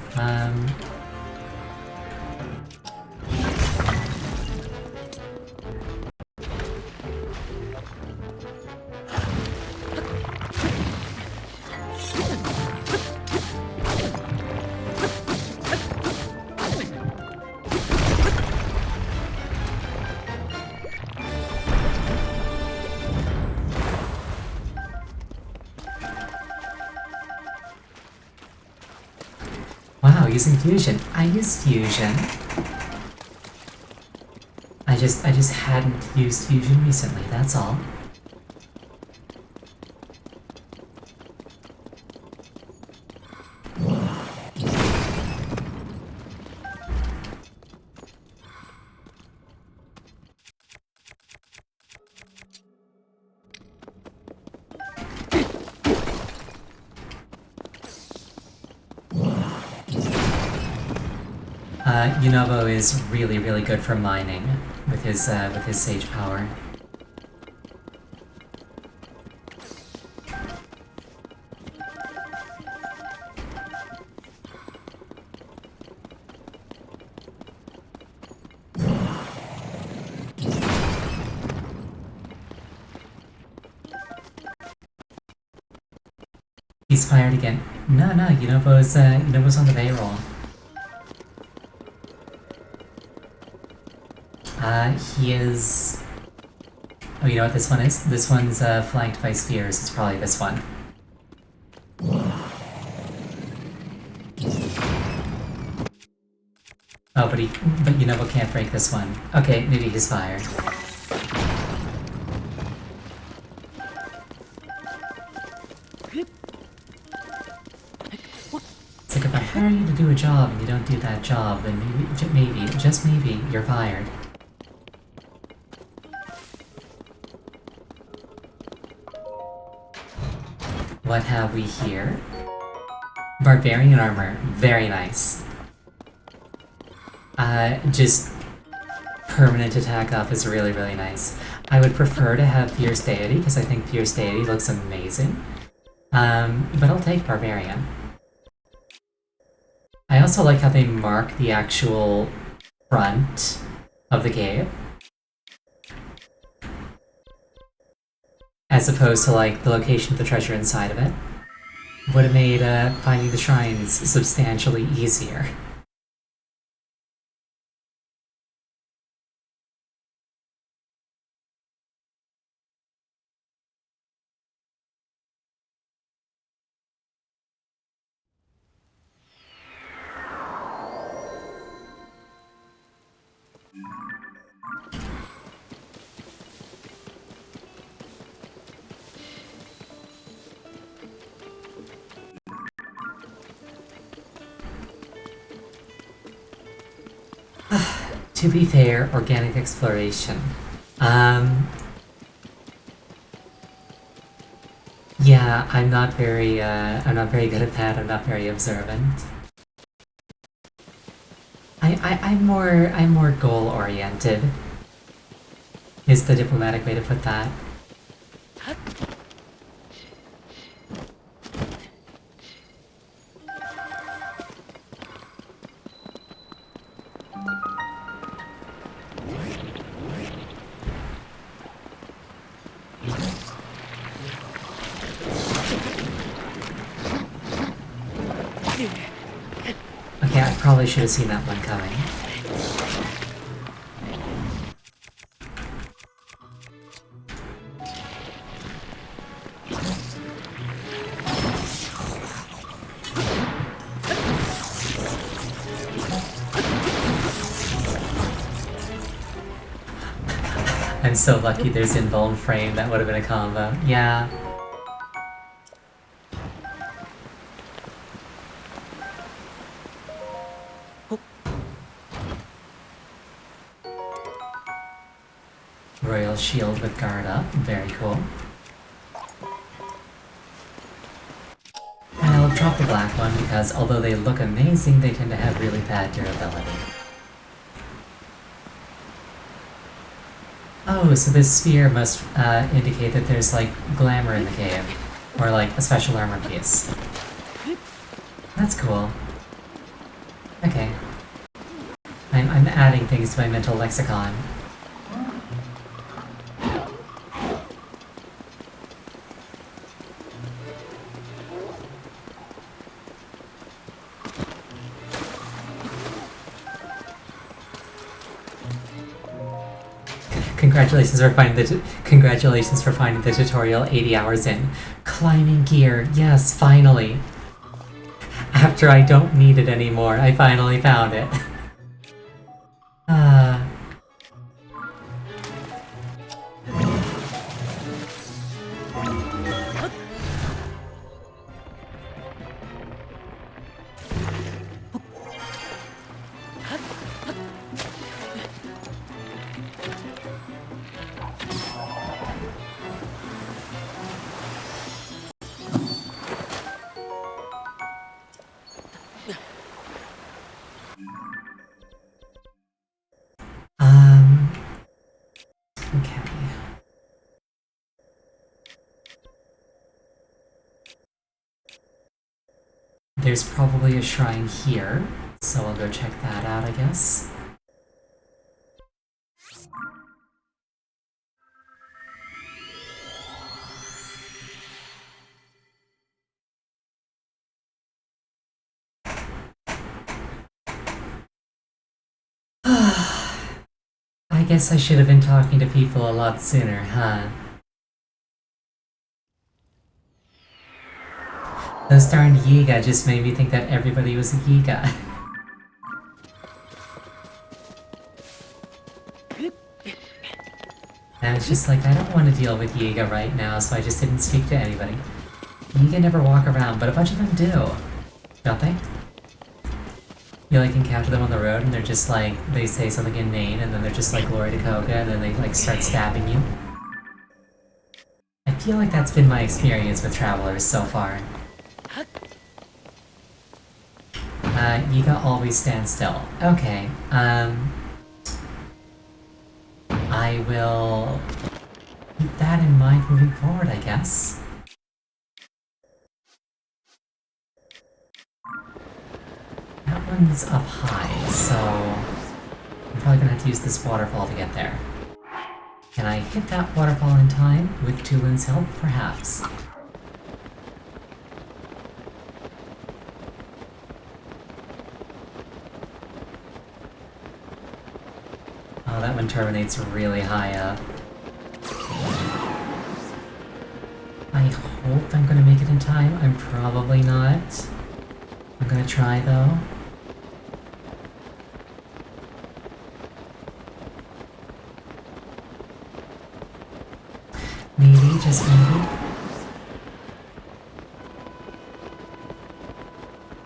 Wow, using fusion. I use fusion. I just hadn't used fusion recently, that's all. Yunobo is really, really good for mining with his sage power. He's fired again. No, Yunobo's on the payroll. He is... Oh, you know what this one is? This one's flanked by spheres. It's probably this one. Oh, but Yunobo can't break this one. Okay, maybe he's fired. It's like if I hire you to do a job and you don't do that job, then maybe, just maybe, you're fired. what have we here? Barbarian armor, very nice. Just permanent attack up is really, really nice. I would prefer to have Fierce Deity, because I think Fierce Deity looks amazing. But I'll take Barbarian. I also like how they mark the actual front of the cave. As opposed to, like, the location of the treasure inside of it. Would have made finding the shrines substantially easier. To be fair, organic exploration. Yeah, I'm not very good at that. I'm not very observant. I'm more goal-oriented, is the diplomatic way to put that. Okay, I probably should have seen that one coming. I'm so lucky there's invuln frame, that would have been a combo. Yeah. Royal shield with guard up, very cool. And I'll drop the black one because although they look amazing, they tend to have really bad durability. Oh, so this sphere must indicate that there's like glamour in the cave. Or like a special armor piece. That's cool. Okay. I'm adding things to my mental lexicon. Congratulations for finding the tutorial 80 hours in. Climbing gear, yes, finally. After I don't need it anymore, I finally found it. Okay. There's probably a shrine here, so I'll go check that out, I guess. I guess I should have been talking to people a lot sooner, huh? Those darned Yiga just made me think that everybody was a Yiga. And I was just like, I don't want to deal with Yiga right now, so I just didn't speak to anybody. Yiga never walk around, but a bunch of them do. Don't they? You like encounter them on the road and they're just like, they say something inane and then they're just like Glory to Koga and then they like start stabbing you. I feel like that's been my experience with travelers so far. Yiga always stand still. Okay, I will keep that in mind moving forward, I guess. That one's up high, so I'm probably gonna have to use this waterfall to get there. Can I hit that waterfall in time with Tulin's help? Perhaps. Oh, that one terminates really high up. I hope I'm gonna make it in time. I'm probably not. I'm gonna try though. Maybe, just maybe.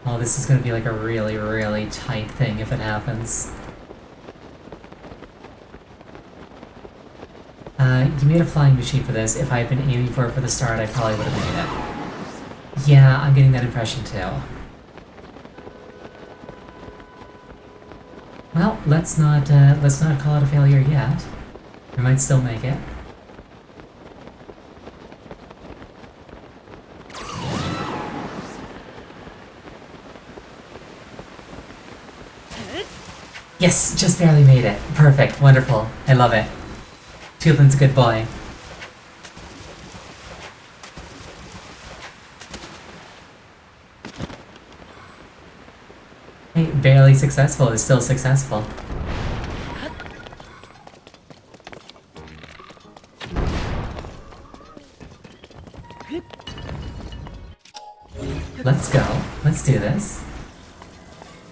Oh, this is gonna be like a really, really tight thing if it happens. You made a flying machine for this. If I had been aiming for it for the start, I probably would have made it. Yeah, I'm getting that impression too. Well, let's not call it a failure yet. We might still make it. Yes, just barely made it. Perfect, wonderful. I love it. Tulin's a good boy. Hey, barely successful is still successful. Let's go. Let's do this.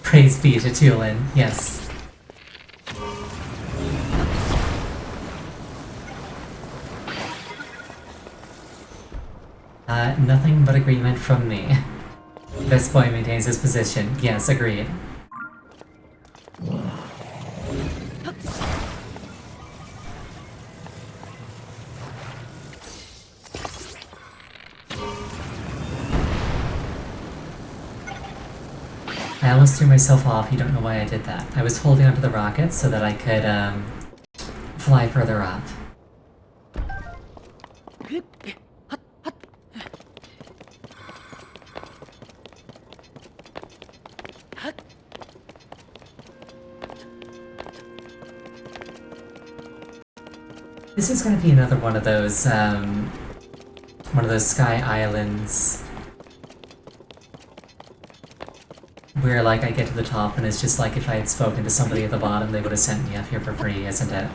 Praise be to Tulin, yes. Nothing but agreement from me. This boy maintains his position. Yes, agreed. I almost threw myself off. You don't know why I did that. I was holding onto the rockets so that I could, fly further up. This is gonna be another one of those sky islands where, like, I get to the top and it's just like if I had spoken to somebody at the bottom, they would have sent me up here for free, isn't it?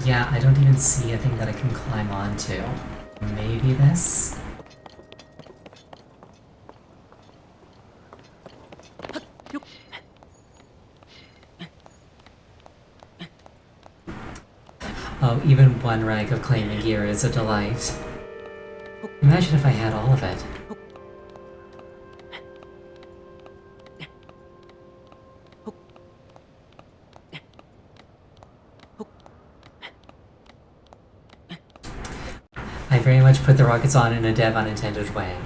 Yeah, I don't even see a thing that I can climb onto. Maybe this? Oh, even one rank of claiming gear is a delight. Imagine if I had all of it. I very much put the rockets on in a dev unintended way.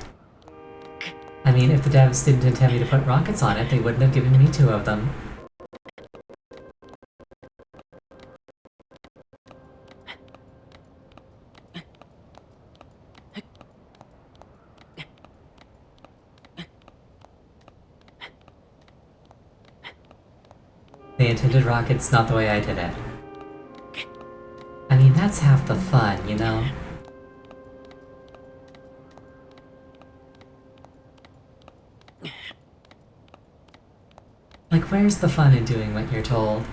I mean, if the devs didn't intend me to put rockets on it, they wouldn't have given me 2 of them. They intended rockets not the way I did it. I mean, that's half the fun, you know? Like, where's the fun in doing what you're told?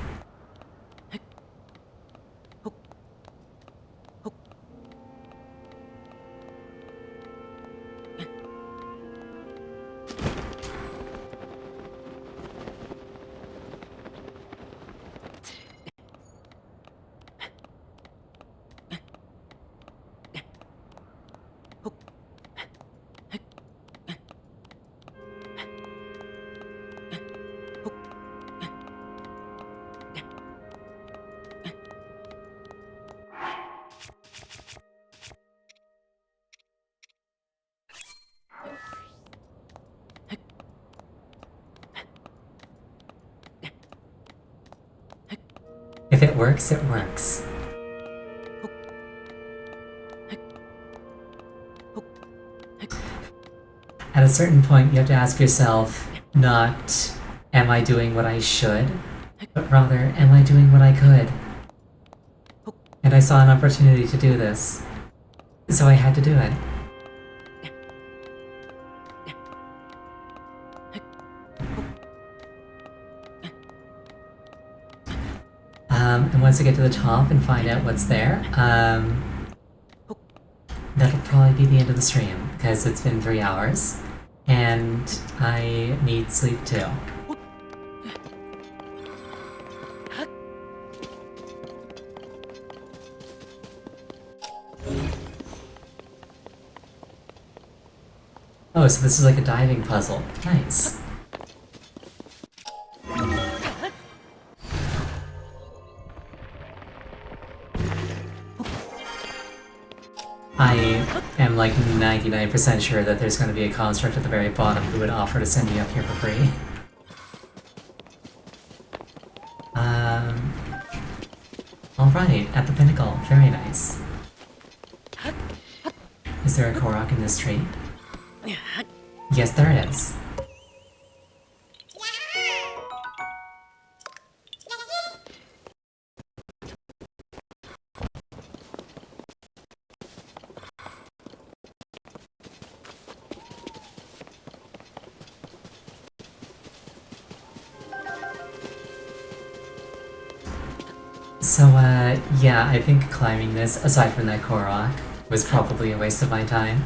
If it works, it works. At a certain point, you have to ask yourself, not, am I doing what I should? But rather, am I doing what I could? And I saw an opportunity to do this. So I had to do it. And once I get to the top and find out what's there, that'll probably be the end of the stream, because it's been 3 hours, and I need sleep too. Oh, so this is like a diving puzzle. Nice. I am like 99% sure that there's going to be a construct at the very bottom who would offer to send me up here for free. Alright, at the pinnacle. Very nice. Is there a Korok in this tree? Yes, there is. So, yeah, I think climbing this, aside from that Korok, was probably a waste of my time.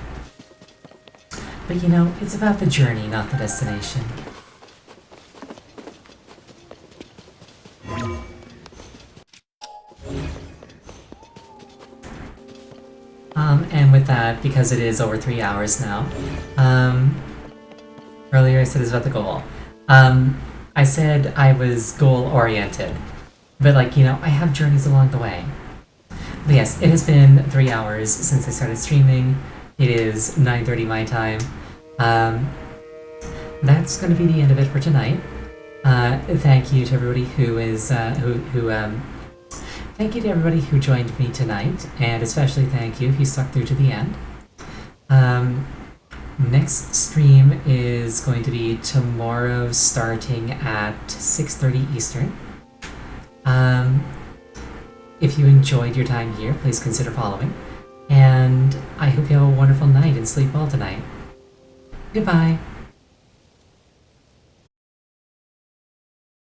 But you know, it's about the journey, not the destination. And with that, because it is over 3 hours now, earlier I said it's about the goal. I said I was goal-oriented. But like, you know, I have journeys along the way. But yes, it has been 3 hours since I started streaming. It is 9:30 my time. That's going to be the end of it for tonight. Thank you to everybody who is thank you to everybody who joined me tonight, and especially thank you if you stuck through to the end. Next stream is going to be tomorrow, starting at 6:30 Eastern. If you enjoyed your time here, please consider following. And I hope you have a wonderful night and sleep well tonight. Goodbye.